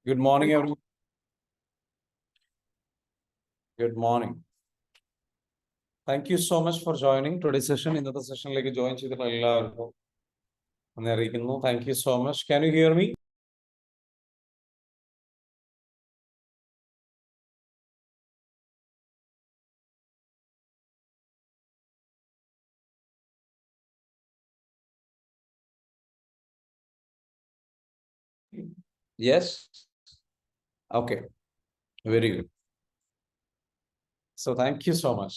Good morning, everyone. Good morning. Thank you so much for joining today's session. ഇന്നത്തെ സെഷനിലേക്ക് join ചെയ്തിട്ടുള്ള എല്ലാവർക്കും നന്ദി അറിയിക്കുന്നു. Thank you so much. Can you hear me? Yes? Okay. Very good. So thank you so much.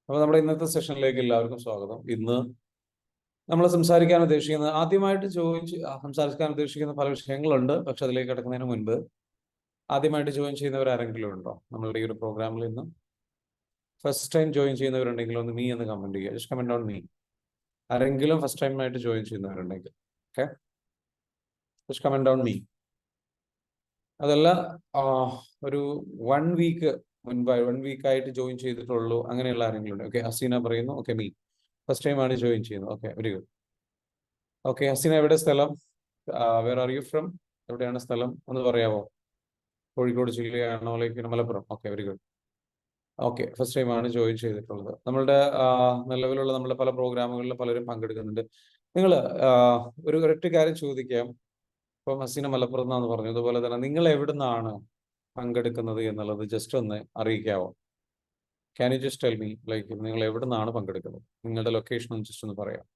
അപ്പോൾ നമ്മുടെ ഇന്നത്തെ സെഷനിലേക്ക് എല്ലാവർക്കും സ്വാഗതം. ഇന്ന് നമ്മൾ സംസാരിക്കാൻ ഉദ്ദേശിക്കുന്ന പല വിഷയങ്ങളുണ്ട്. പക്ഷെ അതിലേക്ക് കിടക്കുന്നതിന് മുൻപ് ആദ്യമായിട്ട് ജോയിൻ ചെയ്യുന്നവർ ആരെങ്കിലും ഉണ്ടോ നമ്മളുടെ ഈ ഒരു പ്രോഗ്രാമിൽ? ഇന്ന് ഫസ്റ്റ് ടൈം ജോയിൻ ചെയ്യുന്നവരുണ്ടെങ്കിൽ ഒന്ന് മീ എന്ന് കമന്റ് ചെയ്യുക. Just comment on me. ആരെങ്കിലും ഫസ്റ്റ് ടൈം ആയിട്ട് ജോയിൻ ചെയ്യുന്നവരുണ്ടെങ്കിൽ okay, just comment on me. അതല്ല ഒരു 1 വീക്ക് മുൻപായി 1 വീക്കായിട്ട് ജോയിൻ ചെയ്തിട്ടുള്ളൂ അങ്ങനെയുള്ള ആരെങ്കിലും ഉണ്ട്? ഓക്കെ, ഹസീന പറയുന്നു. ഓക്കെ, മീ ഫസ്റ്റ് ടൈം ആണ് ജോയിൻ ചെയ്യുന്നത്. Okay, very good. Okay, Haseena എവിടെ സ്ഥലം? Where are you from? എവിടെയാണ് സ്ഥലം ഒന്ന് പറയാമോ? കോഴിക്കോട് ജില്ലയാണോ? Like Malappuram? Okay, very good. Okay, first time ആണ് ജോയിൻ ചെയ്തിട്ടുള്ളത്. നമ്മളുടെ നിലവിലുള്ള നമ്മുടെ പല പ്രോഗ്രാമുകളിലും പലരും പങ്കെടുക്കുന്നുണ്ട്. നിങ്ങൾ ഒരൊറ്റ കാര്യം ചോദിക്കാം. ഇപ്പം ഹസീന മലപ്പുറം എന്നാന്ന് പറഞ്ഞു, അതുപോലെ തന്നെ നിങ്ങൾ എവിടുന്നാണ് പങ്കെടുക്കുന്നത് എന്നുള്ളത് ജസ്റ്റ് ഒന്ന് അറിയിക്കാവോ? Can you just tell me, like നിങ്ങൾ എവിടുന്നാണ് പങ്കെടുക്കുന്നത്? നിങ്ങളുടെ ലൊക്കേഷൻ ഒന്ന് ജസ്റ്റ് ഒന്ന് പറയാം.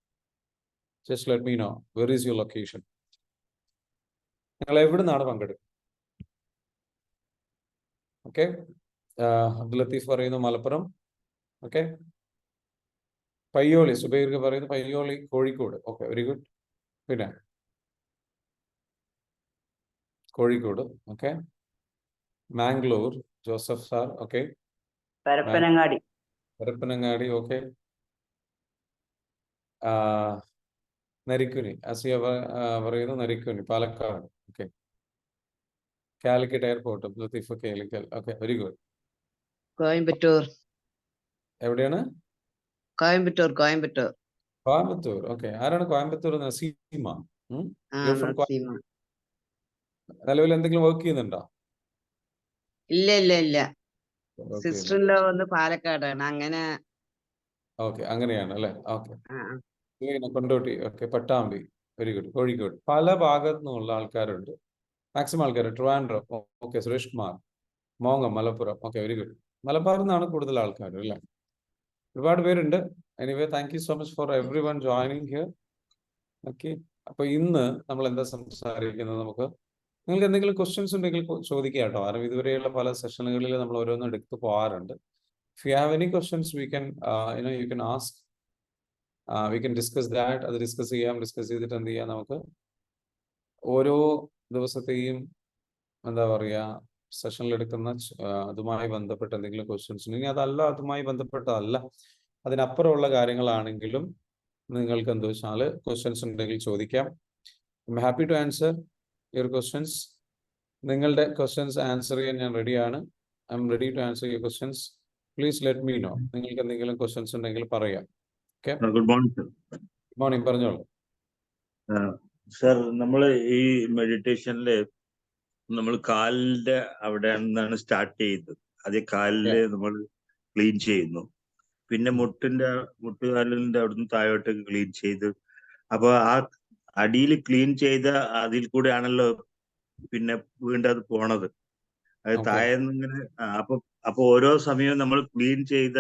Just let me know where is your location. നിങ്ങൾ എവിടുന്നാണ് പങ്കെടുക്കുന്നത്? ഓക്കെ, അബ്ദുൽ ലത്തീഫ് പറയുന്നു മലപ്പുറം. ഓക്കെ, പയ്യോളി സുബൈർക്ക് പറയുന്നു Payyoli Kozhikode. Okay, very good. പിന്നെ Kozhikode. Okay, Mangalore Joseph sir. Okay, Parappanangadi. Okay, Narikkuni Asiya പറയുന്നു Narikkuni Palakkad. Okay, Calicut airport Latheef Kalikkal. Okay, very good. Coimbatore. എവിടെയാണ്? കോയമ്പത്തൂർ. കോയമ്പത്തൂർ. ഓക്കെ, ആരാണ് കോയമ്പത്തൂർ? നസീമ. നിലവിൽ എന്തെങ്കിലും വർക്ക് ചെയ്യുന്നുണ്ടോ? ഇല്ല. സിസ്റ്ററിന്റെ വന്ന് പാലക്കാടാണ്. അങ്ങനെ. ഓക്കെ, അങ്ങനെയാണ് അല്ലെ. Okay, Kondotty. Okay, Pattambi. Very good. Kozhikode. പല ഭാഗത്തു നിന്നുള്ള ആൾക്കാരുണ്ട്. മാക്സിമം ആൾക്കാർ ട്രിവാൻഡ്രം. ഓക്കെ, സുരേഷ് കുമാർ മോങ്ങം മലപ്പുറം. Okay, very good. മലബാറിൽ നിന്നാണ് കൂടുതൽ ആൾക്കാർ അല്ലേ. ഒരുപാട് പേരുണ്ട്. Anyway thank you so much for everyone joining here. Okay, അപ്പൊ ഇന്ന് നമ്മൾ എന്താ സംസാരിക്കുന്നത്? നിങ്ങൾക്ക് എന്തെങ്കിലും ക്വസ്റ്റ്യൻസ് ഉണ്ടെങ്കിൽ ചോദിക്കുക കേട്ടോ. കാരണം ഇതുവരെയുള്ള പല സെഷനുകളിൽ നമ്മൾ ഓരോന്നും എടുത്തു പോകാറുണ്ട്. If you have any questions we can you can ask. We can discuss that. അത് ഡിസ്കസ് ചെയ്തിട്ട് എന്ത് ചെയ്യാം, നമുക്ക് ഓരോ ദിവസത്തെയും എന്താ പറയുക സെഷനിൽ എടുക്കുന്ന അതുമായി ബന്ധപ്പെട്ട എന്തെങ്കിലും ക്വസ്റ്റ്യൻസ്, ഇനി അതല്ല അതുമായി ബന്ധപ്പെട്ടതല്ല അതിനപ്പുറമുള്ള കാര്യങ്ങളാണെങ്കിലും നിങ്ങൾക്ക് എന്താ വെച്ചാൽ ക്വസ്റ്റ്യൻസ് ഉണ്ടെങ്കിൽ ചോദിക്കാം. I am happy to answer your questions. നിങ്ങളുടെ ക്വസ്റ്റ്യൻസ് ആൻസർ ചെയ്യാൻ ഞാൻ റെഡിയാണ്. I am ready to answer your questions. Please let me know. നിങ്ങൾക്ക് എന്തെങ്കിലും ക്വസ്റ്റ്യൻസ് ഉണ്ടെങ്കിൽ പറയാം. Okay, good morning sir. Good morning, പറഞ്ഞോളൂ. സർ, നമ്മൾ ഈ മെഡിറ്റേഷനില് നമ്മൾ കാലിന്റെ അവിടെ നിന്നാണ് സ്റ്റാർട്ട് ചെയ്തത്. ആദ്യം കാലില് നമ്മൾ ക്ലീൻ ചെയ്യുന്നു, പിന്നെ മുട്ടുകാലിന്റെ അവിടുന്ന് താഴോട്ടേക്ക് ക്ലീൻ ചെയ്ത്, അപ്പൊ ആ അടിയിൽ ക്ലീൻ ചെയ്ത അതിൽ കൂടെ ആണല്ലോ പിന്നെ വീണ്ടും അത് പോണത്. അത് താഴെന്ന് ഇങ്ങനെ അപ്പൊ ഓരോ സമയവും നമ്മൾ ക്ലീൻ ചെയ്ത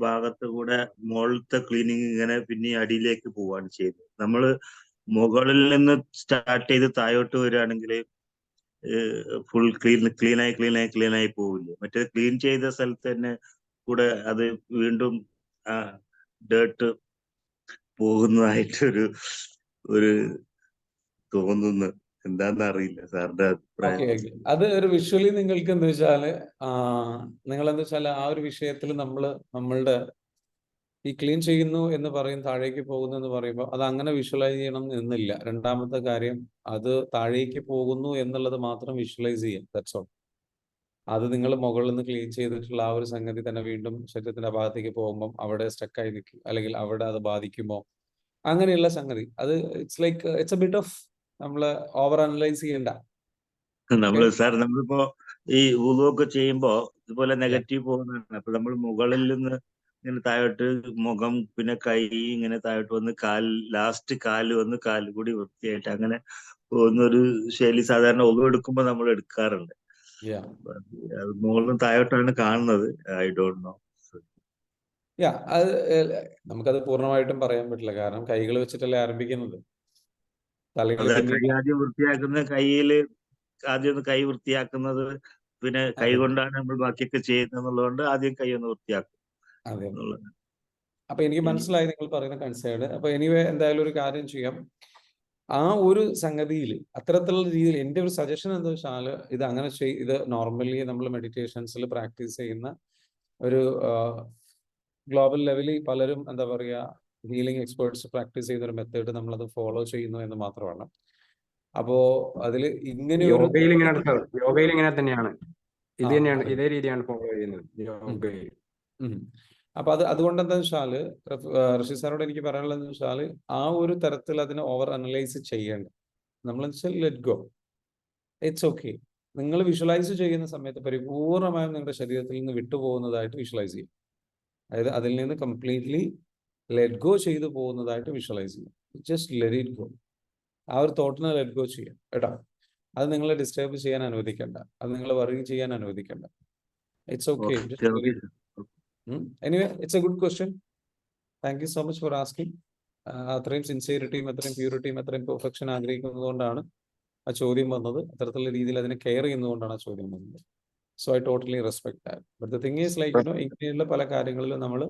ഭാഗത്ത് കൂടെ മുകളിലത്തെ ക്ലീനിങ് ഇങ്ങനെ പിന്നെ അടിയിലേക്ക് പോവാണ് ചെയ്യുന്നത്. നമ്മൾ മുകളിൽ നിന്ന് സ്റ്റാർട്ട് ചെയ്ത് താഴോട്ട് വരികയാണെങ്കിൽ ഫുൾ ക്ലീനായി പോവില്ല. മറ്റേ ക്ലീൻ ചെയ്ത സ്ഥലത്ത് തന്നെ കൂടെ അത് വീണ്ടും ഡേർട്ട് പോകുന്നതായിട്ടൊരു തോന്നുന്നു. എന്താന്ന് അറിയില്ല സാറിന്റെ അഭിപ്രായം. അത് ഒരു വിഷ്വലി നിങ്ങൾക്ക് എന്താ വെച്ചാല് നിങ്ങൾ എന്താ വെച്ചാൽ ആ ഒരു വിഷയത്തിൽ നമ്മളുടെ ഈ ക്ലീൻ ചെയ്യുന്നു എന്ന് പറയും, താഴേക്ക് പോകുന്നു എന്ന് പറയുമ്പോൾ അത് അങ്ങനെ വിഷ്വലൈസ് ചെയ്യണം എന്നില്ല. രണ്ടാമത്തെ കാര്യം, അത് താഴേക്ക് പോകുന്നു എന്നുള്ളത് മാത്രം വിഷ്വലൈസ് ചെയ്യാം. That's all. അത് നിങ്ങൾ മുകളിൽ നിന്ന് ക്ലീൻ ചെയ്തിട്ടുള്ള ആ ഒരു സംഗതി തന്നെ വീണ്ടും ശരീരത്തിന്റെ ഭാഗത്തേക്ക് പോകുമ്പോൾ അവിടെ സ്റ്റക്കായി നിൽക്കും, അല്ലെങ്കിൽ അവിടെ അത് ബാധിക്കുമോ, അങ്ങനെയുള്ള സംഗതി. അത് ഇറ്റ്സ് എ ബിറ്റ് ഓഫ് നമ്മൾ ഓവർ അനലൈസ് ചെയ്യണ്ട. നമ്മള് സാർ നമ്മളിപ്പോ ഈ വുളുവൊക്കെ ചെയ്യുമ്പോ ഇതുപോലെ നെഗറ്റീവ് പോകുന്നതാണ്. അപ്പൊ നമ്മൾ മുകളിൽ നിന്ന് ഇങ്ങനെ താഴോട്ട് മുഖം, പിന്നെ കൈ ഇങ്ങനെ താഴോട്ട് വന്ന് ലാസ്റ്റ് കാല് വന്ന് കാല് കൂടി വൃത്തിയായിട്ട് അങ്ങനെ പോകുന്നൊരു ശൈലി സാധാരണ ഒന്നും എടുക്കുമ്പോ നമ്മൾ എടുക്കാറുണ്ട്. Yeah. അത് മുകളിലും താഴോട്ടാണ് കാണുന്നത്. I don't know. അത് നമുക്കത് പൂർണ്ണമായിട്ടും പറയാൻ പറ്റില്ല, കാരണം കൈകൾ വെച്ചിട്ടല്ലേ ആരംഭിക്കുന്നത്. തലയിൽ അതെ, പിന്നെ കൈ ആദ്യം വൃത്തിയാക്കുന്ന കൈയില് ആദ്യം ഒന്ന് കൈ വൃത്തിയാക്കുന്നത്, പിന്നെ കൈ അതെ കൊണ്ടാണ് നമ്മൾ ബാക്കിയൊക്കെ ചെയ്യുന്നത് എന്നുള്ളതുകൊണ്ട് ആദ്യം കൈ ഒന്ന് വൃത്തിയാക്കും അതെ. എന്നുള്ളത്. അപ്പൊ എനിക്ക് മനസ്സിലായി നിങ്ങൾ പറയുന്ന കൺസേൺ. അപ്പൊ എനിവേ എന്തായാലും ഒരു കാര്യം ചെയ്യാം, ആ ഒരു സംഗതിയിൽ അത്തരത്തിലുള്ള രീതിയിൽ എൻ്റെ ഒരു സജഷൻ എന്താ വെച്ചാൽ ഇത് അങ്ങനെ ഇത് നോർമലി നമ്മൾ മെഡിറ്റേഷൻസിൽ പ്രാക്ടീസ് ചെയ്യുന്ന ഒരു ഗ്ലോബൽ ലെവലിൽ പലരും എന്താ പറയുക ഹീലിംഗ് എക്സ്പേർട്സ് പ്രാക്ടീസ് ചെയ്യുന്ന ഒരു മെത്തേഡ് നമ്മളത് ഫോളോ ചെയ്യുന്നു എന്ന് മാത്രമാണ്. അപ്പോ അതിൽ ഇങ്ങനെ ഒരു യോഗയിൽ ഇങ്ങനെ തന്നെയാണ്, ഇത് ആ, തന്നെയാണ്, അതെ. ഇതേ രീതിയാണ് ഫോളോ ചെയ്യുന്നത് യോഗയിൽ. അപ്പൊ അതുകൊണ്ട് എന്താ വെച്ചാല് ഋഷി സാറോട് എനിക്ക് പറയാനുള്ളതെന്ന് വെച്ചാൽ ആ ഒരു തരത്തിൽ അതിനെ ഓവർ അനലൈസ് ചെയ്യേണ്ട. നമ്മൾ ലെറ്റ് ഗോ, ഇറ്റ്സ് ഓക്കെ. നിങ്ങൾ വിഷ്വലൈസ് ചെയ്യുന്ന സമയത്ത് പരിപൂർണമായും നിങ്ങളുടെ ശരീരത്തിൽ നിന്ന് വിട്ടുപോകുന്നതായിട്ട് വിഷ്വലൈസ് ചെയ്യും. അതായത് അതിൽ നിന്ന് കംപ്ലീറ്റ്ലി ലെറ്റ് ഗോ ചെയ്തു പോകുന്നതായിട്ട് വിഷ്വലൈസ് ചെയ്യും. Just let it go. ആ ഒരു തോട്ടിനെ ലെറ്റ് ഗോ ചെയ്യാം കേട്ടോ. അത് നിങ്ങളെ ഡിസ്റ്റർബ് ചെയ്യാൻ അനുവദിക്കണ്ട, അത് നിങ്ങളെ വറി ചെയ്യാൻ അനുവദിക്കണ്ട. It's okay. Anyway it's a good question. Thank you so much for asking. അത്രയും സിൻസിയറിറ്റിയും അത്രയും പ്യൂരിറ്റിയും അത്രയും പെർഫെക്ഷൻ ആഗ്രഹിക്കുന്നതുകൊണ്ടാണ് ആ ചോദ്യം വന്നത്. അത്തരത്തിലുള്ള രീതിയിൽ അതിനെ കെയർ ചെയ്യുന്നതുകൊണ്ടാണ് ആ ചോദ്യം വന്നത്. So I totally respect that. But the thing is like ഇങ്ങനെയുള്ള പല കാര്യങ്ങളിലും നമ്മൾ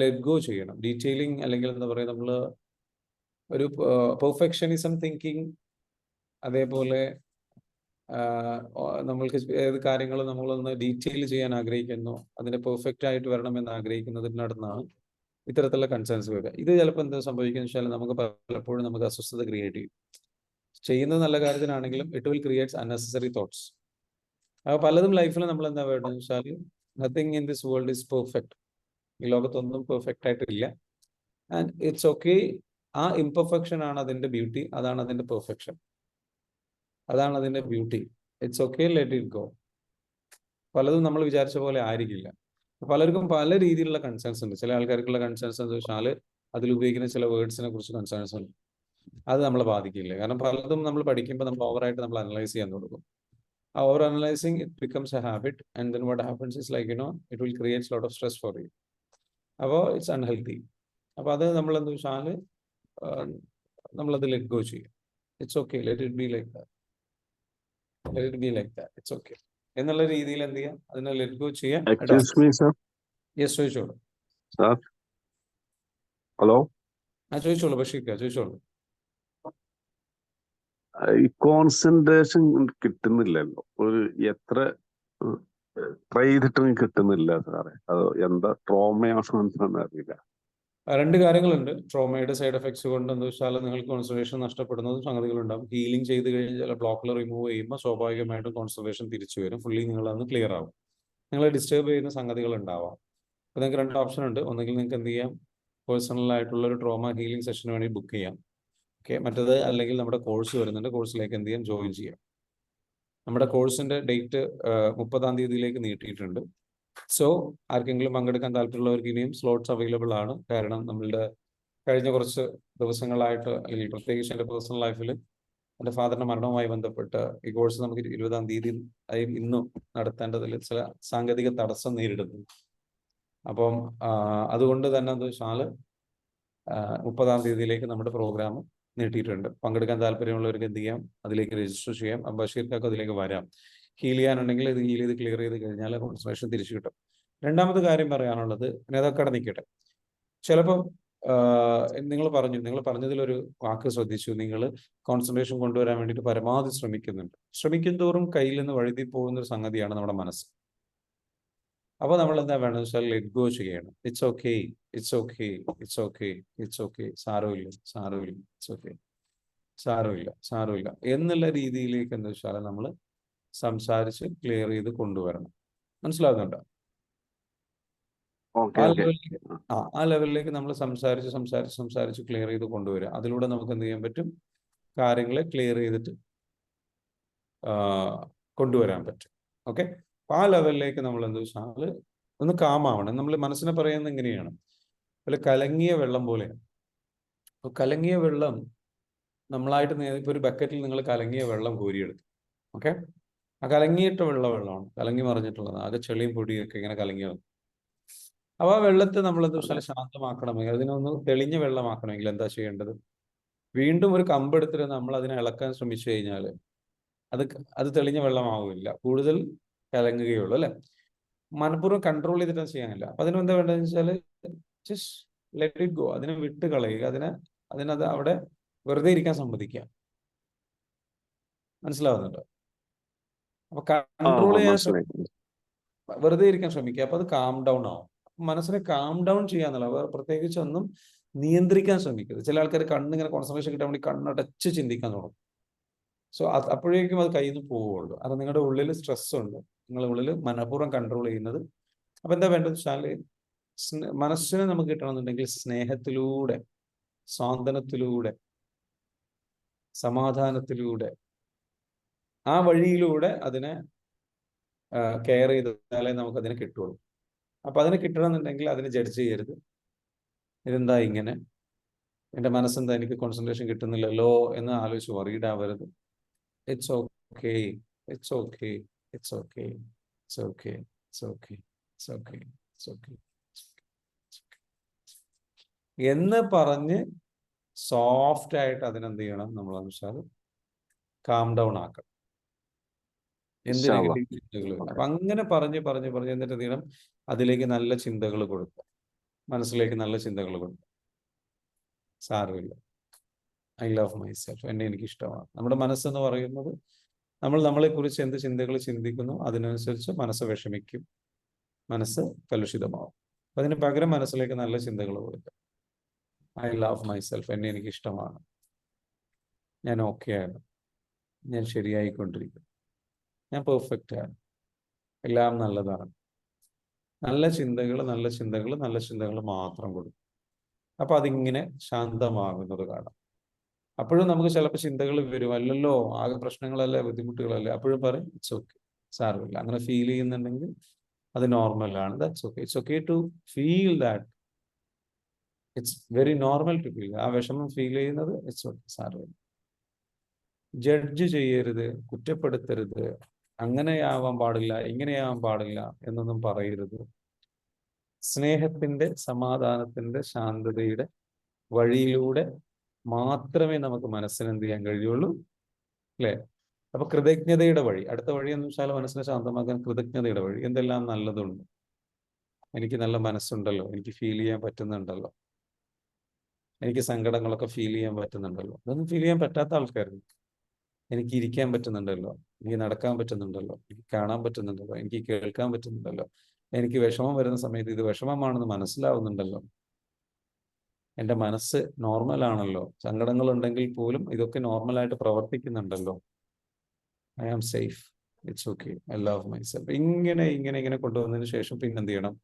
ലെറ്റ് ഗോ ചെയ്യണം. ഡീറ്റെയിലിംഗ് അല്ലെങ്കിൽ എന്താ പറയുക, നമ്മൾ ഒരു പെർഫെക്ഷനിസം തിങ്കിങ്, അതേപോലെ നമ്മൾക്ക് ഏത് കാര്യങ്ങളും നമ്മളൊന്ന് ഡീറ്റെയിൽ ചെയ്യാൻ ആഗ്രഹിക്കുന്നു, അതിനെ പെർഫെക്റ്റ് ആയിട്ട് വരണമെന്ന് ആഗ്രഹിക്കുന്നതിനടുത്താണ് ഇത്തരത്തിലുള്ള കൺസേൺസ് വരിക. ഇത് ചിലപ്പോൾ എന്താ സംഭവിക്കുന്നത് വെച്ചാൽ നമുക്ക് പലപ്പോഴും നമുക്ക് അസ്വസ്ഥത ക്രിയേറ്റ് ചെയ്യും. ചെയ്യുന്നത് നല്ല കാര്യത്തിനാണെങ്കിലും it will creates unnecessary thoughts. അപ്പോൾ പലതും ലൈഫിൽ നമ്മൾ എന്താ വേണ്ടതെന്ന് വെച്ചാൽ nothing in this world is perfect. ഈ ലോകത്തൊന്നും പെർഫെക്റ്റ് ആയിട്ടില്ല. And it's okay. ആ ഇംപെർഫെക്ഷൻ ആണ് അതിൻ്റെ ബ്യൂട്ടി, അതാണ് അതിൻ്റെ പെർഫെക്ഷൻ, അതാണ് അതിൻ്റെ beauty. It's okay, let it go. പലതും നമ്മൾ വിചാരിച്ച പോലെ ആയിരിക്കില്ല. പലർക്കും പല രീതിയിലുള്ള കൺസേൺസ് ഉണ്ട്. ചില ആൾക്കാർക്കുള്ള കൺസേൺസ് എന്ന് വെച്ചാൽ അതിൽ ഉപയോഗിക്കുന്ന ചില വേർഡ്സിനെ കുറിച്ച് കൺസേൺസ് ഉണ്ട്. അത് നമ്മളെ ബാധിക്കില്ല, കാരണം പലതും നമ്മൾ പഠിക്കുമ്പോൾ നമ്മൾ ഓവറായിട്ട് നമ്മൾ അനലൈസ് ചെയ്യാൻ തുടങ്ങും. ആ over analysing it becomes A habit, and then what happens is like it will creates lot of stress for you. അപ്പോൾ ഇറ്റ്സ് അൺഹെൽത്തി. അപ്പോൾ അത് നമ്മളെന്ത് വെച്ചാൽ നമ്മളത് ലെറ്റ് ഗോ ചെയ്യും. It's okay, let it be like that, let it be like that, it's okay എന്നുള്ള രീതിയിൽ എന്ത് ചെയ്യാം, അതിനെ ലെറ്റ് ഗോ ചെയ്യാം. Excuse me, sir. യെസ്, ചോദിച്ചോളൂ. Sir. Hello. ചോദിച്ചോളൂ ബഷീർ, ചോദിച്ചോളൂ. ഈ കോൺസെൻട്രേഷൻ കിട്ടുന്നില്ലല്ലോ, ഒരു എത്ര ട്രൈ ചെയ്തിട്ടും കിട്ടുന്നില്ല സാറേ. അത് എന്താ ട്രോമയാണെന്ന് അറിയില്ല. രണ്ട് കാര്യങ്ങളുണ്ട്. ട്രോമയുടെ സൈഡ് എഫക്ട്സ് കൊണ്ട് എന്താ വെച്ചാൽ നിങ്ങൾക്ക് കോൺസെൻട്രേഷൻ നഷ്ടപ്പെടുന്നതും സംഗതികളുണ്ടാകും. ഹീലിംഗ് ചെയ്ത് കഴിഞ്ഞ് ചില ബ്ലോക്കുകൾ റിമൂവ് ചെയ്യുമ്പോൾ സ്വാഭാവികമായിട്ടും കോൺസെൻട്രേഷൻ തിരിച്ചു വരും, ഫുള്ളി നിങ്ങളന്ന് ക്ലിയർ ആവും. നിങ്ങളെ ഡിസ്റ്റർബ് ചെയ്യുന്ന സംഗതികൾ ഉണ്ടാവാം. അപ്പോൾ നിങ്ങൾക്ക് രണ്ട് ഓപ്ഷൻ ഉണ്ട്. ഒന്നെങ്കിൽ നിങ്ങൾക്ക് എന്ത് ചെയ്യാം, പേഴ്സണൽ ആയിട്ടുള്ള ഒരു ട്രോമ ഹീലിംഗ് സെഷന് വേണ്ടി ബുക്ക് ചെയ്യാം. ഓക്കെ, മറ്റത് അല്ലെങ്കിൽ നമ്മുടെ കോഴ്സ് വരുന്നുണ്ട്, കോഴ്സിലേക്ക് എന്ത് ചെയ്യാം, ജോയിൻ ചെയ്യാം. നമ്മുടെ കോഴ്സിന്റെ ഡേറ്റ് 30-ാം തീയതിയിലേക്ക് നീട്ടിയിട്ടുണ്ട്. സോ ആർക്കെങ്കിലും പങ്കെടുക്കാൻ താല്പര്യമുള്ളവർക്ക് ഇനിയും സ്ലോട്ട്സ് അവൈലബിൾ ആണ്. കാരണം നമ്മളുടെ കഴിഞ്ഞ കുറച്ച് ദിവസങ്ങളായിട്ട്, അല്ലെങ്കിൽ പ്രത്യേകിച്ച് എൻ്റെ പേഴ്സണൽ ലൈഫിൽ എൻ്റെ ഫാദറിന്റെ മരണവുമായി ബന്ധപ്പെട്ട് ഈ കോഴ്സ് നമുക്ക് 20-ാം തീയതി ഇന്നും നടത്തേണ്ടതിൽ ചില സാങ്കേതിക തടസ്സം നേരിടുന്നു. അപ്പം അതുകൊണ്ട് തന്നെ എന്താ വെച്ചാൽ 30-ാം തീയതിയിലേക്ക് നമ്മുടെ പ്രോഗ്രാം നീട്ടിയിട്ടുണ്ട്. പങ്കെടുക്കാൻ താല്പര്യമുള്ളവർക്ക് എന്ത് ചെയ്യാം, അതിലേക്ക് രജിസ്റ്റർ ചെയ്യാം. ബഷീർക്കൊക്കെ അതിലേക്ക് വരാം. ഹീൽ ചെയ്യാനുണ്ടെങ്കിൽ ഇത് ഹീൽ ചെയ്ത് ക്ലിയർ ചെയ്ത് കഴിഞ്ഞാൽ കോൺസെൻട്രേഷൻ തിരിച്ചു കിട്ടും. രണ്ടാമത്തെ കാര്യം പറയാനുള്ളത്, പിന്നെ അതൊക്കെ അവിടെ നിൽക്കട്ടെ. ചിലപ്പം നിങ്ങൾ പറഞ്ഞതിലൊരു വാക്ക് ശ്രദ്ധിച്ചു, നിങ്ങൾ കോൺസെൻട്രേഷൻ കൊണ്ടുവരാൻ വേണ്ടിയിട്ട് പരമാവധി ശ്രമിക്കും തോറും കയ്യിൽ നിന്ന് വഴുതി പോകുന്ന ഒരു സംഗതിയാണ് നമ്മുടെ മനസ്സ്. അപ്പോൾ നമ്മൾ എന്താ വേണമെന്ന് വെച്ചാൽ ലെറ്റ് ഗോ ചെയ്യണം. It's okay, it's okay, it's okay, it's okay, സാരമില്ല, ഇറ്റ്സ് ഓക്കെ, സാരമില്ല എന്നുള്ള രീതിയിലേക്ക് എന്താ വെച്ചാൽ നമ്മൾ സംസാരിച്ച് ക്ലിയർ ചെയ്ത് കൊണ്ടുവരണം. മനസ്സിലാകുന്നുണ്ടോ? ഓക്കെ ആ ഓക്കെ. ലെവലിലേക്ക് ആ ലെവലിലേക്ക് നമ്മൾ സംസാരിച്ച് ക്ലിയർ ചെയ്ത് കൊണ്ടുവരിക. അതിലൂടെ നമുക്ക് എന്ത് ചെയ്യാൻ പറ്റും? കാര്യങ്ങളെ ക്ലിയർ ചെയ്തിട്ട് കൊണ്ടുവരാൻ പറ്റും. ഓക്കെ, അപ്പൊ ആ ലെവലിലേക്ക് നമ്മൾ എന്ത് വെച്ചാൽ ഒന്ന് കാമാവണം. നമ്മൾ മനസ്സിനെ പറയുന്നത് എങ്ങനെയാണ്? ഒരു കലങ്ങിയ വെള്ളം പോലെയാണ്. അപ്പൊ കലങ്ങിയ വെള്ളം നമ്മളായിട്ട് ഇപ്പൊ ഒരു ബക്കറ്റിൽ നിങ്ങൾ കലങ്ങിയ വെള്ളം കോരിയെടുത്തു. ഓക്കെ, ആ കലങ്ങിയിട്ട വെള്ളമാണ്, കലങ്ങി മറിഞ്ഞിട്ടുള്ളത്, ആകെ ചെളിയും പൊടിയൊക്കെ ഇങ്ങനെ കലങ്ങി വന്നു. അപ്പൊ ആ വെള്ളത്തെ നമ്മൾ എന്താ വെച്ചാൽ ശാന്തമാക്കണമെങ്കിൽ, അതിനൊന്ന് തെളിഞ്ഞ വെള്ളമാക്കണമെങ്കിൽ എന്താ ചെയ്യേണ്ടത്? വീണ്ടും ഒരു കമ്പെടുത്തിട്ട് നമ്മൾ അതിനെ ഇളക്കാൻ ശ്രമിച്ചു കഴിഞ്ഞാൽ അത് തെളിഞ്ഞ വെള്ളമാവില്ല, കൂടുതൽ കലങ്ങുകയുള്ളൂ, അല്ലെ? മനഃപൂർവ്വം കൺട്രോൾ ചെയ്തിട്ട് ചെയ്യാനില്ല. അപ്പൊ അതിന് എന്താ വേണ്ടതെന്ന് വെച്ചാൽ ജസ്റ്റ് ലെറ്റ് ഇറ്റ് ഗോ, അതിനെ വിട്ട് കളയുക, അതിനത് അവിടെ വെറുതെ ഇരിക്കാൻ സമ്മതിക്കുക. മനസ്സിലാവുന്നുണ്ടോ? അപ്പൊ കൺട്രോൾ ചെയ്യാൻ വെറുതെ ഇരിക്കാൻ ശ്രമിക്കുക. അപ്പൊ അത് കാം ഡൗൺ ആവും. മനസ്സിനെ കാം ഡൗൺ ചെയ്യാന്നല്ല, പ്രത്യേകിച്ച് ഒന്നും നിയന്ത്രിക്കാൻ ശ്രമിക്കരുത്. ചില ആൾക്കാർ കണ്ണിങ്ങനെ കോൺസെൻട്രേഷൻ കിട്ടാൻ വേണ്ടി കണ്ണടച്ച് ചിന്തിക്കാൻ തുടങ്ങും. സോ അപ്പോഴേക്കും അത് കയ്യിൽ നിന്ന് പോവുള്ളൂ. അത് നിങ്ങളുടെ ഉള്ളിൽ സ്ട്രെസ് ഉണ്ട്, നിങ്ങളുടെ ഉള്ളിൽ മനഃപൂർവ്വം കൺട്രോൾ ചെയ്യുന്നത്. അപ്പൊ എന്താ വേണ്ടത് വെച്ചാൽ മനസ്സിനെ നമുക്ക് കിട്ടണമെന്നുണ്ടെങ്കിൽ സ്നേഹത്തിലൂടെ, സ്വാന്തനത്തിലൂടെ, സമാധാനത്തിലൂടെ, ആ വഴിയിലൂടെ അതിനെ കെയർ ചെയ്താലേ നമുക്ക് അതിനെ കിട്ടുള്ളൂ. അപ്പൊ അതിനെ കിട്ടണമെന്നുണ്ടെങ്കിൽ അതിനെ ജഡ്ജ് ചെയ്യരുത്. ഇതെന്താ ഇങ്ങനെ, എൻ്റെ മനസ്സെന്താ എനിക്ക് കോൺസെൻട്രേഷൻ കിട്ടുന്നില്ലല്ലോ എന്ന് ആലോചിച്ച് വറീഡ് ആവരുത്. It's okay, it's okay, it's okay, it's okay, it's okay, it's okay, it's okay എന്ന് പറഞ്ഞ് സോഫ്റ്റ് ആയിട്ട് അതിനെന്ത് ചെയ്യണം? നമ്മളെന്ന് വെച്ചാൽ കാം ഡൗൺ ആക്കണം. എന്ത് നെഗറ്റീവ് ചിന്തകൾ. അപ്പൊ അങ്ങനെ പറഞ്ഞ് എന്നിട്ട് എന്ത് ചെയ്യണം? അതിലേക്ക് നല്ല ചിന്തകൾ കൊടുക്കുക, മനസ്സിലേക്ക് നല്ല ചിന്തകൾ കൊടുക്കുക. സാരമില്ല, ഐ ലവ് മൈസെൽഫ്, എന്നെ എനിക്ക് ഇഷ്ടമാണ്. നമ്മുടെ മനസ്സെന്ന് പറയുന്നത്, നമ്മൾ നമ്മളെക്കുറിച്ച് എന്ത് ചിന്തകൾ ചിന്തിക്കുന്നു അതിനനുസരിച്ച് മനസ്സ് വിഷമിക്കും, മനസ്സ് കലുഷിതമാവും. അപ്പൊ അതിന് പകരം മനസ്സിലേക്ക് നല്ല ചിന്തകൾ കൊടുക്കുക. ഐ ലവ് മൈസെൽഫ്, എന്നെ എനിക്ക് ഇഷ്ടമാണ്, ഞാൻ ഓക്കെയാണ്, ഞാൻ ശരിയായിക്കൊണ്ടിരിക്കുന്നു, ഞാൻ പെർഫെക്റ്റ് ആണ്, എല്ലാം നല്ലതാണ്. നല്ല ചിന്തകൾ മാത്രം കൊടുക്കും. അപ്പൊ അതിങ്ങനെ ശാന്തമാകുന്നത് കാണാം. അപ്പോഴും നമുക്ക് ചിലപ്പോൾ ചിന്തകൾ വരും, അല്ലല്ലോ ആകെ പ്രശ്നങ്ങളല്ലേ, ബുദ്ധിമുട്ടുകളല്ലേ. അപ്പോഴും പറയും ഇറ്റ്സ് ഓക്കെ, സാരമില്ല. അങ്ങനെ ഫീൽ ചെയ്യുന്നുണ്ടെങ്കിൽ അത് നോർമലാണ്. That's okay, it's okay to feel that, it's very normal to feel. ആ വിഷമം ഫീൽ ചെയ്യുന്നത് ഇറ്റ്സ് ഓക്കെ, സാരമില്ല. ജഡ്ജ് ചെയ്യരുത്, കുറ്റപ്പെടുത്തരുത്, അങ്ങനെയാവാൻ പാടില്ല, ഇങ്ങനെയാവാൻ പാടില്ല എന്നൊന്നും പറയരുത്. സ്നേഹത്തിന്റെ, സമാധാനത്തിന്റെ, ശാന്തതയുടെ വഴിയിലൂടെ മാത്രമേ നമുക്ക് മനസ്സിന് എന്ത് ചെയ്യാൻ കഴിയുള്ളൂ, അല്ലേ? അപ്പൊ കൃതജ്ഞതയുടെ വഴി, അടുത്ത വഴി എന്ന് വെച്ചാൽ മനസ്സിനെ ശാന്തമാക്കാൻ കൃതജ്ഞതയുടെ വഴി. എന്തെല്ലാം നല്ലതുണ്ട്, എനിക്ക് നല്ല മനസ്സുണ്ടല്ലോ, എനിക്ക് ഫീൽ ചെയ്യാൻ പറ്റുന്നുണ്ടല്ലോ, എനിക്ക് സങ്കടങ്ങളൊക്കെ ഫീൽ ചെയ്യാൻ പറ്റുന്നുണ്ടല്ലോ. അതൊന്നും ഫീൽ ചെയ്യാൻ പറ്റാത്ത ആൾക്കാരുണ്ട്. എനിക്ക് ഇരിക്കാൻ പറ്റുന്നുണ്ടല്ലോ, എനിക്ക് നടക്കാൻ പറ്റുന്നുണ്ടല്ലോ, എനിക്ക് കാണാൻ പറ്റുന്നുണ്ടല്ലോ, എനിക്ക് കേൾക്കാൻ പറ്റുന്നുണ്ടല്ലോ, എനിക്ക് വിഷമം വരുന്ന സമയത്ത് ഇത് വിഷമമാണെന്ന് മനസ്സിലാവുന്നുണ്ടല്ലോ, എൻ്റെ മനസ്സ് നോർമലാണല്ലോ, സങ്കടങ്ങളുണ്ടെങ്കിൽ പോലും ഇതൊക്കെ നോർമലായിട്ട് പ്രവർത്തിക്കുന്നുണ്ടല്ലോ, I am safe, it's okay, I love myself. ഇങ്ങനെ കൊണ്ടുവന്നതിന് ശേഷം പിന്നെ എന്ത് ചെയ്യണം?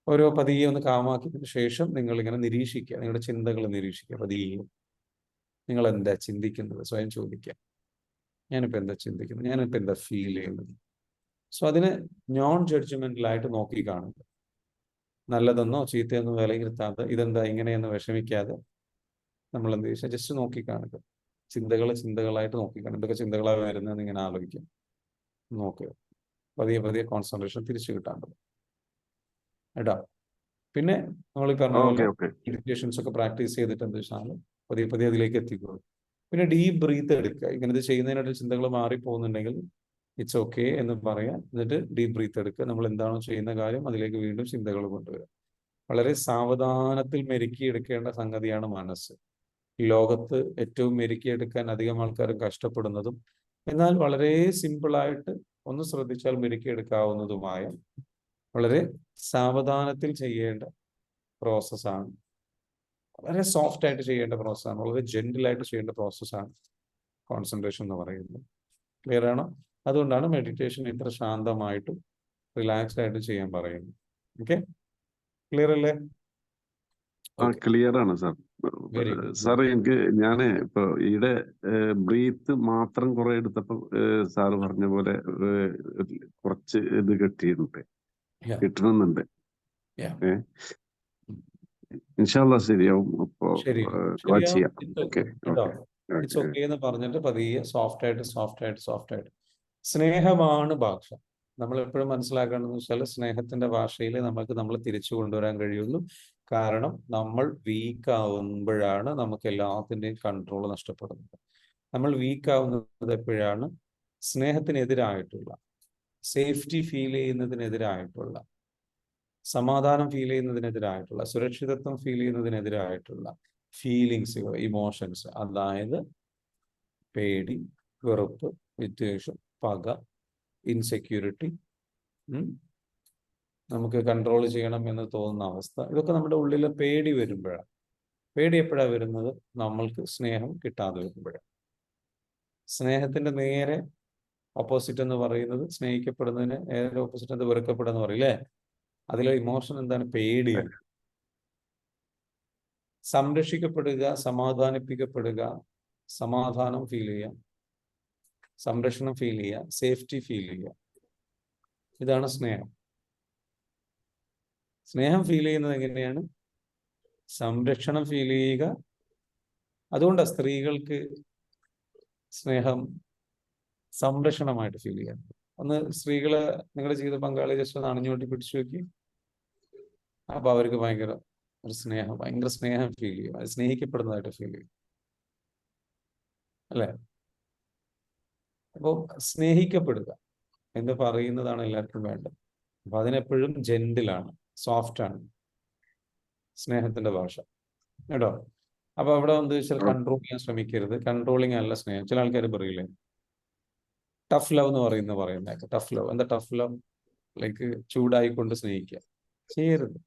ഓരോ പതിയെ ഒന്ന് കാമാക്കിയതിന് ശേഷം നിങ്ങൾ ഇങ്ങനെ നിരീക്ഷിക്കുക, നിങ്ങളുടെ ചിന്തകൾ നിരീക്ഷിക്കുക. പതിയെ നിങ്ങൾ എന്താ ചിന്തിക്കുന്നത് സ്വയം ചോദിക്കുക. ഞാനിപ്പോൾ എന്താ ചിന്തിക്കുന്നത്, ഞാനിപ്പോൾ എന്താ ഫീൽ ചെയ്യുന്നത്? സോ അതിനെ നോൺ ജഡ്ജ്മെന്റലായിട്ട് നോക്കി കാണുക. നല്ലതെന്നോ ചീത്തയെന്നോ വിലയിരുത്താതെ, ഇതെന്താ ഇങ്ങനെയെന്ന് വിഷമിക്കാതെ നമ്മൾ എന്ത് ചെയ്യുക? ജസ്റ്റ് നോക്കി കാണുക. ചിന്തകളായിട്ട് നോക്കി കാണുക. എന്തൊക്കെ ചിന്തകളാണ് വരുന്നതെന്ന് ഇങ്ങനെ ആലോചിക്കുക, നോക്കുക. പതിയെ കോൺസെൻട്രേഷൻ തിരിച്ചു കിട്ടാൻ പറ്റും കേട്ടോ. പിന്നെ നമ്മൾ ഈ പറഞ്ഞ പോലെ മെഡിറ്റേഷൻസ് ഒക്കെ പ്രാക്ടീസ് ചെയ്തിട്ട് എന്ത് വെച്ചാൽ പതിയെ അതിലേക്ക് എത്തിക്കുക. പിന്നെ ഡീപ്പ് ബ്രീത്ത് എടുക്കുക. ഇങ്ങനെ ചെയ്യുന്നതിനായിട്ട് ചിന്തകൾ മാറിപ്പോകുന്നുണ്ടെങ്കിൽ ഇറ്റ്സ് ഓക്കെ എന്ന് പറയാം. എന്നിട്ട് ഡീപ്പ് ബ്രീത്ത് എടുക്കുക. നമ്മൾ എന്താണോ ചെയ്യുന്ന കാര്യം അതിലേക്ക് വീണ്ടും ചിന്തകൾ കൊണ്ടുവരിക. വളരെ സാവധാനത്തിൽ മെരുക്കിയെടുക്കേണ്ട സംഗതിയാണ് മനസ്സ്. ലോകത്ത് ഏറ്റവും മെരുക്കിയെടുക്കാൻ അധികം ആൾക്കാരും കഷ്ടപ്പെടുന്നതും, എന്നാൽ വളരെ സിമ്പിളായിട്ട് ഒന്ന് ശ്രദ്ധിച്ചാൽ മെരുക്കിയെടുക്കാവുന്നതുമായ, വളരെ സാവധാനത്തിൽ ചെയ്യേണ്ട പ്രോസസ്സാണ്. വളരെ സോഫ്റ്റ് ആയിട്ട് ചെയ്യേണ്ട പ്രോസസ്സാണ്. വളരെ ജെന്റിലായിട്ട് ചെയ്യേണ്ട പ്രോസസ്സാണ് കോൺസെൻട്രേഷൻ എന്ന് പറയുന്നത്. ക്ലിയർ ആണോ? അതുകൊണ്ടാണ് മെഡിറ്റേഷൻ ഇത്ര ശാന്തമായിട്ടും റിലാക്സ്ഡ് ആയിട്ട് ചെയ്യാൻ പറയുന്നത്. ഓക്കെ, ക്ലിയർ അല്ലേ? ക്ലിയർ ആണ് സാർ. Very good. സാർ ഞാന് ഇപ്പൊ ഈടെ ബ്രീത്ത് മാത്രം കുറെ എടുത്തപ്പോ സാറ് പറഞ്ഞ പോലെ കുറച്ച് ഇത് കിട്ടണമെന്നുണ്ട്. ഇൻഷാല്ലാ ശരിയാവും. അപ്പോ ചെയ്യാം. ഇറ്റ്സ് ഓക്കെ എന്ന് പറഞ്ഞിട്ട് പതിയെ സോഫ്റ്റ് ആയിട്ട്. സ്നേഹമാണ് ഭാഷ. നമ്മൾ എപ്പോഴും മനസ്സിലാക്കേണ്ടതെന്ന് വെച്ചാൽ സ്നേഹത്തിന്റെ ഭാഷയിൽ നമ്മൾ തിരിച്ചു കൊണ്ടുവരാൻ കഴിയുള്ളൂ. കാരണം നമ്മൾ വീക്ക് ആവുമ്പോഴാണ് നമുക്ക് എല്ലാത്തിൻ്റെയും കൺട്രോൾ നഷ്ടപ്പെടുന്നത്. നമ്മൾ വീക്ക് ആവുന്നത് എപ്പോഴാണ്? സ്നേഹത്തിനെതിരായിട്ടുള്ള, സേഫ്റ്റി ഫീൽ ചെയ്യുന്നതിനെതിരായിട്ടുള്ള, സമാധാനം ഫീൽ ചെയ്യുന്നതിനെതിരായിട്ടുള്ള, സുരക്ഷിതത്വം ഫീൽ ചെയ്യുന്നതിനെതിരായിട്ടുള്ള ഫീലിങ്സുകൾ, ഇമോഷൻസ്, അതായത് പേടി, വെറുപ്പ്, വിദ്വേഷം, പക, ഇൻസെക്യൂരിറ്റി, നമുക്ക് കൺട്രോൾ ചെയ്യണം എന്ന് തോന്നുന്ന അവസ്ഥ, ഇതൊക്കെ നമ്മുടെ ഉള്ളിലെ പേടി വരുമ്പോഴാണ്. പേടി എപ്പോഴാണ് വരുന്നത്? നമ്മൾക്ക് സ്നേഹം കിട്ടാതെ വരുമ്പോഴാണ്. സ്നേഹത്തിന്റെ നേരെ ഓപ്പോസിറ്റ് എന്ന് പറയുന്നത്, സ്നേഹിക്കപ്പെടുന്നതിന് ഏതൊരു ഓപ്പോസിറ്റ് അത് വെറുക്കപ്പെടുന്ന പറയില്ലേ? അതിലെ ഇമോഷൻ എന്താണ്? പേടിയാണ്. സംരക്ഷിക്കപ്പെടുക, സമാധാനിപ്പിക്കപ്പെടുക, സമാധാനം ഫീൽ ചെയ്യുക, സംരക്ഷണം ഫീൽ ചെയ്യുക, സേഫ്റ്റി ഫീൽ ചെയ്യുക, ഇതാണ് സ്നേഹം. സ്നേഹം ഫീൽ ചെയ്യുന്നത് എങ്ങനെയാണ്? സംരക്ഷണം ഫീൽ ചെയ്യുക. അതുകൊണ്ടാണ് സ്ത്രീകൾക്ക് സ്നേഹം സംരക്ഷണമായിട്ട് ഫീൽ ചെയ്യാൻ. ഒന്ന് സ്ത്രീകള് നിങ്ങളുടെ ജീവിത പങ്കാളി ജസ്റ്റ് ഒന്ന് അണിഞ്ഞോട്ടി പിടിച്ചു നോക്കി. അപ്പൊ അവർക്ക് ഭയങ്കര സ്നേഹം ഫീൽ ചെയ്യും. അത് സ്നേഹിക്കപ്പെടുന്നതായിട്ട് ഫീൽ ചെയ്യും, അല്ലെ? അപ്പോൾ സ്നേഹിക്കപ്പെടുക എന്ന് പറയുന്നതാണ് എല്ലാവർക്കും വേണ്ടത്. അപ്പൊ അതിനെപ്പോഴും ജെന്റിലാണ്, സോഫ്റ്റ് ആണ് സ്നേഹത്തിന്റെ ഭാഷ, കേട്ടോ? അപ്പൊ അവിടെ എന്താ വെച്ചാൽ കൺട്രോൾ ചെയ്യാൻ ശ്രമിക്കരുത്. കൺട്രോളിങ് അല്ല സ്നേഹം. ചില ആൾക്കാർ പറയില്ലേ ടഫ് ലവ് എന്ന് പറയുന്നേക്ക്. ടഫ് ലവ് എന്താ? ടഫ് ലവ് ലൈക്ക് ചൂടായിക്കൊണ്ട് സ്നേഹിക്കുക. ചെയ്യരുത്.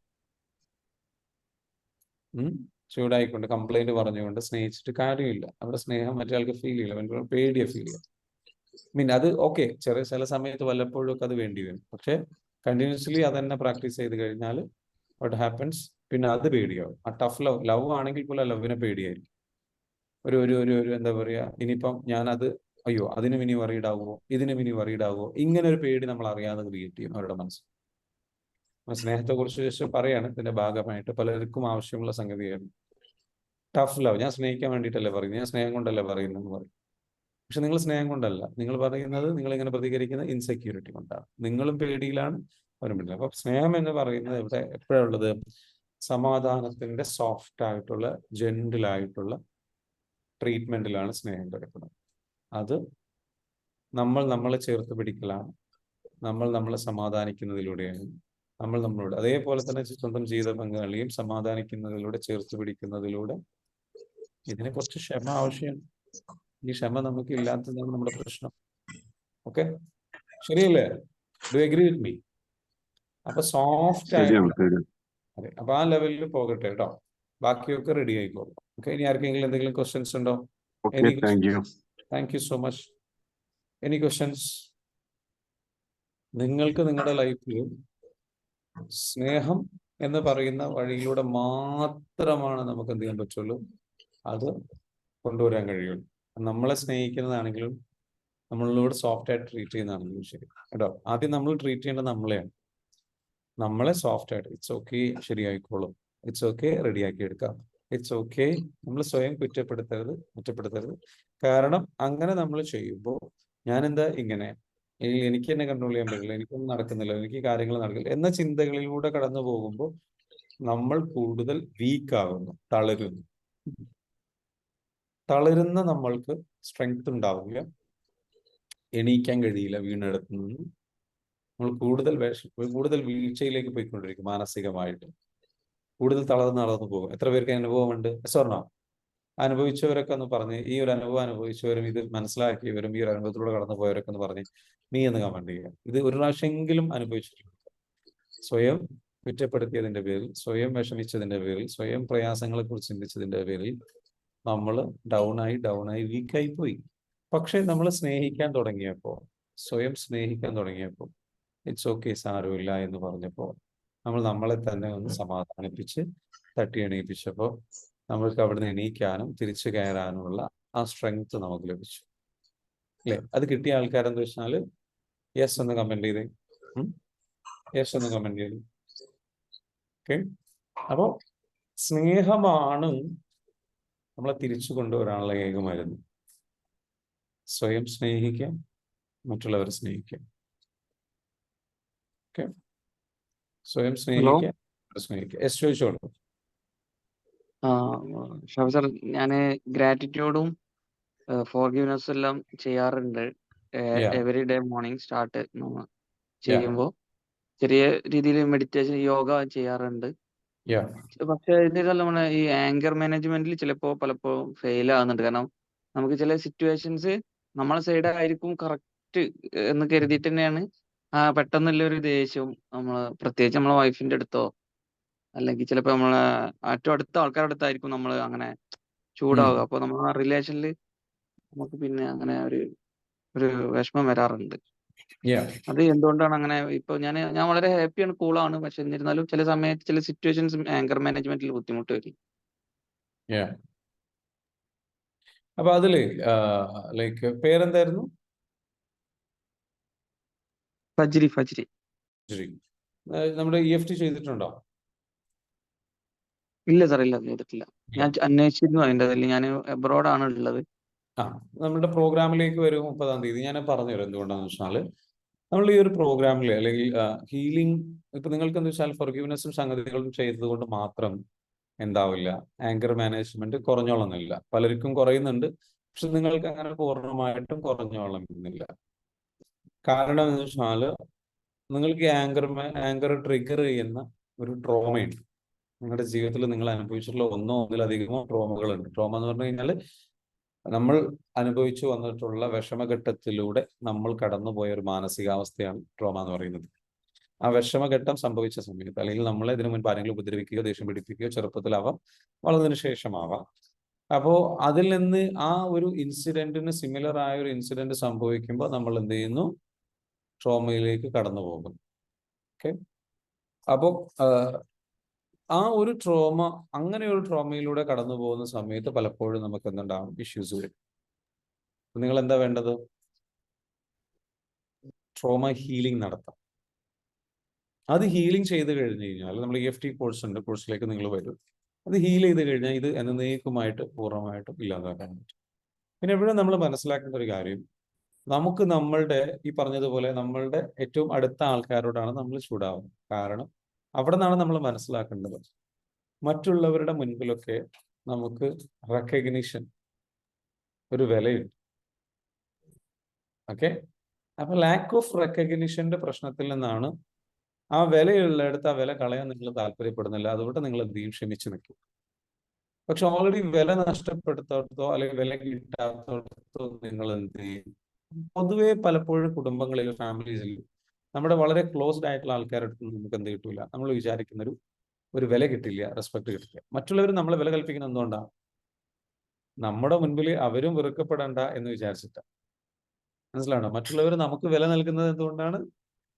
ചൂടായിക്കൊണ്ട് കംപ്ലൈന്റ് പറഞ്ഞുകൊണ്ട് സ്നേഹിച്ചിട്ട് കാര്യമില്ല. അവിടെ സ്നേഹം മറ്റേ ആൾക്ക് ഫീൽ ചെയ്യില്ല, പേടിയെ ഫീൽ ചെയ്യാം. അത് ഓക്കെ, ചില സമയത്ത് വല്ലപ്പോഴും ഒക്കെ അത് വേണ്ടി വരും. പക്ഷെ കണ്ടിന്യൂസ്ലി അതന്നെ പ്രാക്ടീസ് ചെയ്ത് കഴിഞ്ഞാൽ വാട്ട് ഹാപ്പൻസ്? പിന്നെ അത് പേടിയാവും. ആ ടഫ് ലവ് ആണെങ്കിൽ പോലും ആ ലവിനെ പേടിയായിരിക്കും. ഒരു എന്താ പറയാ, ഇനിയിപ്പം ഞാനത് അയ്യോ അതിനും ഇനി വറീഡാവോ, ഇതിനും ഇനി വറീഡാവോ, ഇങ്ങനെ ഒരു പേടി നമ്മൾ അറിയാതെ ക്രിയേറ്റ് ചെയ്യും അവരുടെ മനസ്സിൽ. സ്നേഹത്തെ കുറിച്ച് ശേഷം പറയാണ് ഇതിന്റെ ഭാഗമായിട്ട് പലർക്കും ആവശ്യമുള്ള സംഗതിയായിരുന്നു. ടഫ് ലവ് ഞാൻ സ്നേഹിക്കാൻ വേണ്ടിയിട്ടല്ലേ പറയുന്നത്, ഞാൻ സ്നേഹം കൊണ്ടല്ലേ പറയുന്നതെന്ന് പറയും. പക്ഷെ നിങ്ങൾ സ്നേഹം കൊണ്ടല്ല, നിങ്ങൾ പറയുന്നത്, നിങ്ങൾ ഇങ്ങനെ പ്രതികരിക്കുന്നത് ഇൻസെക്യൂരിറ്റി കൊണ്ടാണ്. നിങ്ങളും പേടിയിലാണ്, അവരും പേടിയില്ല. അപ്പൊ സ്നേഹം എന്ന് പറയുന്നത് ഇവിടെ എപ്പോഴുള്ളത്? സമാധാനത്തിന്റെ സോഫ്റ്റ് ആയിട്ടുള്ള, ജെന്റിലായിട്ടുള്ള ട്രീറ്റ്മെന്റിലാണ് സ്നേഹം കിടക്കുന്നത്. അത് നമ്മളെ ചേർത്ത് പിടിക്കലാണ്, നമ്മളെ സമാധാനിക്കുന്നതിലൂടെയാണ്, നമ്മളോട് അതേപോലെ തന്നെ സ്വന്തം ജീവിത പങ്കാളിയും സമാധാനിക്കുന്നതിലൂടെ, ചേർത്ത് പിടിക്കുന്നതിലൂടെ. ഇതിനെ കുറച്ച് ക്ഷമ ആവശ്യമാണ്. ഈ ക്ഷമ നമുക്ക് ഇല്ലാത്തതാണ് നമ്മുടെ പ്രശ്നം. ഓക്കെ, ശരിയല്ലേ? Do agree with me? അപ്പൊ സോഫ്റ്റ് ആയിട്ട് അതെ, അപ്പൊ ആ ലെവലിൽ പോകട്ടെ കേട്ടോ. ബാക്കിയൊക്കെ റെഡി ആയിക്കോളും. ഓക്കെ, ഇനി ആർക്കെങ്കിലും എന്തെങ്കിലും ക്വസ്റ്റ്യൻസ് ഉണ്ടോ? Thank you so much. Any questions? നിങ്ങൾക്ക് നിങ്ങളുടെ ലൈഫിൽ സ്നേഹം എന്ന് പറയുന്ന വഴിയിലൂടെ മാത്രമാണ് നമുക്ക് എന്ത് ചെയ്യാൻ പറ്റുള്ളൂ? അത് കൊണ്ടുവരാൻ കഴിയുള്ളൂ. നമ്മളെ സ്നേഹിക്കുന്നതാണെങ്കിലും നമ്മളോട് സോഫ്റ്റ് ആയിട്ട് ട്രീറ്റ് ചെയ്യുന്നതാണെങ്കിലും ശരി കേട്ടോ. ആദ്യം നമ്മൾ ട്രീറ്റ് ചെയ്യേണ്ടത് നമ്മളെയാണ്. നമ്മളെ സോഫ്റ്റ് ആയിട്ട് ഇറ്റ്സ് ഓക്കെ, ശരിയായിക്കോളും, ഇറ്റ്സ് ഓക്കെ, റെഡിയാക്കി എടുക്കാം, ഇറ്റ്സ് ഓക്കെ. നമ്മൾ സ്വയം കുറ്റപ്പെടുത്തരുത്. കാരണം അങ്ങനെ നമ്മൾ ചെയ്യുമ്പോൾ ഞാനെന്താ ഇങ്ങനെ, എനിക്ക് എന്നെ കൺട്രോൾ ചെയ്യാൻ പറ്റില്ല, എനിക്കൊന്നും നടക്കുന്നില്ല, എനിക്ക് കാര്യങ്ങൾ നടക്കില്ല എന്ന ചിന്തകളിലൂടെ കടന്നു പോകുമ്പോൾ നമ്മൾ കൂടുതൽ വീക്കാകുന്നു, തളരുന്ന നമ്മൾക്ക് സ്ട്രെങ്ത് ഉണ്ടാവില്ല, എണീക്കാൻ കഴിയില്ല, വീണെടുത്ത് നിന്ന് നമ്മൾ കൂടുതൽ വീഴ്ചയിലേക്ക് പോയിക്കൊണ്ടിരിക്കും. മാനസികമായിട്ട് കൂടുതൽ തളർന്നു പോകും. എത്ര പേർക്ക് അനുഭവമുണ്ട്? സ്വർണ്ണ അനുഭവിച്ചവരൊക്കെ ഒന്ന് പറഞ്ഞ്, ഈ ഒരു അനുഭവം അനുഭവിച്ചവരും ഇത് മനസ്സിലാക്കിയവരും ഈ ഒരു അനുഭവത്തിലൂടെ കടന്നു പോയവരൊക്കെ ഒന്ന് പറഞ്ഞ് നീ എന്ന് കമന്റ് ചെയ്യുക. ഇത് ഒരു പ്രാവശ്യമെങ്കിലും അനുഭവിച്ചിട്ടുണ്ട്. സ്വയം കുറ്റപ്പെടുത്തിയതിന്റെ പേരിൽ, സ്വയം വിഷമിച്ചതിന്റെ പേരിൽ, സ്വയം പ്രയാസങ്ങളെ കുറിച്ച് ചിന്തിച്ചതിന്റെ പേരിൽ നമ്മൾ ഡൗൺ ആയി വീക്കായി പോയി. പക്ഷെ നമ്മൾ സ്നേഹിക്കാൻ തുടങ്ങിയപ്പോൾ, സ്വയം സ്നേഹിക്കാൻ തുടങ്ങിയപ്പോൾ, ഇറ്റ്സ് ഓക്കെ സാരമില്ല എന്ന് പറഞ്ഞപ്പോൾ, നമ്മൾ നമ്മളെ തന്നെ ഒന്ന് സമാധാനിപ്പിച്ച് തട്ടി എണീപ്പിച്ചപ്പോൾ നമ്മൾക്ക് അവിടുന്ന് എണീക്കാനും തിരിച്ചു കയറാനുമുള്ള ആ സ്ട്രെങ്ത് നമുക്ക് ലഭിച്ചു. അല്ലേ? അത് കിട്ടിയ ആൾക്കാരെന്ന് വെച്ചാൽ യെസ് എന്ന് കമന്റ് ചെയ്തേ. യെസ് എന്ന് കമന്റ് ചെയ്തു. ഓക്കെ. അപ്പോൾ സ്നേഹമാണ് നമ്മളെ തിരിച്ചു കൊണ്ടുവരാനുള്ള ഏക മരുന്ന്. സ്വയം സ്നേഹിക്കാം, മറ്റുള്ളവരെ സ്നേഹിക്കാം. ഓക്കെ. സ്വയം സ്നേഹിക്കാം, സ്നേഹിക്കാം. യെസ്, ചോദിച്ചോളൂ. ഷാഫി സാർ, ഞാൻ ഗ്രാറ്റിറ്റ്യൂഡും ഫോർഗിവ്നെസ്സും എല്ലാം ചെയ്യാറുണ്ട്. Yeah. Every day morning start ചെയ്യുമ്പോൾ ചെറിയ രീതിയിൽ മെഡിറ്റേഷൻ, യോഗ ചെയ്യാറുണ്ട്. Yeah. പക്ഷെ ഇതിനെല്ലാം നമ്മളെ ഈ ആങ്കർ മാനേജ്മെന്റിൽ പലപ്പോഴും ഫെയിൽ ആകുന്നുണ്ട്. കാരണം നമുക്ക് ചില സിറ്റുവേഷൻസ് നമ്മളെ സൈഡ് ആയിരിക്കും കറക്റ്റ് എന്ന് കരുതിയിട്ട് തന്നെയാണ് പെട്ടെന്നുള്ള ഒരു ദേഷ്യവും പ്രത്യേകിച്ച് നമ്മളെ വൈഫിന്റെ അടുത്തോ അല്ലെങ്കിൽ ചിലപ്പോൾ നമ്മളെ ഏറ്റവും അടുത്ത ആൾക്കാരുടെ അടുത്തായിരിക്കും നമ്മൾ അങ്ങനെ ചൂടാവുക. അപ്പൊ നമ്മൾ ആ റിലേഷനിൽ നമുക്ക് പിന്നെ അങ്ങനെ ഒരു വിഷമം വരാറുണ്ട്. Yeah. അത് എന്തുകൊണ്ടാണ് അങ്ങനെ? ഇപ്പൊ ഞാൻ വളരെ ഹാപ്പിയാണ്, കൂളാണ്. പക്ഷെ എന്നിരുന്നാലും ചില സമയത്ത് ചില സിറ്റുവേഷൻസ് ആങ്കർ മാനേജ്മെന്റിൽ ബുദ്ധിമുട്ട് വരും. Yeah. അപ്പൊ അതില് ലൈക്ക് പേരെന്തായിരുന്നു? ഫജ്രി. ശരി. നമ്മുടെ EFT ചെയ്തിട്ടുണ്ടോ? ഇല്ല സാർ, ഇല്ല, ചെയ്തിട്ടില്ല. ഞാൻ അന്വേഷിച്ചിരുന്നു അതിന്റെ. ഞാൻ എബ്രോഡ് ആണ് ഉള്ളത്. നമ്മുടെ പ്രോഗ്രാമിലേക്ക് വരും 30-ാം തീയതി. ഞാൻ പറഞ്ഞുതരാം എന്തുകൊണ്ടാന്ന് വെച്ചാൽ, നമ്മൾ ഈ ഒരു പ്രോഗ്രാമിൽ അല്ലെങ്കിൽ ഹീലിംഗ്, ഇപ്പൊ നിങ്ങൾക്ക് എന്താ വെച്ചാൽ ഫൊർഗീവ്നെസ്സും സംഗതികളും ചെയ്തത് കൊണ്ട് മാത്രം എന്താവില്ല, ആങ്കർ മാനേജ്മെന്റ് കുറഞ്ഞോളന്നില്ല. പലർക്കും കുറയുന്നുണ്ട്, പക്ഷെ നിങ്ങൾക്ക് അങ്ങനെ പൂർണ്ണമായിട്ടും കുറഞ്ഞോളന്നില്ല. കാരണം എന്ന് വെച്ചാൽ നിങ്ങൾക്ക് ആങ്കർ ട്രിഗർ ചെയ്യുന്ന ഒരു ട്രോമയുണ്ട്. നിങ്ങളുടെ ജീവിതത്തിൽ നിങ്ങൾ അനുഭവിച്ചിട്ടുള്ള ഒന്നിലധികമോ ട്രോമകളുണ്ട്. ട്രോമ എന്ന് പറഞ്ഞു കഴിഞ്ഞാൽ നമ്മൾ അനുഭവിച്ചു വന്നിട്ടുള്ള വിഷമഘട്ടത്തിലൂടെ നമ്മൾ കടന്നുപോയ ഒരു മാനസികാവസ്ഥയാണ് ട്രോമ എന്ന് പറയുന്നത്. ആ വിഷമഘട്ടം സംഭവിച്ച സമയത്ത്, അല്ലെങ്കിൽ നമ്മളെ ഇതിനു മുൻപ് ആരെങ്കിലും ഉപദ്രവിക്കുകയോ ദേഷ്യം പിടിപ്പിക്കുകയോ ചെറുപ്പത്തിലാവാം, വളർന്നതിന് ശേഷമാവാം. അപ്പോൾ അതിൽ നിന്ന് ആ ഒരു ഇൻസിഡന്റിന് സിമിലർ ആയ ഒരു ഇൻസിഡന്റ് സംഭവിക്കുമ്പോൾ നമ്മൾ എന്ത് ചെയ്യുന്നു? ട്രോമയിലേക്ക് കടന്നു പോകും. ഓക്കെ. അപ്പോൾ ആ ഒരു ട്രോമ, അങ്ങനെ ഒരു ട്രോമയിലൂടെ കടന്നു പോകുന്ന സമയത്ത് പലപ്പോഴും നമുക്ക് എന്തുണ്ടാവും? ഇഷ്യൂസ് വരും. നിങ്ങൾ എന്താ വേണ്ടത്? ട്രോമ ഹീലിംഗ് നടത്താം. അത് ഹീലിംഗ് ചെയ്ത് കഴിഞ്ഞ് കഴിഞ്ഞാൽ, നമ്മൾ EFT കോഴ്സ് ഉണ്ട്, കോഴ്സിലേക്ക് നിങ്ങൾ വരും. അത് ഹീൽ ചെയ്ത് കഴിഞ്ഞാൽ ഇത് എന്നേക്കുമായിട്ട് പൂർണ്ണമായിട്ടും ഇല്ലാതാക്കാൻ പറ്റും. പിന്നെ എപ്പോഴും നമ്മൾ മനസ്സിലാക്കേണ്ട ഒരു കാര്യം, നമുക്ക് നമ്മളുടെ ഈ പറഞ്ഞതുപോലെ നമ്മളുടെ ഏറ്റവും അടുത്ത ആൾക്കാരോടാണ് നമ്മൾ ചൂടാവുന്നത്. കാരണം അവിടെ നിന്നാണ് നമ്മൾ മനസ്സിലാക്കേണ്ടത്, മറ്റുള്ളവരുടെ മുൻപിലൊക്കെ നമുക്ക് റെക്കഗ്നിഷൻ, ഒരു വിലയുണ്ട്. ഓക്കെ. അപ്പൊ ലാക്ക് ഓഫ് റെക്കഗ്നിഷന്റെ പ്രശ്നത്തിൽ നിന്നാണ് ആ വിലയുള്ളിടത്ത് ആ വില കളയാൻ നിങ്ങൾ താല്പര്യപ്പെടുന്നില്ല. അതുകൊണ്ട് നിങ്ങൾ എന്ത് ചെയ്യും? ക്ഷമിച്ചു നിൽക്കും. പക്ഷെ ഓൾറെഡി വില നഷ്ടപ്പെടുത്തോ അല്ലെങ്കിൽ വില കിട്ടാത്തോ നിങ്ങൾ എന്ത് ചെയ്യും? പൊതുവെ പലപ്പോഴും കുടുംബങ്ങളിൽ, ഫാമിലീസിൽ, നമ്മുടെ വളരെ ക്ലോസ്ഡ് ആയിട്ടുള്ള ആൾക്കാരുടെ അടുത്ത് നമുക്ക് എന്ത് കിട്ടൂല? നമ്മൾ വിചാരിക്കുന്ന ഒരു വില കിട്ടില്ല, റെസ്പെക്ട് കിട്ടില്ല. മറ്റുള്ളവർ നമ്മളെ വില കൽപ്പിക്കുന്നത് എന്തുകൊണ്ടാണ്? നമ്മുടെ മുൻപിൽ അവരും വെറുക്കപ്പെടണ്ട എന്ന് വിചാരിച്ചിട്ട്. മനസ്സിലാണോ? മറ്റുള്ളവർ നമുക്ക് വില നൽകുന്നത് എന്തുകൊണ്ടാണ്?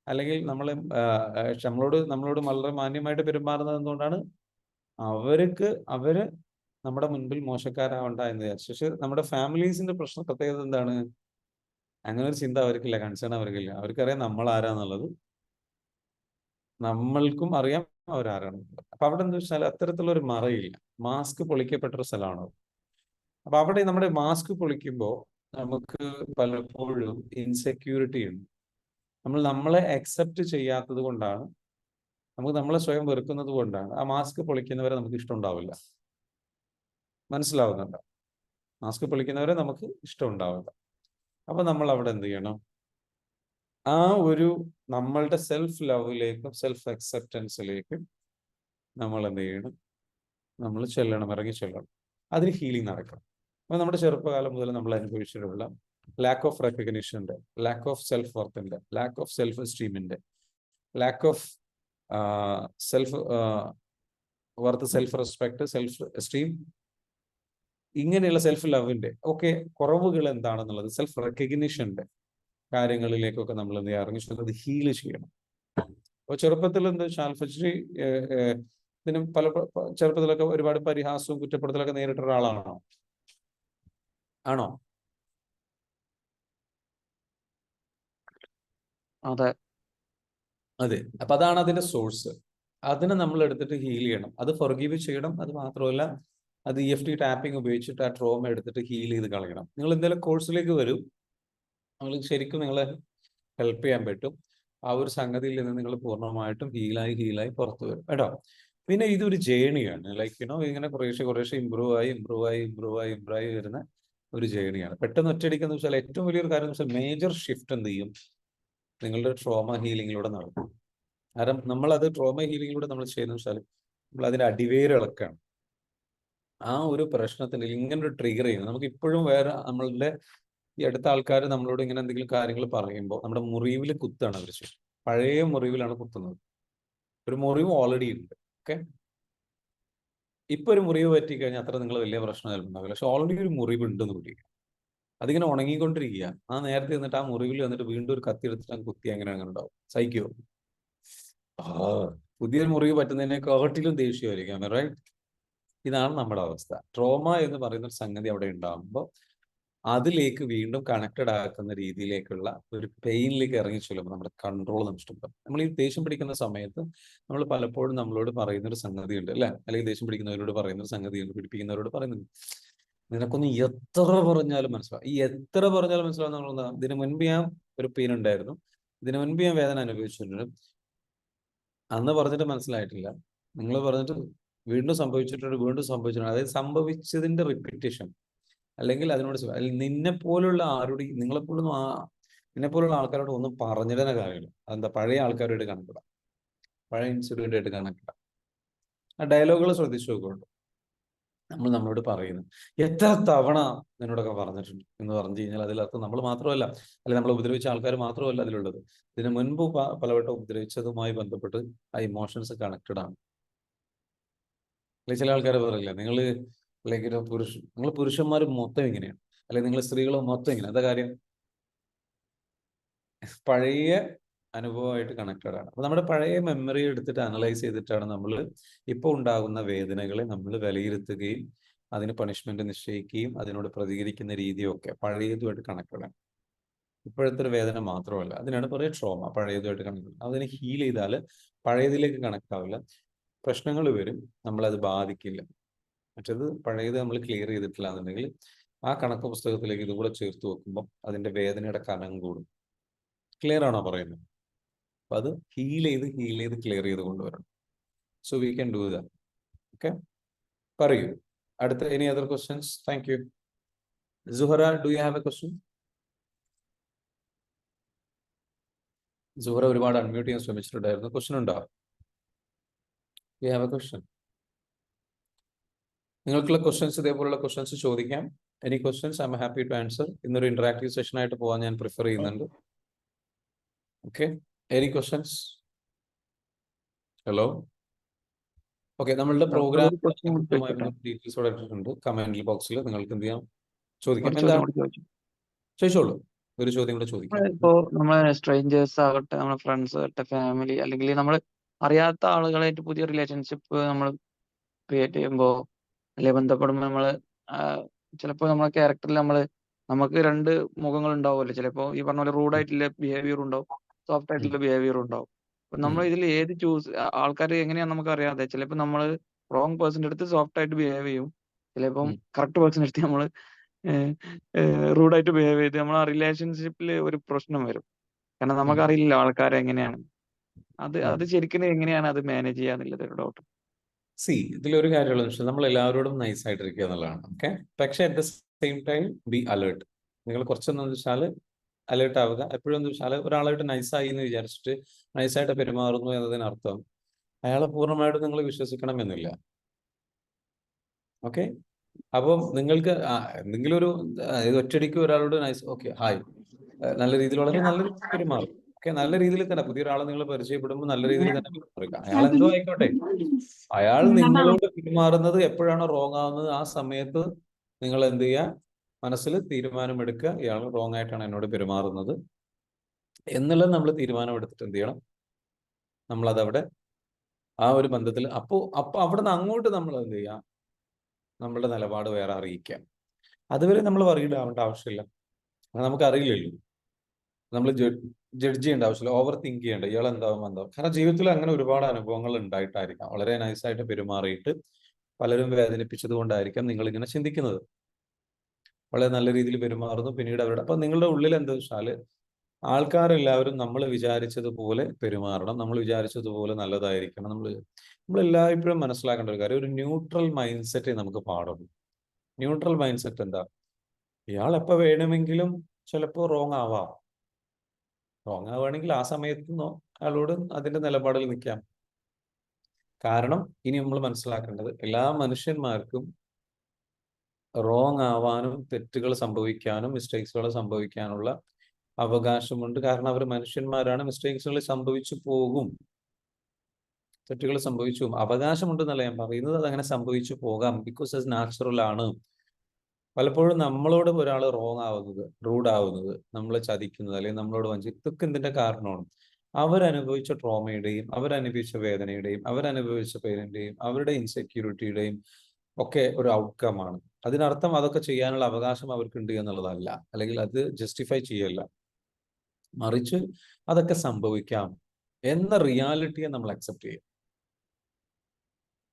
അല്ലെങ്കിൽ നമ്മളോട് വളരെ മാന്യമായിട്ട് പെരുമാറുന്നത് എന്തുകൊണ്ടാണ്? അവര് നമ്മുടെ മുൻപിൽ മോശക്കാരാവണ്ട എന്ന് വിചാരിച്ചു. പക്ഷെ നമ്മുടെ ഫാമിലീസിന്റെ പ്രത്യേകത എന്താണ്? അങ്ങനെ ഒരു ചിന്ത അവർക്കില്ല, കൺസേൺ അവർക്കില്ല. അവർക്കറിയാം നമ്മൾ ആരാന്നുള്ളത്, നമ്മൾക്കും അറിയാം അവരാരാണെന്നുള്ളത്. അപ്പൊ അവിടെ എന്താ വെച്ചാൽ അത്തരത്തിലുള്ള ഒരു മറയില്ല, മാസ്ക് പൊളിക്കപ്പെട്ടൊരു സ്ഥലമാണ്. അപ്പൊ അവിടെ നമ്മുടെ മാസ്ക് പൊളിക്കുമ്പോൾ നമുക്ക് പലപ്പോഴും ഇൻസെക്യൂരിറ്റി ഉണ്ട്. നമ്മളെ അക്സെപ്റ്റ് ചെയ്യാത്തത് കൊണ്ടാണ്, നമുക്ക് നമ്മളെ സ്വയം വെറുക്കുന്നത് കൊണ്ടാണ് ആ മാസ്ക് പൊളിക്കുന്നവരെ നമുക്ക് ഇഷ്ടമുണ്ടാവില്ല. മനസ്സിലാവുന്നുണ്ടോ? മാസ്ക് പൊളിക്കുന്നവരെ നമുക്ക് ഇഷ്ടമുണ്ടാവില്ല. അപ്പൊ നമ്മൾ അവിടെ എന്ത് ചെയ്യണം? ആ ഒരു നമ്മളുടെ സെൽഫ് ലവിലേക്കും സെൽഫ് അക്സെപ്റ്റൻസിലേക്കും നമ്മൾ എന്ത് ചെയ്യണം? നമ്മൾ ഇറങ്ങി ചെല്ലണം. അതിന് ഹീലിംഗ് നടക്കണം. അപ്പൊ നമ്മുടെ ചെറുപ്പകാലം മുതൽ നമ്മൾ അനുഭവിച്ചിട്ടുള്ള ലാക്ക് ഓഫ് റെക്കഗ്നിഷന്റെ, ലാക്ക് ഓഫ് സെൽഫ് വർത്തിന്റെ, ലാക്ക് ഓഫ് സെൽഫ് എസ്റ്റീമിന്റെ, lack of self worth, self respect, self esteem, ഇങ്ങനെയുള്ള സെൽഫ് ലവിന്റെ ഒക്കെ കുറവുകൾ എന്താണെന്നുള്ളത് സെൽഫ് റെക്കഗ്നിഷന്റെ കാര്യങ്ങളിലേക്കൊക്കെ നമ്മൾ എന്ത് ചെയ്യുക ഇറങ്ങിച്ചത് ഹീൽ ചെയ്യണം. അപ്പോൾ ചെറുപ്പത്തിൽ എന്താ വെച്ചാൽ ഫജ്രി ഇതിനും ചെറുപ്പത്തിലൊക്കെ ഒരുപാട് പരിഹാസവും കുറ്റപ്പെടുത്തലൊക്കെ നേരിട്ട ഒരാളാണോ? ആണോ? അതെ. അതെ. അപ്പൊ അതാണ് അതിന്റെ സോഴ്സ്. അതിനെ നമ്മൾ എടുത്തിട്ട് ഹീൽ ചെയ്യണം. അത് ഫൊർഗീവ് ചെയ്യണം. അത് മാത്രമല്ല അത് EFT ടാപ്പിംഗ് ഉപയോഗിച്ചിട്ട് ആ ട്രോമ എടുത്തിട്ട് ഹീൽ ചെയ്ത് കളയണം. നിങ്ങൾ എന്തെങ്കിലും കോഴ്സിലേക്ക് വരും, നമ്മൾ ശരിക്കും നിങ്ങളെ ഹെൽപ്പ് ചെയ്യാൻ പറ്റും. ആ ഒരു സംഗതിയിൽ നിന്ന് നിങ്ങൾ പൂർണ്ണമായിട്ടും ഹീലായി പുറത്തു വരും കേട്ടോ. പിന്നെ ഇതൊരു ജേണിയാണ്. ലൈക്ക് ഇങ്ങനെ കുറേശ്ശെ ഇമ്പ്രൂവ് ആയി വരുന്ന ഒരു ജേണിയാണ്. പെട്ടെന്ന് ഒറ്റയടിക്കെന്ന് വെച്ചാൽ ഏറ്റവും വലിയൊരു കാര്യം എന്ന് വെച്ചാൽ മേജർ ഷിഫ്റ്റ് എന്ത് ചെയ്യും നിങ്ങളുടെ ട്രോമ ഹീലിങ്ങിലൂടെ നടക്കും. കാരണം നമ്മളത് ട്രോമ ഹീലിങ്ങിലൂടെ നമ്മൾ ചെയ്യുന്ന വെച്ചാൽ നമ്മൾ അതിന്റെ അടിവേര് ഇളക്കാണ്. ആ ഒരു പ്രശ്നത്തിന് ഇങ്ങനൊരു ട്രിഗർ ചെയ്യുന്നത് നമുക്ക് ഇപ്പോഴും വേറെ നമ്മളുടെ ഈ അടുത്ത ആൾക്കാർ നമ്മളോട് ഇങ്ങനെ എന്തെങ്കിലും കാര്യങ്ങൾ പറയുമ്പോൾ നമ്മുടെ മുറിവിൽ കുത്താണ് അവർ ചെയ്യുന്നത്. പഴയ മുറിവിലാണ് കുത്തുന്നത്. ഒരു മുറിവ് ഓൾറെഡി ഉണ്ട്. ഓക്കെ, ഇപ്പൊ ഒരു മുറിവ് പറ്റിക്കഴിഞ്ഞാൽ അത്ര നിങ്ങൾ വലിയ പ്രശ്നം ഉണ്ടാവില്ല. പക്ഷെ ഓൾറെഡി ഒരു മുറിവ് ഉണ്ടെന്ന് കൂടിയിരിക്കും. അതിങ്ങനെ ഉണങ്ങിക്കൊണ്ടിരിക്കുക. ആ നേരത്തെ എന്നിട്ട് ആ മുറിവിൽ വന്നിട്ട് വീണ്ടും ഒരു കത്തി എടുത്തിട്ട് കുത്തി അങ്ങനെ ഉണ്ടാവും. സഹിക്കുമോ? പുതിയൊരു മുറിവ് പറ്റുന്നതിനെക്കാട്ടിലും ദേഷ്യമായിരിക്കും. റൈറ്റ്? ഇതാണ് നമ്മുടെ അവസ്ഥ. ട്രോമ എന്ന് പറയുന്ന ഒരു സംഗതി അവിടെ ഉണ്ടാകുമ്പോൾ അതിലേക്ക് വീണ്ടും കണക്റ്റഡ് ആക്കുന്ന രീതിയിലേക്കുള്ള ഒരു പെയിനിലേക്ക് ഇറങ്ങി ചെല്ലുമ്പോൾ നമ്മുടെ കൺട്രോൾ നഷ്ടപ്പെടും. നമ്മൾ ഈ ദേഷ്യം പിടിക്കുന്ന സമയത്ത് നമ്മൾ പലപ്പോഴും നമ്മളോട് പറയുന്നൊരു സംഗതി ഉണ്ട് അല്ലെ, അല്ലെങ്കിൽ ദേഷ്യം പിടിക്കുന്നവരോട് പറയുന്നൊരു സംഗതി ഉണ്ട്, പിടിപ്പിക്കുന്നവരോട് പറയുന്നുണ്ട്, നിനക്കൊന്നും എത്ര പറഞ്ഞാലും മനസ്സിലാവും. ഈ എത്ര പറഞ്ഞാലും മനസ്സിലാവുന്ന ഇതിനു മുൻപ് ഞാൻ ഒരു പെയിൻ ഉണ്ടായിരുന്നു, ഇതിനു മുൻപ് ഞാൻ വേദന അനുഭവിച്ചിട്ടുണ്ട്, അന്ന് പറഞ്ഞിട്ട് മനസ്സിലായിട്ടില്ല, നിങ്ങൾ പറഞ്ഞിട്ട് വീണ്ടും സംഭവിച്ചിട്ടുണ്ട്. അതായത് സംഭവിച്ചതിന്റെ റിപ്പീറ്റേഷൻ, അല്ലെങ്കിൽ അതിനോട് നിന്നെ പോലുള്ള ആൾക്കാരോട് ഒന്നും പറഞ്ഞിടുന്ന കാര്യമില്ല. അതെന്താ? പഴയ ആൾക്കാരോട് കണക്കിടാം, പഴയ ഇൻസിഡന്റ് ആയിട്ട് കണക്കിടാം. ആ ഡയലോഗുകൾ ശ്രദ്ധിച്ചു നോക്കുന്നുണ്ട്. നമ്മളോട് പറയുന്നു എത്ര തവണ നിന്നോടൊക്കെ പറഞ്ഞിട്ടുണ്ട് എന്ന് പറഞ്ഞു കഴിഞ്ഞാൽ അതിലർത്ഥം നമ്മൾ മാത്രമല്ല, അല്ലെങ്കിൽ നമ്മൾ ഉപദ്രവിച്ച ആൾക്കാർ മാത്രമല്ല അതിലുള്ളത്, ഇതിനു മുൻപ് പലവട്ടം ഉപദ്രവിച്ചതുമായി ബന്ധപ്പെട്ട് ആ ഇമോഷൻസ് കണക്റ്റഡ് ആണ്. അല്ലെങ്കിൽ ചില ആൾക്കാർ പറയില്ല, നിങ്ങൾ പുരുഷന്മാർ മൊത്തം ഇങ്ങനെയാണ്, അല്ലെങ്കിൽ നിങ്ങൾ സ്ത്രീകൾ മൊത്തം ഇങ്ങനെ. എന്താ കാര്യം? പഴയ അനുഭവമായിട്ട് കണക്റ്റഡ് ആണ്. അപ്പൊ നമ്മുടെ പഴയ മെമ്മറി എടുത്തിട്ട് അനലൈസ് ചെയ്തിട്ടാണ് നമ്മൾ ഇപ്പോൾ ഉണ്ടാകുന്ന വേദനകളെ നമ്മൾ വിലയിരുത്തുകയും അതിന് പണിഷ്മെന്റ് നിശ്ചയിക്കുകയും അതിനോട് പ്രതികരിക്കുന്ന രീതിയൊക്കെ പഴയതുമായിട്ട് കണക്റ്റഡ് ആണ്. ഇപ്പോഴത്തെ ഒരു വേദന മാത്രമല്ല, അതിനാണ് പറയുക ട്രോമ. പഴയതുമായിട്ട് കണക്റ്റഡ്. അതിനെ ഹീൽ ചെയ്താൽ പഴയതിലേക്ക് കണക്ട് ആവില്ല, പ്രശ്നങ്ങൾ വരും, നമ്മളത് ബാധിക്കില്ല. മറ്റേത് പഴയത് നമ്മൾ ക്ലിയർ ചെയ്തിട്ടില്ല എന്നുണ്ടെങ്കിൽ ആ കണക്ക് പുസ്തകത്തിലേക്ക് ഇതുകൂടെ ചേർത്ത് വെക്കുമ്പോൾ അതിന്റെ വേദനയുടെ കനം കൂടും. ക്ലിയർ ആണോ പറയുന്നത്? അപ്പൊ അത് ഹീൽ ചെയ്ത് ക്ലിയർ ചെയ്ത് കൊണ്ടുവരണം. So we can do that. Okay, പറയൂ. അടുത്ത any other questions? Thank you. Suhara, do you have a question? Suhara ഒരുപാട് അൺമ്യൂട്ട് ചെയ്യാൻ ശ്രമിച്ചിട്ടുണ്ടായിരുന്നു. ക്വസ്റ്റ്യൻ ഉണ്ടോ? You have a question? നിങ്ങൾക്കുള്ള ക്വസ്റ്റ്യൻസ്, ഇതേപോലുള്ള ക്വസ്റ്റ്യൻസ് ചോദിക്കാം. Any questions I am happy to answer. ഇന്നൊരു ഇന്ററാക്റ്റീവ് സെഷൻ ആയിട്ട് പോകാൻ ഞാൻ പ്രിഫർ ചെയ്യുന്നുണ്ട്. Okay, any questions? Hello. Okay, നമ്മളുടെ പ്രോഗ്രാം ഡീറ്റെയിൽസ് ഇട്ടിട്ടുണ്ട് കമന്റ് ബോക്സിൽ. നിങ്ങൾക്ക് എന്ത് ചെയ്യാം, ചോദിക്കാം. ചോദിച്ചോളൂ, ഒരു ചോദ്യം കൂടെ ചോദിക്കാം. ഇപ്പോ നമ്മളെ സ്ട്രേഞ്ചേഴ്സ് ആകട്ടെ, നമ്മുടെ ഫ്രണ്ട്സ് ആകട്ടെ, ഫാമിലി, അല്ലെങ്കിൽ നമ്മൾ അറിയാത്ത ആളുകളായിട്ട് പുതിയ റിലേഷൻഷിപ്പ് നമ്മൾ ക്രിയേറ്റ് ചെയ്യുമ്പോൾ അല്ലെങ്കിൽ ബന്ധപ്പെടുമ്പോൾ ചിലപ്പോൾ നമ്മളെ ക്യാരക്ടറിൽ നമുക്ക് രണ്ട് മുഖങ്ങൾ ഉണ്ടാവുമല്ലോ. ചിലപ്പോൾ ഈ പറഞ്ഞ പോലെ റൂഡായിട്ടുള്ള ബിഹേവിയർ ഉണ്ടാവും, സോഫ്റ്റ് ആയിട്ടുള്ള ബിഹേവിയർ ഉണ്ടാവും. അപ്പൊ നമ്മൾ ഇതിൽ ഏത് ആൾക്കാർ എങ്ങനെയാണെന്ന് നമുക്ക് അറിയാതെ ചിലപ്പോൾ നമ്മൾ റോങ് പേഴ്സന്റെ അടുത്ത് സോഫ്റ്റ് ആയിട്ട് ബിഹേവ് ചെയ്യും, ചിലപ്പം കറക്റ്റ് പേഴ്സന്റെ അടുത്ത് നമ്മൾ റൂഡായിട്ട് ബിഹേവ് ചെയ്ത് നമ്മൾ ആ റിലേഷൻഷിപ്പിൽ ഒരു പ്രശ്നം വരും. കാരണം നമുക്കറിയില്ല ആൾക്കാരെ എങ്ങനെയാണ്. അത് ശരിക്കും എങ്ങനെയാണ് അത് മാനേജ് ചെയ്യാന്നുള്ളത് ഒരു ഡൗട്ട്. ഇതിലൊരു കാര്യമുള്ള വെച്ചാൽ നമ്മൾ എല്ലാവരോടും നൈസ് ആയിട്ടിരിക്കുക എന്നുള്ളതാണ്. ഓക്കെ, പക്ഷെ at the same time B alert. നിങ്ങൾ കുറച്ചെന്ന് വെച്ചാൽ അലേർട്ട് ആവുക. എപ്പോഴും എന്ന് വെച്ചാൽ ഒരാളായിട്ട് നൈസായി എന്ന് വിചാരിച്ചിട്ട് നൈസായിട്ട് പെരുമാറുന്നു എന്നതിനർത്ഥം അയാളെ പൂർണ്ണമായിട്ട് നിങ്ങൾ വിശ്വസിക്കണമെന്നില്ല. ഓക്കെ, അപ്പം നിങ്ങൾക്ക് എന്തെങ്കിലും ഒരു ഒറ്റയടിക്ക് ഒരാളോട് നൈസ് ഓക്കെ ഹായ് നല്ല രീതിയിൽ വളരെ നല്ല രീതിയിൽ പെരുമാറും. ഓക്കെ, നല്ല രീതിയിൽ തന്നെ പുതിയൊരാളെ നിങ്ങൾ പരിചയപ്പെടുമ്പോൾ നല്ല രീതിയിൽ തന്നെ പെരുമാറുക. അയാൾ എന്തോ ആയിക്കോട്ടെ, അയാൾ നിങ്ങളോട് പെരുമാറുന്നത് എപ്പോഴാണോ റോങ് ആവുന്നത് ആ സമയത്ത് നിങ്ങൾ എന്ത് ചെയ്യുക, മനസ്സിൽ തീരുമാനമെടുക്കുക, ഇയാൾ റോങ് ആയിട്ടാണ് എന്നോട് പെരുമാറുന്നത് എന്നുള്ളത് നമ്മൾ തീരുമാനമെടുത്തിട്ട് എന്ത് ചെയ്യണം, നമ്മളതവിടെ ആ ഒരു ബന്ധത്തിൽ അപ്പോൾ അവിടെ നിന്ന് അങ്ങോട്ട് നമ്മൾ എന്ത് ചെയ്യാം, നമ്മളുടെ നിലപാട് വേറെ അറിയിക്കാം. അതുവരെ നമ്മൾ വറീഡ് ആവേണ്ട ആവശ്യമില്ല, അത് നമുക്കറിയില്ലല്ലോ. നമ്മൾ ജഡ്ജ് ചെയ്യേണ്ട ആവശ്യമില്ല, ഓവർ തിങ്ക് ചെയ്യേണ്ട ഇയാൾ എന്താവും. കാരണം ജീവിതത്തിൽ അങ്ങനെ ഒരുപാട് അനുഭവങ്ങൾ ഉണ്ടായിട്ടായിരിക്കാം, വളരെ നൈസായിട്ട് പെരുമാറിയിട്ട് പലരും വേദനിപ്പിച്ചത് കൊണ്ടായിരിക്കാം നിങ്ങൾ ഇങ്ങനെ ചിന്തിക്കുന്നത്. വളരെ നല്ല രീതിയിൽ പെരുമാറുന്നു, പിന്നീട് അവരുടെ അപ്പൊ നിങ്ങളുടെ ഉള്ളിൽ എന്താ വെച്ചാൽ ആൾക്കാരെല്ലാവരും നമ്മൾ വിചാരിച്ചതുപോലെ പെരുമാറണം, നമ്മൾ വിചാരിച്ചതുപോലെ നല്ലതായിരിക്കണം. നമ്മളെല്ലായ്പ്പോഴും മനസ്സിലാക്കേണ്ട ഒരു കാര്യം, ഒരു ന്യൂട്രൽ മൈൻഡ് സെറ്റ് നമുക്ക് പാടുള്ളൂ. ന്യൂട്രൽ മൈൻഡ് സെറ്റ് എന്താ, ഇയാൾ എപ്പോൾ വേണമെങ്കിലും ചിലപ്പോൾ റോങ് ആവാം. റോങ് ആവുകയാണെങ്കിൽ ആ സമയത്ത് അയാളോട് അതിന്റെ നിലപാടിൽ നിൽക്കാം. കാരണം ഇനി നമ്മൾ മനസ്സിലാക്കേണ്ടത്, എല്ലാ മനുഷ്യന്മാർക്കും റോങ് ആവാനും തെറ്റുകൾ സംഭവിക്കാനും മിസ്റ്റേക്സുകൾ സംഭവിക്കാനുള്ള അവകാശമുണ്ട്. കാരണം അവർ മനുഷ്യന്മാരാണ്, മിസ്റ്റേക്സുകൾ സംഭവിച്ചു പോകും, തെറ്റുകൾ സംഭവിച്ചു പോകും. അവകാശമുണ്ടെന്നല്ല ഞാൻ പറയുന്നത്, അതങ്ങനെ സംഭവിച്ചു പോകാം, ബിക്കോസ് അത് നാച്ചുറൽ ആണ്. പലപ്പോഴും നമ്മളോട് ഒരാൾ റോങ് ആവുന്നത്, റൂഡ് ആവുന്നത്, നമ്മളെ ചതിക്കുന്നത്, അല്ലെങ്കിൽ നമ്മളോട് ഇതൊക്കെ എന്തിന്റെ കാരണമാണ്, അവരനുഭവിച്ച ട്രോമയുടെയും അവരനുഭവിച്ച വേദനയുടെയും അവരനുഭവിച്ച പെയിനിന്റെയും അവരുടെ ഇൻസെക്യൂരിറ്റിയുടെയും ഒക്കെ ഒരു ഔട്ട്കമാണ്. അതിനർത്ഥം അതൊക്കെ ചെയ്യാനുള്ള അവകാശം അവർക്കുണ്ട് എന്നുള്ളതല്ല, അല്ലെങ്കിൽ അത് ജസ്റ്റിഫൈ ചെയ്യല്ല. മറിച്ച് അതൊക്കെ സംഭവിക്കാം എന്ന റിയാലിറ്റിയെ നമ്മൾ അക്സെപ്റ്റ് ചെയ്യും.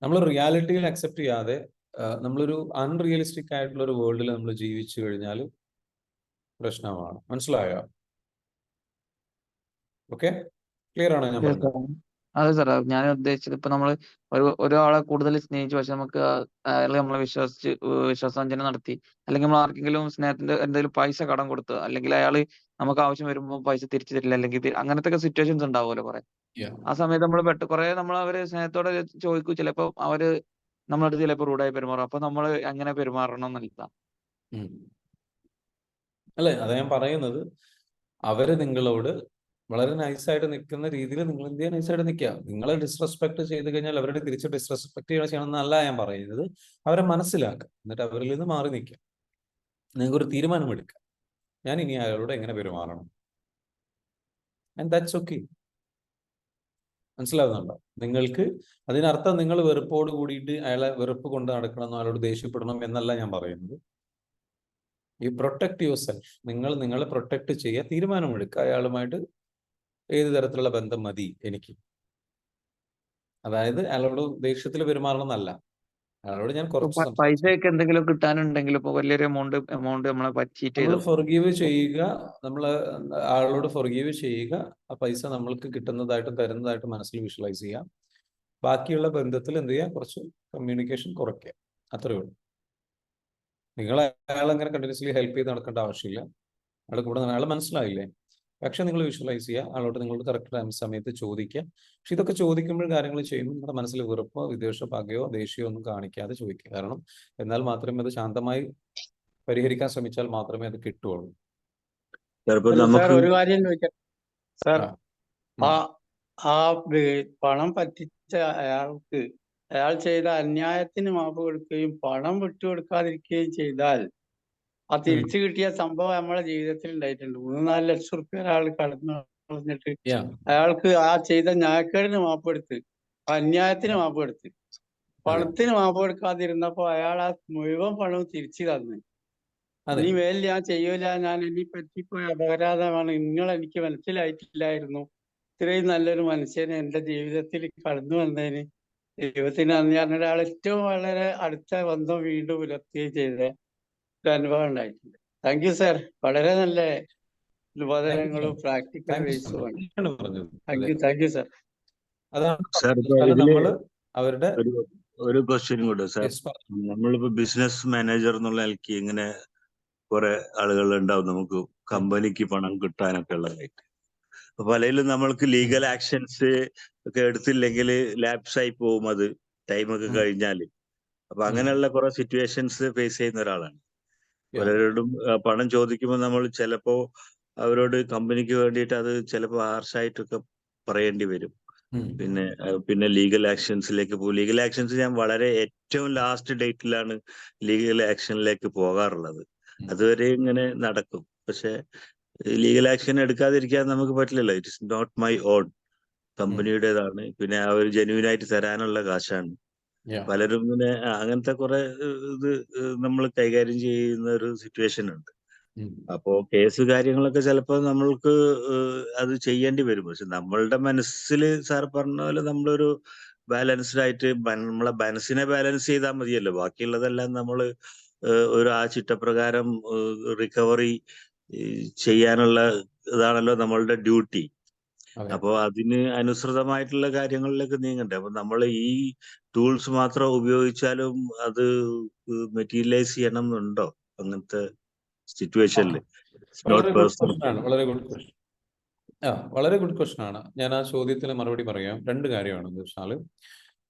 നമ്മൾ റിയാലിറ്റിയിൽ അക്സെപ്റ്റ് ചെയ്യാതെ നമ്മളൊരു അൺറിയലിസ്റ്റിക് ആയിട്ടുള്ള ഒരു വേൾഡിൽ നമ്മൾ ജീവിച്ചു കഴിഞ്ഞാൽ പ്രശ്നമാണ്. മനസ്സിലായോ? ഓക്കെ, ക്ലിയർ ആണോ ഞാൻ പറഞ്ഞത്? അതെ സാർ, ഞാൻ ഉദ്ദേശിച്ചത് ഇപ്പൊ നമ്മൾ ഒരാളെ കൂടുതൽ സ്നേഹിച്ചു, പക്ഷെ നമുക്ക് അയാൾ നമ്മളെ വിശ്വാസവഞ്ചന നടത്തി, അല്ലെങ്കിൽ നമ്മൾ ആർക്കെങ്കിലും സ്നേഹത്തിന്റെ എന്തെങ്കിലും പൈസ കടം കൊടുത്ത്, അല്ലെങ്കിൽ അയാൾ നമുക്ക് ആവശ്യം വരുമ്പോൾ പൈസ തിരിച്ചു തരില്ല, അല്ലെങ്കിൽ അങ്ങനത്തെ ഒക്കെ സിറ്റുവേഷൻസ് ഉണ്ടാവുമല്ലോ കുറെ. ആ സമയത്ത് നമ്മൾ കുറെ നമ്മൾ അവര് സ്നേഹത്തോടെ ചോദിക്കും, ചിലപ്പോൾ അവര് നമ്മളടുത്ത് ചിലപ്പോൾ റൂഡായി പെരുമാറും. അപ്പൊ നമ്മൾ അങ്ങനെ പെരുമാറണം എന്നല്ല. അല്ലെ, അതാ ഞാൻ പറയുന്നത്, അവര് നിങ്ങളോട് വളരെ നൈസായിട്ട് നിൽക്കുന്ന രീതിയിൽ നിങ്ങൾ എന്ത് ചെയ്യാൻ നൈസായിട്ട് നിൽക്കുക. നിങ്ങളെ ഡിസ്റെസ്പെക്ട് ചെയ്ത് കഴിഞ്ഞാൽ അവരുടെ തിരിച്ച് ഡിസ്റെസ്പെക്ട് ചെയ്യണമെന്നല്ല ഞാൻ പറയുന്നത്. അവരെ മനസ്സിലാക്കുക, എന്നിട്ട് അവരിൽ നിന്ന് മാറി നിൽക്കുക. നിങ്ങൾക്കൊരു തീരുമാനമെടുക്കുക, ഞാൻ ഇനി അയാളോട് എങ്ങനെ പെരുമാറണം. And that's okay. മനസ്സിലാവുന്നുണ്ടോ നിങ്ങൾക്ക്? അതിനർത്ഥം നിങ്ങൾ വെറുപ്പോട് കൂടിയിട്ട് അയാളെ വെറുപ്പ് കൊണ്ട് നടക്കണം, അയാളോട് ദേഷ്യപ്പെടണം എന്നല്ല ഞാൻ പറയുന്നത്. You protect yourself. നിങ്ങളെ പ്രൊട്ടക്ട് ചെയ്യുക, തീരുമാനമെടുക്കുക, അയാളുമായിട്ട് ഏത് തരത്തിലുള്ള ബന്ധം മതി എനിക്ക്. അതായത് അയാളോട് ദേഷ്യത്തിൽ പെരുമാറണം എന്നല്ല, അയാളോട് ഞാൻ കുറച്ച് പൈസയൊക്കെ എന്തെങ്കിലും കിട്ടാനുണ്ടെങ്കിൽ ഇപ്പൊ വലിയൊരു എമൗണ്ട് നമ്മളെ പറ്റിയിട്ട് നമ്മൾ ഫൊർഗീവ് ചെയ്യുക, നമ്മൾ ആളോട് ഫൊർഗീവ് ചെയ്യുക, ആ പൈസ നമ്മൾക്ക് കിട്ടുന്നതായിട്ടും തരുന്നതായിട്ടും മനസ്സിൽ വിഷ്വലൈസ് ചെയ്യുക. ബാക്കിയുള്ള ബന്ധത്തിൽ എന്ത് ചെയ്യുക, കുറച്ച് കമ്മ്യൂണിക്കേഷൻ കുറയ്ക്കുക, അത്രയേ ഉള്ളൂ. നിങ്ങൾ അയാളെങ്ങനെ കണ്ടിന്യൂസ്ലി ഹെൽപ്പ് ചെയ്ത് നടക്കേണ്ട ആവശ്യമില്ല. അയാൾ കൂടെ അയാൾ മനസ്സിലായില്ലേ, പക്ഷെ നിങ്ങൾ വിഷ്വലൈസ് ചെയ്യുക, ആളോട് നിങ്ങളോട് കറക്റ്റ് സമയത്ത് ചോദിക്കുക. പക്ഷെ ഇതൊക്കെ ചോദിക്കുമ്പോൾ കാര്യങ്ങൾ ചെയ്യുമ്പോൾ നിങ്ങളുടെ മനസ്സിൽ വെറുപ്പോ വിദ്വേഷ പകയോ ദേഷ്യമോ ഒന്നും കാണിക്കാതെ ചോദിക്കുക. കാരണം എന്നാൽ മാത്രമേ അത് ശാന്തമായി പരിഹരിക്കാൻ ശ്രമിച്ചാൽ മാത്രമേ അത് കിട്ടുള്ളൂ. സാർ ഒരു കാര്യം ചോദിക്കാം സാർ. പണം പറ്റിച്ച അയാൾക്ക് അയാൾ ചെയ്ത അന്യായത്തിന് മാപ്പ് കൊടുക്കുകയും പണം വിട്ടുകൊടുക്കാതിരിക്കുകയും ചെയ്താൽ ആ തിരിച്ചു കിട്ടിയ സംഭവം നമ്മളെ ജീവിതത്തിൽ ഉണ്ടായിട്ടുണ്ട്. 3-4 ലക്ഷം റുപ്യ ഒരാൾ കടന്നു കളഞ്ഞിട്ട് അയാൾക്ക് ആ ചെയ്ത ന്യായക്കേടിന് മാപ്പ് കൊടുത്ത്, അന്യായത്തിന് മാപ്പ് കൊടുത്ത്, പണത്തിന് മാപ്പ് കൊടുക്കാതിരുന്നപ്പോ അയാൾ ആ മുഴുവൻ പണവും തിരിച്ചു തന്നു. ഇനി മേലിൽ ഞാൻ ചെയ്യൂല, ഞാൻ ഇനി പറ്റിപ്പോയ അപരാധമാണ്, നിങ്ങൾ എനിക്ക് മനസ്സിലായിട്ടില്ലായിരുന്നു, ഇത്രയും നല്ലൊരു മനുഷ്യനെ എന്റെ ജീവിതത്തിൽ കടന്നു വന്നതിന് ദൈവത്തിന് നന്ദി പറഞ്ഞ ഒരാൾ ഏറ്റവും വളരെ അടുത്ത ബന്ധം വീണ്ടും പുലർത്തുകയും ചെയ്ത ഒരു അനുഭവം ഉണ്ടായിട്ടുണ്ട്. താങ്ക് യു സാർ, വളരെ നല്ല ഉപദേശങ്ങളും പ്രാക്ടിക്കൽ ബേസുമാണ്. Thank you sir. അവരുടെ ഒരു ക്വസ്റ്റ്യൻ കൂടെ സാർ. നമ്മളിപ്പോ ബിസിനസ് മാനേജർ എന്നുള്ള നിലയ്ക്ക് ഇങ്ങനെ കുറെ ആളുകൾ ഉണ്ടാവും, നമുക്ക് കമ്പനിക്ക് പണം കിട്ടാനൊക്കെ ഉള്ളതായിട്ട്. അപ്പൊ പലയിലും നമ്മൾക്ക് ലീഗൽ ആക്ഷൻസ് ഒക്കെ എടുത്തില്ലെങ്കിൽ ലാപ്സ് ആയി പോകും, അത് ടൈമൊക്കെ കഴിഞ്ഞാല്. അപ്പൊ അങ്ങനെയുള്ള കുറെ സിറ്റുവേഷൻസ് ഫേസ് ചെയ്യുന്ന ഒരാളാണ്. പലരോടും പണം ചോദിക്കുമ്പോൾ നമ്മൾ ചിലപ്പോ അവരോട് കമ്പനിക്ക് വേണ്ടിയിട്ട് അത് ചിലപ്പോൾ ഹാർഷായിട്ടൊക്കെ പറയേണ്ടി വരും. പിന്നെ ലീഗൽ ആക്ഷൻസിലേക്ക് പോകും. ലീഗൽ ആക്ഷൻസ് ഞാൻ വളരെ ഏറ്റവും ലാസ്റ്റ് ഡേറ്റിലാണ് ലീഗൽ ആക്ഷനിലേക്ക് പോകാറുള്ളത്. അതുവരെ ഇങ്ങനെ നടക്കും. പക്ഷെ ലീഗൽ ആക്ഷൻ എടുക്കാതിരിക്കാൻ നമുക്ക് പറ്റില്ലല്ലോ. It is not my own, കമ്പനിയുടേതാണ്. പിന്നെ അവർ ജെന്യൂനായിട്ട് തരാനുള്ള കാശാണ്. പലരും ഇങ്ങനെ അങ്ങനത്തെ കുറെ ഇത് നമ്മൾ കൈകാര്യം ചെയ്യുന്ന ഒരു സിറ്റുവേഷൻ ഉണ്ട്. അപ്പോ കേസ് കാര്യങ്ങളൊക്കെ ചിലപ്പോൾ നമ്മൾക്ക് അത് ചെയ്യേണ്ടി വരും. പക്ഷെ നമ്മളുടെ മനസ്സിൽ സാർ പറഞ്ഞ പോലെ നമ്മളൊരു ബാലൻസ്ഡ് ആയിട്ട് നമ്മളെ മനസ്സിനെ ബാലൻസ് ചെയ്താൽ മതിയല്ലോ. ബാക്കിയുള്ളതെല്ലാം നമ്മൾ ഒരു ആ ചിട്ടപ്രകാരം റിക്കവറി ചെയ്യാനുള്ള ഇതാണല്ലോ നമ്മളുടെ ഡ്യൂട്ടി. അപ്പോൾ അതിന് അനുസൃതമായിട്ടുള്ള കാര്യങ്ങളിലേക്ക് നീങ്ങണ്ടേ. അപ്പൊ നമ്മൾ ഈ ടൂൾസ് മാത്രം ഉപയോഗിച്ചാലും അത് മെറ്റീരിയലൈസ് ചെയ്യണം എന്നുണ്ടോ അങ്ങനത്തെ സിറ്റുവേഷനിൽ? വളരെ ഗുഡ് ക്വസ്റ്റൻ ആണ്. വളരെ ഗുഡ് ക്വസ്റ്റൻ ആണ്. ഞാൻ ആ ചോദ്യത്തിന് മറുപടി പറയാം. രണ്ട് കാര്യമാണ് എന്ന് വെച്ചാൽ,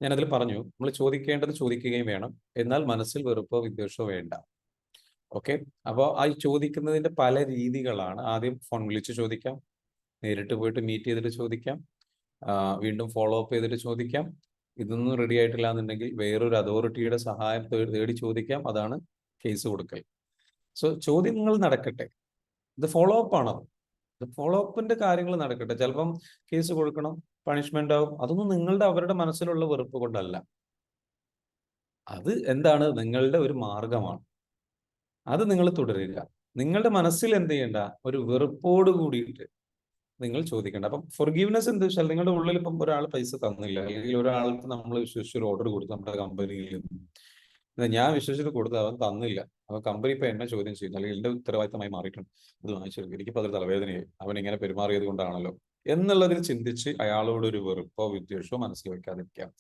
ഞാനതിൽ പറഞ്ഞു, നമ്മൾ ചോദിക്കേണ്ടത് ചോദിക്കുകയും വേണം, എന്നാൽ മനസ്സിൽ വെറുപ്പോ വിദ്വേഷമോ വേണ്ട. ഓക്കെ, അപ്പോൾ ആ ചോദിക്കുന്നതിന്റെ പല രീതികളാണ്. ആദ്യം ഫോൺ വിളിച്ച് ചോദിക്കാം, നേരിട്ട് പോയിട്ട് മീറ്റ് ചെയ്തിട്ട് ചോദിക്കാം, വീണ്ടും ഫോളോ അപ്പ് ചെയ്തിട്ട് ചോദിക്കാം. ഇതൊന്നും റെഡി ആയിട്ടില്ല എന്നുണ്ടെങ്കിൽ വേറൊരു അതോറിറ്റിയുടെ സഹായം തേടി ചോദിക്കാം. അതാണ് കേസ് കൊടുക്കൽ. സോ ചോദ്യങ്ങൾ നടക്കട്ടെ, ഇത് ഫോളോ അപ്പ് ആണോ? ഫോളോ അപ്പിന്റെ കാര്യങ്ങൾ നടക്കട്ടെ. ചിലപ്പം കേസ് കൊടുക്കണം, പണിഷ്മെന്റ് ആവും. അതൊന്നും അവരുടെ മനസ്സിലുള്ള വെറുപ്പ് കൊണ്ടല്ല. അത് എന്താണ്, നിങ്ങളുടെ ഒരു മാർഗമാണ്. അത് നിങ്ങൾ തുടരുക. നിങ്ങളുടെ മനസ്സിൽ എന്ത് ചെയ്യണ്ട, ഒരു വെറുപ്പോട് കൂടിയിട്ട് നിങ്ങൾ ചോദിക്കേണ്ട. അപ്പം ഫോർഗീവ്നെസ് എന്താ വെച്ചാൽ, നിങ്ങളുടെ ഉള്ളിൽ ഇപ്പം ഒരാൾ പൈസ തന്നില്ല, അല്ലെങ്കിൽ ഒരാൾക്ക് നമ്മൾ വിശ്വസിച്ചൊരു ഓർഡർ കൊടുത്തു നമ്മുടെ കമ്പനിയിൽ നിന്ന്, ഞാൻ വിശ്വസിച്ചിട്ട് കൊടുത്തു, അവൻ തന്നില്ല, അവൻ കമ്പനി ഇപ്പൊ എന്നെ ചോദ്യം ചെയ്യുന്നു, അല്ലെങ്കിൽ എന്റെ ഉത്തരവാദിത്തമായി മാറിയിട്ടുണ്ട്, അത് വാങ്ങിച്ചെടുക്കും, എനിക്കിപ്പോൾ അതൊരു തലവേദനയായി, അവൻ ഇങ്ങനെ പെരുമാറിയത് കൊണ്ടാണല്ലോ എന്നുള്ളതിൽ ചിന്തിച്ച് അയാളോട് ഒരു വെറുപ്പോ വിദ്വേഷമോ മനസ്സിൽ വെക്കാതിരിക്കാം.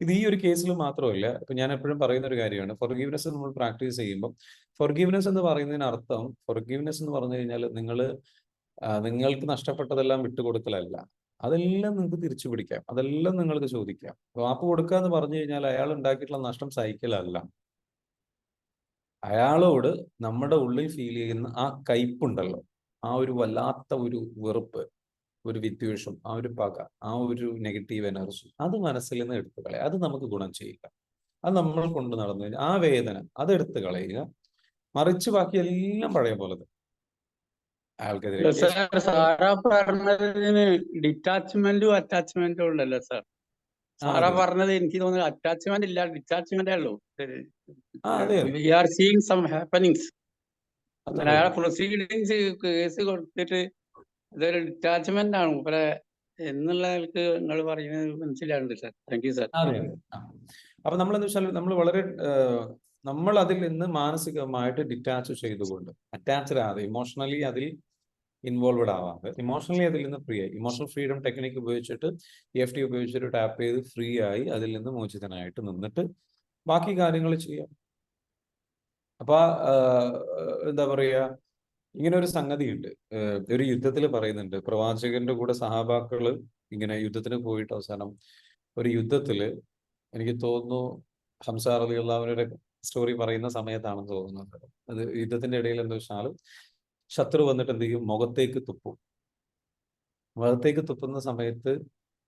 ഇത് ഈ ഒരു കേസിൽ മാത്രമല്ല. ഇപ്പൊ ഞാൻ എപ്പോഴും പറയുന്ന ഒരു കാര്യമാണ്, ഫോർഗീവ്നെസ് നമ്മൾ പ്രാക്ടീസ് ചെയ്യുമ്പോൾ, ഫോർഗീവ്നെസ് എന്ന് പറയുന്നതിന് അർത്ഥം, ഫോർഗീവ്നെസ് എന്ന് പറഞ്ഞു കഴിഞ്ഞാൽ നിങ്ങൾക്ക് നഷ്ടപ്പെട്ടതെല്ലാം വിട്ടുകൊടുക്കലല്ല. അതെല്ലാം നിങ്ങൾക്ക് തിരിച്ചു പിടിക്കാം, അതെല്ലാം നിങ്ങൾക്ക് ചോദിക്കാം. മാപ്പ് കൊടുക്കുക എന്ന് പറഞ്ഞു കഴിഞ്ഞാൽ അയാൾ ഉണ്ടാക്കിയിട്ടുള്ള നഷ്ടം സഹിക്കലല്ല. അയാളോട് നമ്മുടെ ഉള്ളിൽ ഫീൽ ചെയ്യുന്ന ആ കയ്പുണ്ടല്ലോ, ആ ഒരു വല്ലാത്ത ഒരു വെറുപ്പ്, ഒരു വിദ്വേഷം, ആ ഒരു പക, ആ ഒരു നെഗറ്റീവ് എനർജി, അത് മനസ്സിൽ നിന്ന് എടുത്തു കളയുക. അത് നമുക്ക് ഗുണം ചെയ്യില്ല. അത് നമ്മൾ കൊണ്ട് നടന്നു കഴിഞ്ഞാൽ ആ വേദന അത് എടുത്തു കളയുക. മറിച്ച് ബാക്കി എല്ലാം പഴയ പോലെ തന്നെ അയാൾക്കെതിരെ സാറാ പറഞ്ഞതിന് ഡിറ്റാച്ച്മെന്റും അറ്റാച്ച്മെന്റും ഉണ്ടല്ലോ സാർ. സാറാ പറഞ്ഞത് എനിക്ക് തോന്നുന്നു അറ്റാച്ച്മെന്റ് ഇല്ല, ഡിറ്റാച്ച്മെന്റേ ഉള്ളൂ. We are seeing some happenings. അയാളെ പ്രൊസീഡിങ്സ് കേസ് കൊടുത്തിട്ട് ഇതൊരു ഡിറ്റാച്ച്മെന്റ് ആണ് മൂപ്പരെ എന്നുള്ള നിലക്ക് നിങ്ങൾ പറയുന്നത് മനസ്സിലാവുന്നുണ്ട് സാർ. Thank you sir. അപ്പൊ നമ്മളെന്ന് വെച്ചാൽ നമ്മൾ അതിൽ നിന്ന് മാനസികമായിട്ട് ഡിറ്റാച്ച് ചെയ്തുകൊണ്ട്, അറ്റാച്ച്ഡ് ആവാതെ, ഇമോഷണലി അതിൽ ഇൻവോൾവഡ് ആവാതെ, ഇമോഷണലി അതിൽ നിന്ന് ഫ്രീ ആയി, ഇമോഷണൽ ഫ്രീഡം ടെക്നിക്ക് ഉപയോഗിച്ചിട്ട് EFT ഉപയോഗിച്ചിട്ട് ടാപ്പ് ചെയ്ത് ഫ്രീ ആയി അതിൽ നിന്ന് മോചിതനായിട്ട് നിന്നിട്ട് ബാക്കി കാര്യങ്ങൾ ചെയ്യാം. അപ്പൊ എന്താ പറയാ, ഇങ്ങനെ ഒരു സംഗതിയുണ്ട്. ഒരു യുദ്ധത്തിൽ പറയുന്നുണ്ട്, പ്രവാചകന്റെ കൂടെ സഹാബാക്കള് ഇങ്ങനെ യുദ്ധത്തിന് പോയിട്ട് അവസാനം ഒരു യുദ്ധത്തില്, എനിക്ക് തോന്നുന്നു ഹംസ റളിയല്ലാഹുവിന്റെ സ്റ്റോറി പറയുന്ന സമയത്താണെന്ന് തോന്നുന്നത്. അത് യുദ്ധത്തിന്റെ ഇടയിൽ എന്താ വെച്ചാൽ ശത്രു വന്നിട്ട് എന്ത് ചെയ്യും, മുഖത്തേക്ക് തുപ്പും. മുഖത്തേക്ക് തുപ്പുന്ന സമയത്ത്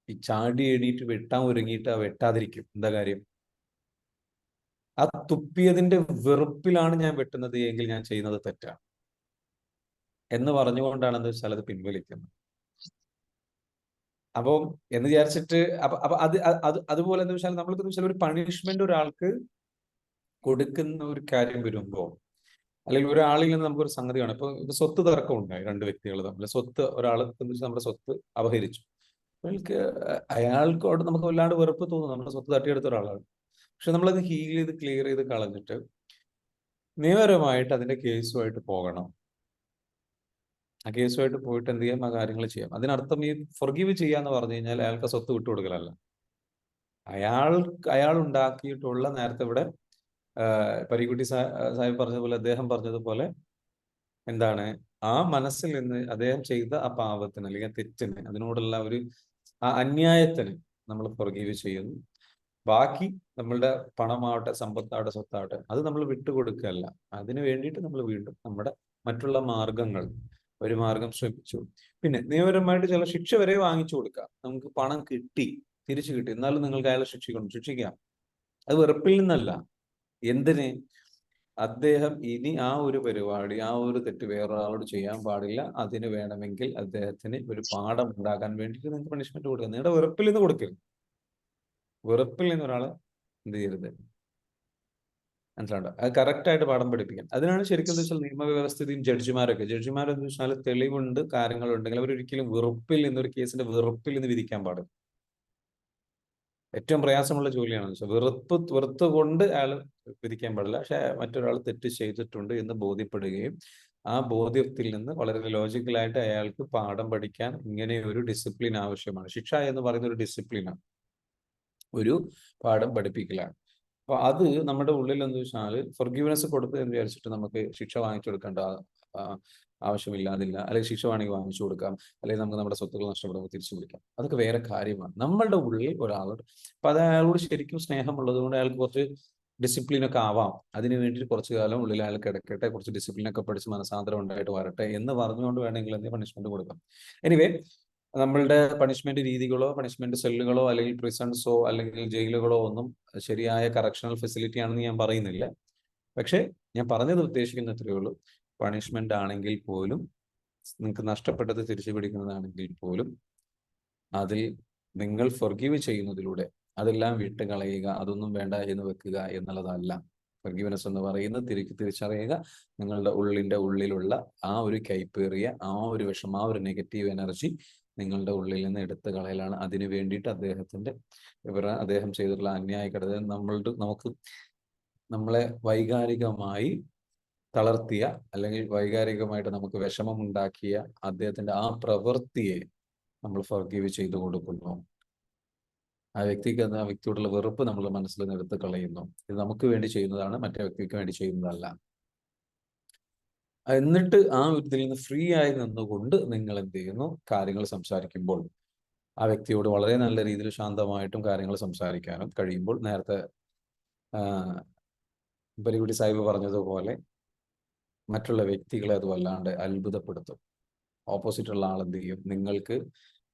ഈ ചാടി എണീറ്റ് വെട്ടാൻ ഒരുങ്ങിയിട്ട് ആ വെട്ടാതിരിക്കും. എന്താ കാര്യം? ആ തുപ്പിയതിന്റെ വെറുപ്പിലാണ് ഞാൻ വെട്ടുന്നത് എങ്കിൽ ഞാൻ ചെയ്യുന്നത് തെറ്റാണ് എന്ന് പറഞ്ഞുകൊണ്ടാണ് എന്താ വെച്ചാൽ അത് പിൻവലിക്കുന്നത്. അപ്പം എന്ന് വിചാരിച്ചിട്ട് അപ്പൊ അതുപോലെ എന്താ വെച്ചാൽ നമ്മൾക്ക് വെച്ചാൽ ഒരു പണിഷ്മെന്റ് ഒരാൾക്ക് കൊടുക്കുന്ന ഒരു കാര്യം വരുമ്പോ, അല്ലെങ്കിൽ ഒരാളിൽ നിന്ന് നമുക്കൊരു സംഗതിയാണ്. ഇപ്പൊ ഇത് സ്വത്ത് തർക്കം ഉണ്ടായി, രണ്ട് വ്യക്തികൾ തമ്മിൽ സ്വത്ത്, ഒരാൾ നമ്മുടെ സ്വത്ത് അപഹരിച്ചു. അയാൾക്കോട് നമുക്ക് വല്ലാണ്ട് വെറുപ്പ് തോന്നും, നമ്മുടെ സ്വത്ത് തട്ടിയെടുത്ത ഒരാളാണ്. പക്ഷെ നമ്മളത് ഹീൽ ചെയ്ത് ക്ലിയർ ചെയ്ത് കളഞ്ഞിട്ട് നിയമപരമായിട്ട് അതിന്റെ കേസുമായിട്ട് പോകണം. ആ കേസുമായിട്ട് പോയിട്ട് എന്ത് ചെയ്യാം, ആ കാര്യങ്ങൾ ചെയ്യാം. അതിനർത്ഥം ഈ ഫൊർഗീവ് ചെയ്യാന്ന് പറഞ്ഞു കഴിഞ്ഞാൽ അയാൾക്ക് സ്വത്ത് വിട്ടുകൊടുക്കലല്ല. അയാൾ ഉണ്ടാക്കിയിട്ടുള്ള, നേരത്തെ ഇവിടെ പരീക്കുട്ടി സാഹിബ് പറഞ്ഞതുപോലെ, അദ്ദേഹം പറഞ്ഞതുപോലെ എന്താണ്, ആ മനസ്സിൽ നിന്ന് അദ്ദേഹം ചെയ്ത ആ പാവത്തിന് അല്ലെങ്കിൽ തെറ്റിന്, അതിനോടുള്ള ഒരു ആ അന്യായത്തിന് നമ്മൾ ഫൊർഗീവ് ചെയ്യുന്നു. ബാക്കി നമ്മളുടെ പണമാവട്ടെ, സമ്പത്താവട്ടെ, സ്വത്താവട്ടെ, അത് നമ്മൾ വിട്ടുകൊടുക്കുകയല്ല. അതിന് വേണ്ടിയിട്ട് നമ്മൾ വീണ്ടും നമ്മുടെ മറ്റുള്ള മാർഗങ്ങൾ, ഒരു മാർഗം ശ്രമിച്ചു, പിന്നെ നിയമപരമായിട്ട് ചില ശിക്ഷ വരെ വാങ്ങിച്ചു കൊടുക്കാം. നമുക്ക് പണം കിട്ടി, തിരിച്ചു കിട്ടി, എന്നാലും നിങ്ങൾക്ക് അയാളെ ശിക്ഷിക്കാം. അത് വെറുപ്പിൽ നിന്നല്ല. എന്തിന്? അദ്ദേഹം ഇനി ആ ഒരു പരിപാടി, ആ ഒരു തെറ്റ് വേറൊരാളോട് ചെയ്യാൻ പാടില്ല. അതിന് വേണമെങ്കിൽ അദ്ദേഹത്തിന് ഒരു പാഠം ഉണ്ടാക്കാൻ വേണ്ടിയിട്ട് നിങ്ങൾക്ക് പണിഷ്മെന്റ് കൊടുക്കുക. നിങ്ങളുടെ വെറുപ്പിൽ നിന്ന് കൊടുക്കരുത്. വെറുപ്പിൽ നിന്ന് ഒരാളെ എന്ത് ചെയ്യരുത്, മനസ്സിലാണ്ടോ? അത് കറക്റ്റായിട്ട് പാഠം പഠിപ്പിക്കാൻ. അതിനാണ് ശരിക്കും എന്താ വെച്ചാൽ നിയമവ്യവസ്ഥയും ജഡ്ജിമാരെന്ന് വെച്ചാൽ തെളിവുണ്ട്, കാര്യങ്ങളുണ്ടെങ്കിൽ അവരൊരിക്കലും വെറുപ്പിൽ നിന്ന്, ഒരു കേസിന്റെ വെറുപ്പിൽ നിന്ന് വിധിക്കാൻ പാടില്ല. ഏറ്റവും പ്രയാസമുള്ള ജോലിയാണെന്ന് വെച്ചാൽ വെറുത്ത് കൊണ്ട് അയാൾ വിധിക്കാൻ പാടില്ല. പക്ഷെ മറ്റൊരാൾ തെറ്റ് ചെയ്തിട്ടുണ്ട് എന്ന് ബോധ്യപ്പെടുകയും ആ ബോധ്യത്തിൽ നിന്ന് വളരെ ലോജിക്കലായിട്ട് അയാൾക്ക് പാഠം പഠിക്കാൻ ഇങ്ങനെ ഒരു ഡിസിപ്ലിൻ ആവശ്യമാണ്. ശിക്ഷ എന്ന് പറയുന്ന ഒരു ഡിസിപ്ലിനാണ്, ഒരു പാഠം പഠിപ്പിക്കലാണ്. അപ്പൊ അത് നമ്മുടെ ഉള്ളിൽ എന്ന് വെച്ചാൽ ഫൊർഗീവ്നെസ് കൊടുത്ത് എന്ന് വിചാരിച്ചിട്ട് നമുക്ക് ശിക്ഷ വാങ്ങിച്ചു കൊടുക്കേണ്ട ആവശ്യമില്ലാതില്ല. അല്ലെങ്കിൽ ശിക്ഷ വേണമെങ്കിൽ വാങ്ങിച്ചു കൊടുക്കാം, അല്ലെങ്കിൽ നമുക്ക് നമ്മുടെ സ്വത്തുക്കൾ നഷ്ടപ്പെടുമ്പോൾ തിരിച്ചു പിടിക്കാം. അതൊക്കെ വേറെ കാര്യമാണ്. നമ്മളുടെ ഉള്ളിൽ ഒരാളോട്, അപ്പൊ അത് അയാളോട് ശരിക്കും സ്നേഹമുള്ളത് കൊണ്ട് അയാൾക്ക് കുറച്ച് ഡിസിപ്ലിനൊക്കെ ആവാം. അതിന് വേണ്ടിയിട്ട് കുറച്ചു കാലം ഉള്ളിൽ അയാൾ കിടക്കട്ടെ, കുറച്ച് ഡിസിപ്ലിനൊക്കെ പഠിച്ച് മനസാന്തരം ഉണ്ടായിട്ട് വരട്ടെ എന്ന് പറഞ്ഞുകൊണ്ട് വേണമെങ്കിൽ എന്തെങ്കിലും പണിഷ്മെന്റ് കൊടുക്കാം. എനിവേ, നമ്മളുടെ പണിഷ്മെന്റ് രീതികളോ പണിഷ്മെന്റ് സെല്ലുകളോ അല്ലെങ്കിൽ പ്രിസൺസോ അല്ലെങ്കിൽ ജയിലുകളോ ഒന്നും ശരിയായ കറക്ഷണൽ ഫെസിലിറ്റി ആണെന്ന് ഞാൻ പറയുന്നില്ല. പക്ഷെ ഞാൻ പറഞ്ഞത് ഉദ്ദേശിക്കുന്ന ഇത്രയേ ഉള്ളൂ. പണിഷ്മെന്റ് ആണെങ്കിൽ പോലും, നിങ്ങൾക്ക് നഷ്ടപ്പെട്ടത് തിരിച്ചു പിടിക്കുന്നതാണെങ്കിൽ പോലും, അതിൽ നിങ്ങൾ ഫൊർഗീവ് ചെയ്യുന്നതിലൂടെ അതെല്ലാം വിട്ട് കളയുക, അതൊന്നും വേണ്ട എന്ന് വെക്കുക എന്നുള്ളതല്ല. ഫൊർഗീവ്നെസ് എന്ന് പറയുന്നത് തിരിച്ചറിയുക, നിങ്ങളുടെ ഉള്ളിലുള്ള ആ ഒരു കൈപ്പേറിയ ആ ഒരു വിഷമം, ആ ഒരു നെഗറ്റീവ് എനർജി നിങ്ങളുടെ ഉള്ളിൽ നിന്ന് എടുത്തു കളയലാണ്. അതിനു വേണ്ടിയിട്ട് അദ്ദേഹം ചെയ്തിട്ടുള്ള അന്യായ കടത നമ്മളെ വൈകാരികമായി തളർത്തിയ അല്ലെങ്കിൽ വൈകാരികമായിട്ട് നമുക്ക് വിഷമമുണ്ടാക്കിയ അദ്ദേഹത്തിന്റെ ആ പ്രവൃത്തിയെ നമ്മൾ ഫൊർഗീവ് ചെയ്തു കൊടുക്കുന്നു. ആ വ്യക്തിയോടുള്ള വെറുപ്പ് നമ്മൾ മനസ്സിൽ നിന്ന് എടുത്ത് കളയുന്നു. ഇത് നമുക്ക് വേണ്ടി ചെയ്യുന്നതാണ്, മറ്റേ വ്യക്തിക്ക് വേണ്ടി ചെയ്യുന്നതല്ല. എന്നിട്ട് ആ ഇതിൽ നിന്ന് ഫ്രീ ആയി നിന്നുകൊണ്ട് നിങ്ങൾ എന്ത് ചെയ്യുന്നു, കാര്യങ്ങൾ സംസാരിക്കുമ്പോൾ ആ വ്യക്തിയോട് വളരെ നല്ല രീതിയിൽ ശാന്തമായിട്ടും കാര്യങ്ങൾ സംസാരിക്കാനും കഴിയുമ്പോൾ, നേരത്തെ ബലികുടി സാഹിബ് പറഞ്ഞതുപോലെ മറ്റുള്ള വ്യക്തികളെ അത് വല്ലാണ്ട് അത്ഭുതപ്പെടുത്തും. ഓപ്പോസിറ്റുള്ള ആൾ എന്ത് ചെയ്യും, നിങ്ങൾക്ക്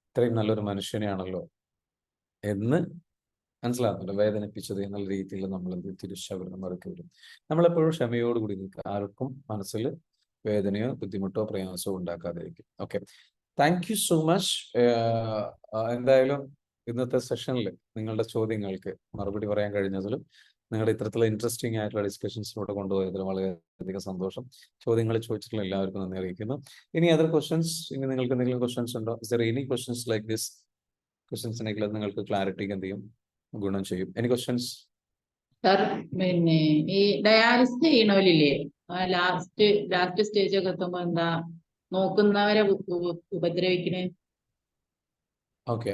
ഇത്രയും നല്ലൊരു മനുഷ്യനെയാണല്ലോ എന്ന് മനസ്സിലാകുന്നുണ്ട്, വേദനിപ്പിച്ചത് എന്നുള്ള രീതിയിൽ നമ്മൾ എന്ത് തിരിച്ചവരും മറുക്ക് വരും. നമ്മളെപ്പോഴും ക്ഷമയോടുകൂടി നിൽക്കുക, ആർക്കും മനസ്സിൽ വേദനയോ ബുദ്ധിമുട്ടോ പ്രയാസമോ ഉണ്ടാക്കാതിരിക്കും. Okay, thank you so much. എന്തായാലും ഇന്നത്തെ സെഷനിൽ നിങ്ങളുടെ ചോദ്യങ്ങൾക്ക് മറുപടി പറയാൻ കഴിഞ്ഞതിലും നിങ്ങളുടെ ഇത്തരത്തിലുള്ള ഇൻട്രസ്റ്റിംഗ് ആയിട്ടുള്ള ഡിസ്കഷൻസിലൂടെ കൊണ്ടുപോയതിലും വളരെയധികം സന്തോഷം. ചോദ്യങ്ങൾ ചോദിച്ചിട്ടുള്ള എല്ലാവർക്കും നന്ദി അറിയിക്കുന്നു. ഇനി അതർ ക്വസ്റ്റ്യൻസ്, ഇനി നിങ്ങൾക്ക് എന്തെങ്കിലും ക്വസ്റ്റ്യൻസ് ഉണ്ടോ? Is there any questions like this? Questions ഉണ്ടെങ്കിൽ അത് നിങ്ങൾക്ക് ക്ലാരിറ്റിക്ക് എന്ത് ചെയ്യും, ഗുണം ചെയ്യും. Any questions? സർ, പിന്നെ ഈ ഡയാലിസിസ് ചെയ്യണവരില്ലേ, ലാസ്റ്റ് സ്റ്റേജ് ഒക്കെ എത്തുമ്പോ എന്താ നോക്കുന്നവരെ ഉപദ്രവിക്കണേ? ഓക്കെ,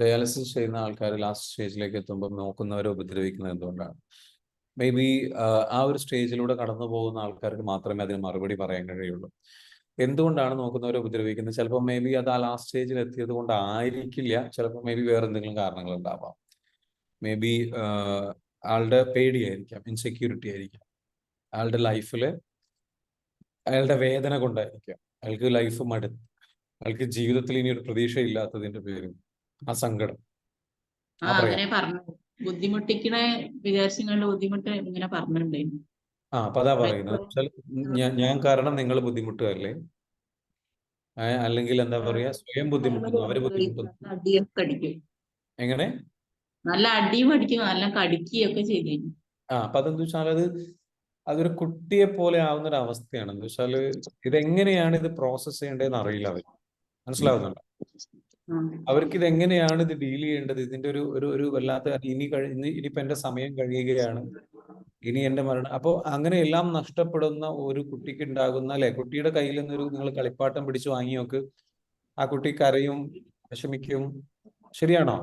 ഡയാലിസിസ് ചെയ്യുന്ന ആൾക്കാർ ലാസ്റ്റ് സ്റ്റേജിലേക്ക് എത്തുമ്പോൾ നോക്കുന്നവരെ ഉപദ്രവിക്കുന്നത് എന്തുകൊണ്ടാണ്? മേ ബി ആ ഒരു സ്റ്റേജിലൂടെ കടന്നു പോകുന്ന ആൾക്കാർക്ക് മാത്രമേ അതിന് മറുപടി പറയാൻ കഴിയുള്ളൂ. എന്തുകൊണ്ടാണ് നോക്കുന്നവരെ ഉപദ്രവിക്കുന്നത്? ചിലപ്പോൾ മേ ബി അത് ആ ലാസ്റ്റ് സ്റ്റേജിൽ എത്തിയത് കൊണ്ടായിരിക്കില്ല. ചിലപ്പോൾ മേ ബി വേറെ എന്തെങ്കിലും കാരണങ്ങൾ ഉണ്ടാവാം. മേ ബി ആളുടെ പേടിയായിരിക്കാം, ഇൻസെക്യൂരിറ്റി ആയിരിക്കാം, അയാളുടെ ലൈഫില് അയാളുടെ വേദന കൊണ്ടായിരിക്കാം, അയാൾക്ക് ലൈഫ് അയാൾക്ക് ജീവിതത്തിൽ ഇനി ഒരു പ്രതീക്ഷ ഇല്ലാത്തതിന്റെ പേരിൽ ആ സങ്കടം. അങ്ങനെ പറഞ്ഞു, ബുദ്ധിമുട്ടിക്കണ വിചാരിച്ചുകൊണ്ട് ബുദ്ധിമുട്ട് ഇങ്ങനെ പറഞ്ഞിട്ടുണ്ടായിരുന്നു. അപ്പൊ അതാ പറയുന്നത്, ഞാൻ കാരണം നിങ്ങൾ ബുദ്ധിമുട്ടുകയല്ലേ, അല്ലെങ്കിൽ എന്താ പറയാ, സ്വയം ബുദ്ധിമുട്ടുന്നു, അവര് ബുദ്ധിമുട്ടുന്നു. എങ്ങനെ? നല്ല അടിയും അടിക്കും, നല്ല കടിക്കുകയൊക്കെ ചെയ്തു. അപ്പൊ അതെന്താ വെച്ചാൽ അതൊരു കുട്ടിയെ പോലെ ആവുന്ന ഒരു അവസ്ഥയാണ്. എന്താ വെച്ചാല് ഇതെങ്ങനെയാണ് ഇത് പ്രോസസ് ചെയ്യേണ്ടതെന്ന് അറിയില്ല അവർ. മനസ്സിലാവുന്നുണ്ടോ? അവർക്ക് ഇതെങ്ങനെയാണ് ഇത് ഡീൽ ചെയ്യേണ്ടത്, ഇതിന്റെ ഒരു വല്ലാത്ത ഇനിയിപ്പോ എന്റെ സമയം കഴിയുകയാണ്, ഇനി എന്റെ മരണം. അപ്പൊ അങ്ങനെ എല്ലാം നഷ്ടപ്പെടുന്ന ഒരു കുട്ടിക്ക് ഉണ്ടാകുന്ന, അല്ലെ, കുട്ടിയുടെ കയ്യിൽ നിന്നൊരു നിങ്ങൾ കളിപ്പാട്ടം പിടിച്ചു വാങ്ങി നോക്ക്, ആ കുട്ടി കരയും, വിഷമിക്കും. ശരിയാണോ?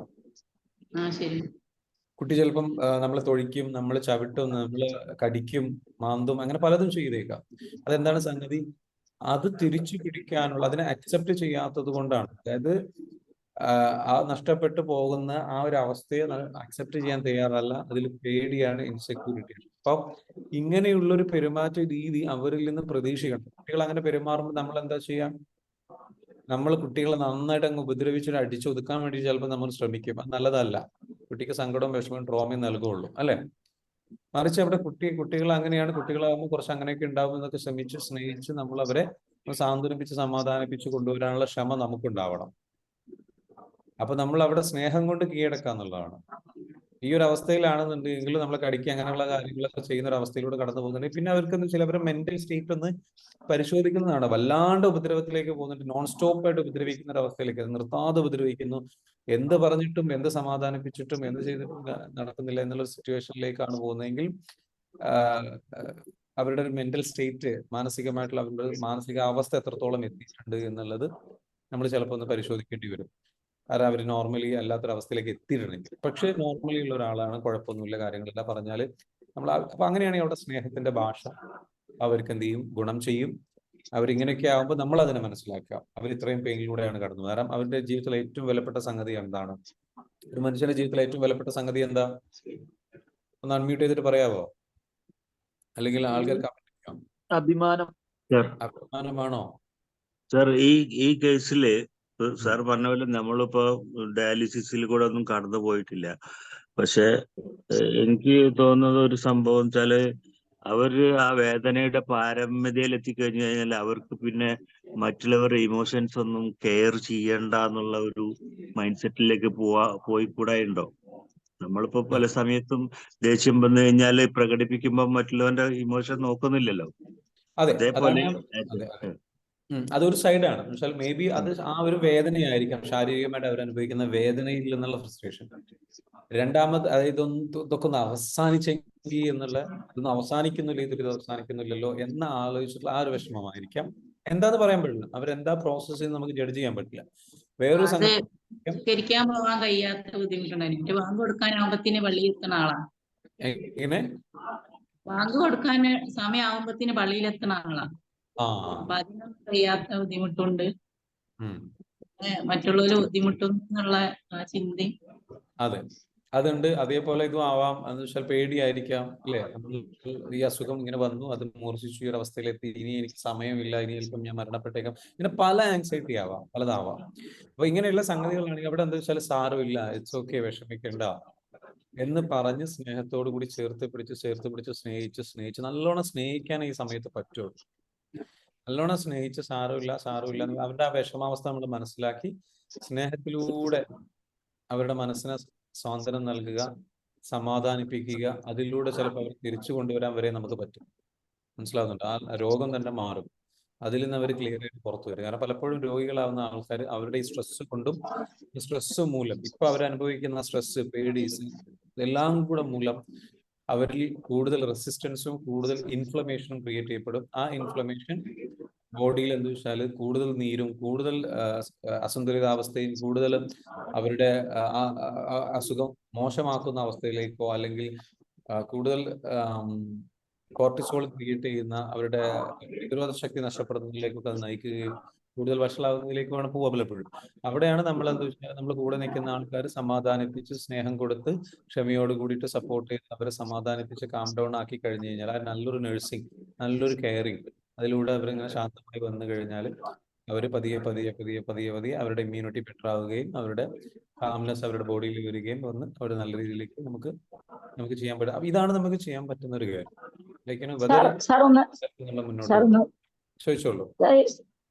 കുട്ടി ചിലപ്പം നമ്മളെ തൊഴിക്കും, നമ്മൾ ചവിട്ടും, നമ്മൾ കടിക്കും, മാന്തും, അങ്ങനെ പലതും ചെയ്തേക്കാം. അതെന്താണ് സംഗതി? അത് തിരിച്ചു പിടിക്കാനുള്ള, അതിനെ അക്സെപ്റ്റ് ചെയ്യാത്തത് കൊണ്ടാണ്. അതായത് ആ നഷ്ടപ്പെട്ടു പോകുന്ന ആ ഒരു അവസ്ഥയെ അക്സെപ്റ്റ് ചെയ്യാൻ തയ്യാറല്ല. അതിൽ പേടിയാണ്, ഇൻസെക്യൂരിറ്റി. അപ്പൊ ഇങ്ങനെയുള്ളൊരു പെരുമാറ്റ രീതി അവരിൽ നിന്ന് പ്രതീക്ഷിക്കണം. കുട്ടികൾ അങ്ങനെ പെരുമാറുമ്പോൾ നമ്മൾ എന്താ ചെയ്യാം? നമ്മൾ കുട്ടികളെ നന്നായിട്ട് അങ്ങ് ഉപദ്രവിച്ചിട്ട് അടിച്ചൊതുക്കാൻ വേണ്ടി ചിലപ്പോൾ നമ്മൾ ശ്രമിക്കും. അത് നല്ലതല്ല. കുട്ടിക്ക് സങ്കടവും വിഷമവും ട്രോമയും നൽകുള്ളൂ, അല്ലെ? മറിച്ച് അവിടെ കുട്ടികൾ അങ്ങനെയാണ്, കുട്ടികളാകുമ്പോൾ കുറച്ച് അങ്ങനെയൊക്കെ ഉണ്ടാവും എന്നൊക്കെ ശ്രമിച്ച് സ്നേഹിച്ച് നമ്മൾ അവരെ സാന്ത്വനിപ്പിച്ച് സമാധാനിപ്പിച്ച് കൊണ്ടുവരാനുള്ള ക്ഷമ നമുക്കുണ്ടാവണം. അപ്പൊ നമ്മൾ അവിടെ സ്നേഹം കൊണ്ട് കീഴടക്കുക എന്നുള്ളതാണ്. ഈ ഒരു അവസ്ഥയിലാണെന്നുണ്ടെങ്കിൽ നമ്മൾ കടിക്കുക അങ്ങനെയുള്ള കാര്യങ്ങളൊക്കെ ചെയ്യുന്ന ഒരു അവസ്ഥയിലൂടെ കടന്നു പോകുന്നുണ്ടെങ്കിൽ പിന്നെ അവർക്ക് ചിലവരെ മെന്റൽ സ്റ്റേറ്റ് ഒന്ന് പരിശോധിക്കുന്നതാണ്. വല്ലാണ്ട് ഉപദ്രവത്തിലേക്ക് പോകുന്നുണ്ട്, നോൺ സ്റ്റോപ്പ് ആയിട്ട് ഉപദ്രവിക്കുന്ന ഒരു അവസ്ഥയിലേക്ക്, നിർത്താതെ ഉപദ്രവിക്കുന്നു, എന്ത് പറഞ്ഞിട്ടും എന്ത് സമാധാനിപ്പിച്ചിട്ടും എന്ത് ചെയ്തിട്ടും നടക്കുന്നില്ല എന്നുള്ള സിറ്റുവേഷനിലേക്കാണ് പോകുന്നതെങ്കിൽ അവരുടെ ഒരു മെന്റൽ സ്റ്റേറ്റ്, മാനസികമായിട്ടുള്ള അവരുടെ മാനസിക അവസ്ഥ എത്രത്തോളം എത്തിയിട്ടുണ്ട് എന്നുള്ളത് നമ്മൾ ചിലപ്പോൾ ഒന്ന് പരിശോധിക്കേണ്ടി വരും. കാരണം അവർ നോർമലി അല്ലാത്തൊരവസ്ഥയിലേക്ക് എത്തിയിട്ടുണ്ടെങ്കിൽ. പക്ഷെ നോർമലി ഉള്ള ഒരാളാണ്, കുഴപ്പമൊന്നുമില്ല, കാര്യങ്ങളെല്ലാം പറഞ്ഞാൽ നമ്മൾ അപ്പൊ അങ്ങനെയാണെങ്കിൽ അവിടെ സ്നേഹത്തിന്റെ ഭാഷ അവർക്ക് എന്ത് ചെയ്യും, ഗുണം ചെയ്യും. അവരിങ്ങനെയൊക്കെ ആകുമ്പോൾ നമ്മൾ അതിനെ മനസ്സിലാക്കുക, അവർ ഇത്രയും പെയിനിലൂടെയാണ് കടന്നു. കാരണം അവരുടെ ജീവിതത്തിലെ ഏറ്റവും വിലപ്പെട്ട സംഗതി എന്താണ്? ഒരു മനുഷ്യന്റെ ജീവിതത്തിലെ ഏറ്റവും വിലപ്പെട്ട സംഗതി എന്താ? ഒന്ന് അൺമ്യൂട്ട് ചെയ്തിട്ട് പറയാവോ? അല്ലെങ്കിൽ ആൾക്കാർക്ക് അഭിമാനം. അഭിമാനമാണോ? സാർ, ഈ കേസില് സാർ പറഞ്ഞ പോലെ നമ്മളിപ്പോ ഡയാലിസിസിൽ കൂടെ ഒന്നും കടന്നു പോയിട്ടില്ല. പക്ഷെ എനിക്ക് തോന്നുന്നത് ഒരു സംഭവം വെച്ചാല് അവര് ആ വേദനയുടെ പാരമ്യതയിൽ എത്തിക്കഴിഞ്ഞു കഴിഞ്ഞാൽ അവർക്ക് പിന്നെ മറ്റുള്ളവരുടെ ഇമോഷൻസ് ഒന്നും കെയർ ചെയ്യണ്ട എന്നുള്ള ഒരു മൈൻഡ് സെറ്റിലേക്ക് പോയിക്കൂടായുണ്ടോ? നമ്മളിപ്പോ പല സമയത്തും ദേഷ്യം വന്നു കഴിഞ്ഞാൽ പ്രകടിപ്പിക്കുമ്പോൾ മറ്റുള്ളവന്റെ ഇമോഷൻ നോക്കുന്നില്ലല്ലോ. അതേപോലെ അതൊരു സൈഡാണ്. എന്നുവെച്ചാൽ മേ ബി അത് ആ ഒരു വേദനയായിരിക്കാം, ശാരീരികമായിട്ട് അവർ അനുഭവിക്കുന്ന വേദനയിൽ നിന്നുള്ള ഫ്രസ്ട്രേഷൻ. രണ്ടാമത് അതായത് ഇതൊക്കെ ഒന്ന് അവസാനിച്ചെങ്കിൽ എന്നുള്ള, ഇതൊന്നും അവസാനിക്കുന്നില്ല, ഇതൊരു അവസാനിക്കുന്നില്ലല്ലോ എന്ന് ആലോചിച്ചിട്ടുള്ള ആ ഒരു വിഷമമായിരിക്കാം. എന്താന്ന് പറയാൻ പറ്റില്ല, അവരെന്താ പ്രോസസ് ചെയ്യുന്നത് നമുക്ക് ജഡ്ജ് ചെയ്യാൻ പറ്റില്ല. വേറൊരു നിസ്കരിക്കാൻ പോകാൻ കഴിയാത്ത ബുദ്ധിമുട്ടുണ്ടായിരുന്നു. ബാങ്ക് കൊടുക്കാനാകുമ്പത്തിന് പള്ളിയിൽ എത്തുന്ന ആളാ. എങ്ങനെ? ബാങ്ക് കൊടുക്കാൻ സമയമാകുമ്പത്തിന് പള്ളിയിൽ എത്തുന്ന ആളാ. അപ്പൊ അതിനൊന്നും കഴിയാത്ത ബുദ്ധിമുട്ടുണ്ട്, മറ്റുള്ളവര് ബുദ്ധിമുട്ടും എന്നുള്ള ചിന്തയും. അതെ, അതുണ്ട്. അതേപോലെ ഇതും ആവാം, എന്ന് വെച്ചാൽ പേടിയായിരിക്കാം, അല്ലെ? ഈ അസുഖം ഇങ്ങനെ വന്നു, അത് മൂർച്ഛിച്ചു, ഈ ഒരു അവസ്ഥയിലെത്തി, ഇനി എനിക്ക് സമയമില്ല, ഇനി ചിലപ്പം ഞാൻ മരണപ്പെട്ടേക്കാം, ഇങ്ങനെ പല ആങ്സൈറ്റി ആവാം, പലതാവാം. അപ്പൊ ഇങ്ങനെയുള്ള സംഗതികളാണെങ്കിൽ അവിടെ എന്താ വെച്ചാൽ സാരമില്ല, ഇറ്റ്സ് ഓക്കെ, വിഷമിക്കേണ്ട എന്ന് പറഞ്ഞ് സ്നേഹത്തോടു കൂടി ചേർത്ത് പിടിച്ച് സ്നേഹിച്ച് നല്ലോണം സ്നേഹിക്കാൻ ഈ സമയത്ത് പറ്റുള്ളൂ. നല്ലോണം സ്നേഹിച്ച് സാരമില്ല അവരുടെ ആ വിഷമാവസ്ഥ നമ്മൾ മനസ്സിലാക്കി സ്നേഹത്തിലൂടെ അവരുടെ മനസ്സിനെ സ്വാതന്ത്ര്യം നൽകുക, സമാധാനിപ്പിക്കുക. അതിലൂടെ ചിലപ്പോൾ അവർ തിരിച്ചു കൊണ്ടുവരാൻ വരെ നമുക്ക് പറ്റും. മനസ്സിലാവുന്നുണ്ട്? ആ രോഗം തന്നെ മാറും, അതിൽ നിന്ന് അവർ ക്ലിയർ ആയിട്ട് പുറത്തു വരും. കാരണം പലപ്പോഴും രോഗികളാവുന്ന ആൾക്കാർ അവരുടെ ഈ സ്ട്രെസ് കൊണ്ടും സ്ട്രെസ് മൂലം ഇപ്പൊ അവരനുഭവിക്കുന്ന സ്ട്രെസ്, പേടി, എല്ലാം കൂടെ മൂലം അവരിൽ കൂടുതൽ റെസിസ്റ്റൻസും കൂടുതൽ ഇൻഫ്ലമേഷനും ക്രിയേറ്റ് ചെയ്യപ്പെടും. ആ ഇൻഫ്ലമേഷൻ ബോഡിയിൽ എന്താ വെച്ചാൽ കൂടുതൽ നീരും കൂടുതൽ അസന്തുലിതാവസ്ഥയും കൂടുതൽ അവരുടെ അസുഖം മോശമാക്കുന്ന അവസ്ഥയിലേക്കോ അല്ലെങ്കിൽ കൂടുതൽ കോർട്ടിസോൾ ക്രിയേറ്റ് ചെയ്യുന്ന അവരുടെ പ്രതിരോധ ശക്തി നഷ്ടപ്പെടുന്നതിലേക്കൊക്കെ അത് നയിക്കുകയും കൂടുതൽ വഷളാകുന്നതിലേക്കുമാണ് പോവുക പലപ്പോഴും. അവിടെയാണ് നമ്മൾ എന്താ വെച്ചാൽ നമ്മൾ കൂടെ നിൽക്കുന്ന ആൾക്കാർ സമാധാനിപ്പിച്ച് സ്നേഹം കൊടുത്ത് ക്ഷമയോട് കൂടിയിട്ട് സപ്പോർട്ട് ചെയ്ത് അവരെ സമാധാനിപ്പിച്ച് കാം ഡൗൺ ആക്കി കഴിഞ്ഞു കഴിഞ്ഞാൽ ആ നല്ലൊരു നഴ്സിംഗ്, നല്ലൊരു കെയറിങ്, അതിലൂടെ അവരിങ്ങനെ ശാന്തമായി വന്നു കഴിഞ്ഞാൽ അവർ പതിയെ അവരുടെ ഇമ്മ്യൂണിറ്റി ബെറ്റർ ആവുകയും അവരുടെ കാംനെസ് അവരുടെ ബോഡിയിൽ വരികയും വന്ന് അവർ നല്ല രീതിയിലേക്ക് നമുക്ക് ചെയ്യാൻ പറ്റും. അപ്പൊ ഇതാണ് നമുക്ക് ചെയ്യാൻ പറ്റുന്ന ഒരു കാര്യം. മുന്നോട്ട് ചോദിച്ചോളൂ.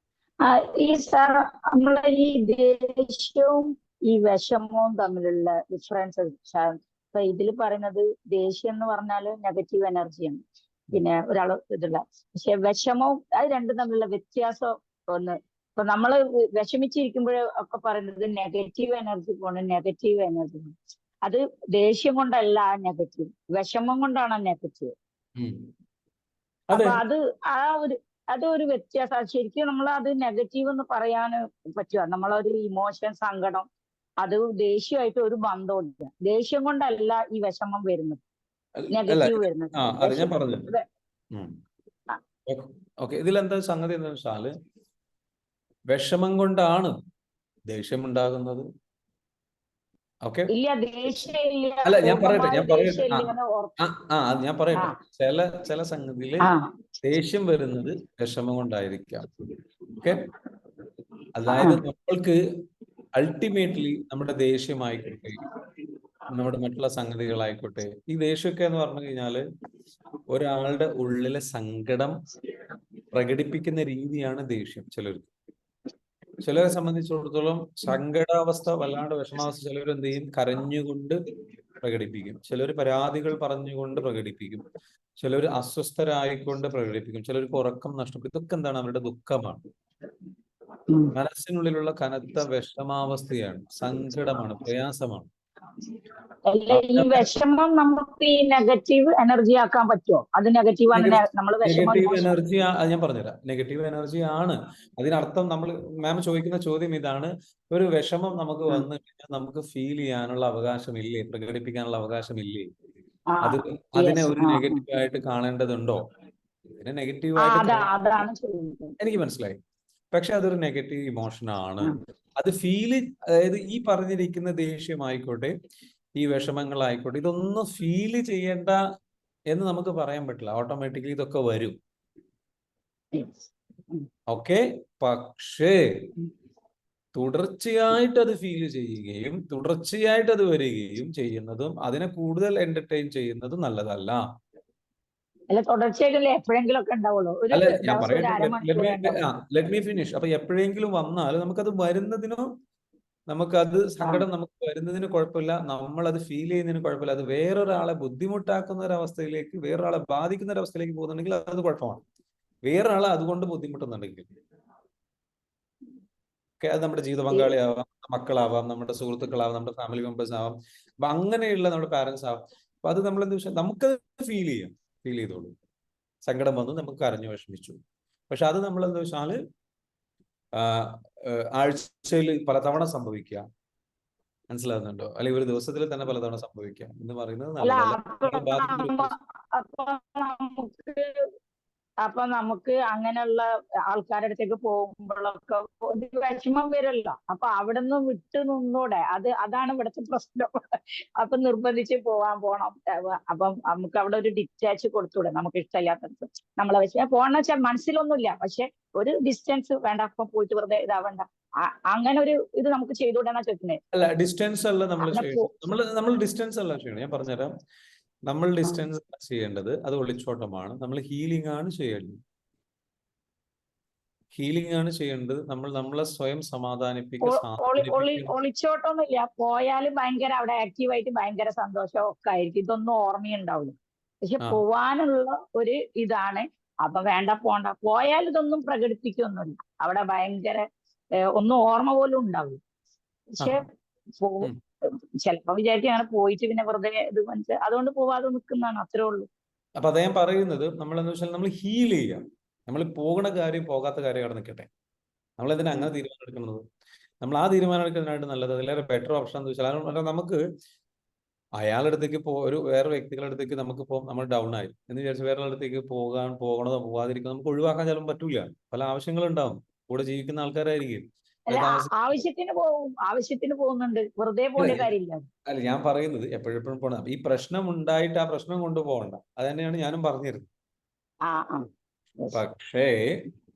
ഈ സാർ, നമ്മളെ ഈ ദേഷ്യവും ഈ വിഷമവും തമ്മിലുള്ള ഡിഫറൻസ് ഇപ്പൊ ഇതിൽ പറയുന്നത് ദേഷ്യം എന്ന് പറഞ്ഞാല് നെഗറ്റീവ് എനർജിയാണ്, പിന്നെ ഒരാള് ഇതുള്ള. പക്ഷെ വിഷമവും അത് രണ്ടും തമ്മിലുള്ള വ്യത്യാസം ഒന്ന്, ഇപ്പൊ നമ്മള് വിഷമിച്ചിരിക്കുമ്പോഴേ ഒക്കെ പറയുന്നത് നെഗറ്റീവ് എനർജി അത് ദേഷ്യം കൊണ്ടല്ല നെഗറ്റീവ്, വിഷമം കൊണ്ടാണ് നെഗറ്റീവ്. അപ്പൊ അതൊരു വ്യത്യാസം. ശരിക്കും നമ്മൾ അത് നെഗറ്റീവ് എന്ന് പറയാൻ പറ്റുക, നമ്മളൊരു ഇമോഷൻ, സങ്കടം, അത് ദേഷ്യമായിട്ട് ഒരു ബന്ധമില്ല. ദേഷ്യം കൊണ്ടല്ല ഈ വിഷമം വരുന്നത്, നെഗറ്റീവ് വരുന്നത്. ഇതിലെന്താ സംഗതി എന്താ വെച്ചാല് വിഷമം കൊണ്ടാണ് ദേഷ്യം ഉണ്ടാകുന്നത്. അല്ല, ഞാൻ പറയട്ടെ ചില സംഗതിയില് ദേഷ്യം വരുന്നത് വിഷമം കൊണ്ടായിരിക്കാം. ഓക്കെ, അതായത് നമ്മൾക്ക് അൾട്ടിമേറ്റ്ലി നമ്മുടെ ദേഷ്യമായിക്കോട്ടെ, നമ്മുടെ മറ്റുള്ള സംഗതികളായിക്കോട്ടെ, ഈ ദേഷ്യമൊക്കെ എന്ന് പറഞ്ഞു കഴിഞ്ഞാല് ഒരാളുടെ ഉള്ളിലെ സങ്കടം പ്രകടിപ്പിക്കുന്ന രീതിയാണ് ദേഷ്യം. ചിലരെ സംബന്ധിച്ചിടത്തോളം സങ്കടാവസ്ഥ, വല്ലാണ്ട് വിഷമാവസ്ഥ, ചിലർ എന്ത് ചെയ്യും, കരഞ്ഞുകൊണ്ട് പ്രകടിപ്പിക്കും. ചിലർ പരാതികൾ പറഞ്ഞുകൊണ്ട് പ്രകടിപ്പിക്കും. ചിലർ അസ്വസ്ഥരായിക്കൊണ്ട് പ്രകടിപ്പിക്കും. ചിലർക്ക് ഉറക്കം നഷ്ടപ്പെടും. ഇതൊക്കെ എന്താണ്? അവരുടെ ദുഃഖമാണ്, മനസ്സിനുള്ളിലുള്ള കനത്ത വിഷമാവസ്ഥയാണ്, സങ്കടമാണ്, പ്രയാസമാണ്. അല്ല, ഈ വിഷമം നമുക്ക് ഈ നെഗറ്റീവ് എനർജി ആക്കാൻ പറ്റുമോ? അത് നെഗറ്റീവാണ്. നമ്മൾ വിഷമം നെഗറ്റീവ് എനർജി ഞാൻ പറഞ്ഞുതരാം. നെഗറ്റീവ് എനർജി ആണ്. അതിനർത്ഥം നമ്മൾ മാം ചോദിക്കുന്ന ചോദ്യം ഇതാണ്: ഒരു വിഷമം നമുക്ക് വന്നു കഴിഞ്ഞാൽ നമുക്ക് ഫീൽ ചെയ്യാനുള്ള അവകാശമില്ലേ, പ്രകടിപ്പിക്കാനുള്ള അവകാശമില്ലേ? അതിനെ ഒരു നെഗറ്റീവായിട്ട് കാണേണ്ടതുണ്ടോ? ഇതിനെ നെഗറ്റീവായിട്ട് എനിക്ക് മനസ്സിലായി. പക്ഷെ അതൊരു നെഗറ്റീവ് ഇമോഷൻ ആണ്. അത് അതായത് ഈ പറഞ്ഞിരിക്കുന്ന ദേഷ്യമായിക്കോട്ടെ, ഈ വിഷമങ്ങളായിക്കോട്ടെ, ഇതൊന്നും ഫീൽ ചെയ്യേണ്ട എന്ന് നമുക്ക് പറയാൻ പറ്റില്ല. ഓട്ടോമാറ്റിക്കലി ഇതൊക്കെ വരും. ഓക്കെ, പക്ഷേ തുടർച്ചയായിട്ട് അത് ഫീൽ ചെയ്യുകയും തുടർച്ചയായിട്ട് അത് വരികയും ചെയ്യുന്നതും അതിനെ കൂടുതൽ എന്റർടൈൻ ചെയ്യുന്നതും നല്ലതല്ല. അല്ല, തുടർച്ചയായിട്ടല്ലേ എപ്പോഴെങ്കിലും ഒക്കെ ഉണ്ടാവുള്ളൂ. അല്ല, ഞാൻ പറയട്ടെ, ലെറ്റ് മീ ഫിനിഷ്. അപ്പൊ എപ്പോഴെങ്കിലും വന്നാൽ നമുക്കത് വരുന്നതിനോ, നമുക്കത് സങ്കടം നമുക്ക് വരുന്നതിന് കുഴപ്പമില്ല, നമ്മളത് ഫീൽ ചെയ്യുന്നതിന് കുഴപ്പമില്ല. അത് വേറൊരാളെ ബുദ്ധിമുട്ടാക്കുന്ന ഒരവസ്ഥയിലേക്ക്, വേറൊരാളെ ബാധിക്കുന്ന ഒരവസ്ഥയിലേക്ക് പോകുന്നുണ്ടെങ്കിൽ അത് കുഴപ്പമാണ്. വേറൊരാളെ അതുകൊണ്ട് ബുദ്ധിമുട്ടുന്നുണ്ടെങ്കിൽ അത് നമ്മുടെ ജീവിത പങ്കാളിയാവാം, മക്കളാവാം, നമ്മുടെ സുഹൃത്തുക്കളാവാം, നമ്മുടെ ഫാമിലി മെമ്പേഴ്സ് ആവാം, അപ്പൊ അങ്ങനെയുള്ള നമ്മുടെ പാരന്റ്സ് ആവാം. അപ്പൊ അത് നമ്മൾ എന്താ വെച്ചാൽ നമുക്കത് ഫീൽ ചെയ്തോളൂ. സങ്കടം വന്നു, നമുക്ക് കരഞ്ഞു വിഷമിച്ചു. പക്ഷെ അത് നമ്മൾ എന്താ വെച്ചാല് ആഴ്ചയിൽ പലതവണ സംഭവിക്കുക, മനസ്സിലാകുന്നുണ്ടോ? അല്ലെങ്കിൽ ഒരു ദിവസത്തിൽ തന്നെ പലതവണ സംഭവിക്കുക എന്ന് പറയുന്നത് നല്ലതല്ല. അപ്പൊ നമുക്ക് അങ്ങനെയുള്ള ആൾക്കാരുടെ അടുത്തേക്ക് പോകുമ്പോഴൊക്കെ ഒരു വിഷമം വരുമല്ലോ. അപ്പൊ അവിടെ നിന്ന് വിട്ടു നിന്നൂടെ? അതാണ് ഇവിടുത്തെ പ്രശ്നം. അപ്പൊ നിർബന്ധിച്ച് പോണം. അപ്പം നമുക്ക് അവിടെ ഒരു ഡിറ്റാച്ച് കൊടുത്തൂടെ? നമുക്ക് ഇഷ്ടമില്ലാത്തത് നമ്മളെ വെച്ച് പോകണമെന്ന് വെച്ചാൽ മനസ്സിലൊന്നുമില്ല, പക്ഷെ ഒരു ഡിസ്റ്റൻസ് വേണ്ട. അപ്പൊ പോയിട്ട് വെറുതെ ഇതാവണ്ട. അങ്ങനെ ഒരു ഇത് നമുക്ക് ചെയ്തുകൂടെന്നാ ചോദിക്കുന്നത്. അല്ല, ഡിസ്റ്റൻസ് അല്ല നമ്മൾ ഡിസ്റ്റൻസ് അല്ല ചെയ്യണം. ഞാൻ പറഞ്ഞുതരാം. നമ്മൾ ഡിസ്റ്റൻസ് ചെയ്യേണ്ടത് അത് ഒളിച്ചോട്ടമാണ്. നമ്മൾ ഹീലിംഗ് ആണ് ചെയ്യേണ്ടത്. നമ്മളെ സ്വയം ഒളിച്ചോട്ടൊന്നുമില്ല. പോയാലും ഭയങ്കര അവിടെ ആക്റ്റീവായിട്ട് ഭയങ്കര സന്തോഷം ഒക്കെ ആയിരിക്കും. ഇതൊന്നും ഓർമ്മയുണ്ടാവില്ല. പക്ഷെ പോവാനുള്ള ഒരു ഇതാണ്. അപ്പൊ വേണ്ട, പോണ്ട. പോയാൽ ഇതൊന്നും പ്രകടിപ്പിക്കൊന്നുമില്ല. അവിടെ ഭയങ്കര ഒന്നും ഓർമ്മ പോലും ഉണ്ടാവില്ല. പക്ഷെ ചിലപ്പോ വിചാരിക്കും അങ്ങനെ പോയിട്ട് പിന്നെ വെറുതെ ഇത് മനസ്സിൽ അതുകൊണ്ട് പോവാതെ നിൽക്കുന്നതാണ്. അത്രേ ഉള്ളൂ. അപ്പൊ അതേ പറയുന്നത് നമ്മളെന്ന് വെച്ചാൽ നമ്മൾ ഹീൽ ചെയ്യാം. നമ്മൾ പോകുന്ന കാര്യം പോകാത്ത കാര്യം അവിടെ നിൽക്കട്ടെ. നമ്മളെന്തിനാ അങ്ങനെ തീരുമാനം എടുക്കുന്നത്? നമ്മൾ ആ തീരുമാനം എടുക്കുന്നതിനായിട്ട് നല്ലത് അതിലേറെ ബെറ്റർ ഓപ്ഷൻ എന്ന് വെച്ചാൽ നമുക്ക് അയാളുടെ അടുത്തേക്ക് വേറെ വ്യക്തികളുടെ അടുത്തേക്ക് നമുക്കിപ്പോ നമ്മൾ ഡൗൺ ആയി എന്ന് വിചാരിച്ച് വേറെ അടുത്തേക്ക് പോകണതോ പോകാതിരിക്കുന്നതോ നമുക്ക് ഒഴിവാക്കാൻ ചിലപ്പോൾ പറ്റൂല. പല ആവശ്യങ്ങളുണ്ടാവും. കൂടെ ജീവിക്കുന്ന ആൾക്കാരായിരിക്കും. ആവശ്യത്തിന് പോകുന്നുണ്ട്, വെറുതെ പോകേണ്ട കാര്യമില്ല. അല്ല, ഞാൻ പറയുന്നത് എപ്പോഴും പോകണം. ഈ പ്രശ്നം ഉണ്ടായിട്ട് ആ പ്രശ്നം കൊണ്ടുപോകണ്ട. അത് തന്നെയാണ് ഞാനും പറഞ്ഞിരുന്നത്. പക്ഷേ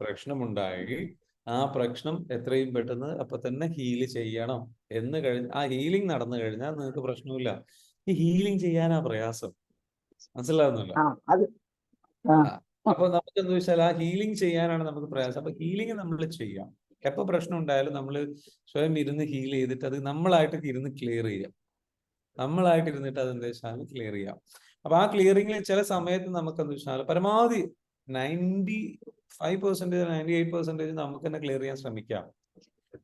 പ്രശ്നമുണ്ടായി, ആ പ്രശ്നം എത്രയും പെട്ടെന്ന് അപ്പൊ തന്നെ ഹീൽ ചെയ്യണം എന്ന് കഴിഞ്ഞ് ആ ഹീലിംഗ് നടന്നു കഴിഞ്ഞാൽ നിങ്ങൾക്ക് പ്രശ്നമില്ല. ഈ ഹീലിംഗ് ചെയ്യാനാ പ്രയാസം, മനസ്സിലാവുന്നില്ല? അപ്പൊ നമുക്ക് എന്താ വെച്ചാൽ ആ ഹീലിംഗ് ചെയ്യാനാണ് നമുക്ക് പ്രയാസം. അപ്പൊ ഹീലിംഗ് നമ്മൾ ചെയ്യാം. എപ്പോൾ പ്രശ്നം ഉണ്ടായാലും നമ്മൾ സ്വയം ഇരുന്ന് ഹീൽ ചെയ്തിട്ട് അത് നമ്മളായിട്ട് ഇരുന്ന് ക്ലിയർ ചെയ്യാം. നമ്മളായിട്ട് ഇരുന്നിട്ട് അത് എന്താ വെച്ചാൽ ക്ലിയർ ചെയ്യാം. അപ്പൊ ആ ക്ലിയറിംഗിൽ ചില സമയത്ത് നമുക്ക് എന്താ വെച്ചാൽ പരമാവധി 95% 98% നമുക്ക് തന്നെ ക്ലിയർ ചെയ്യാൻ ശ്രമിക്കാം.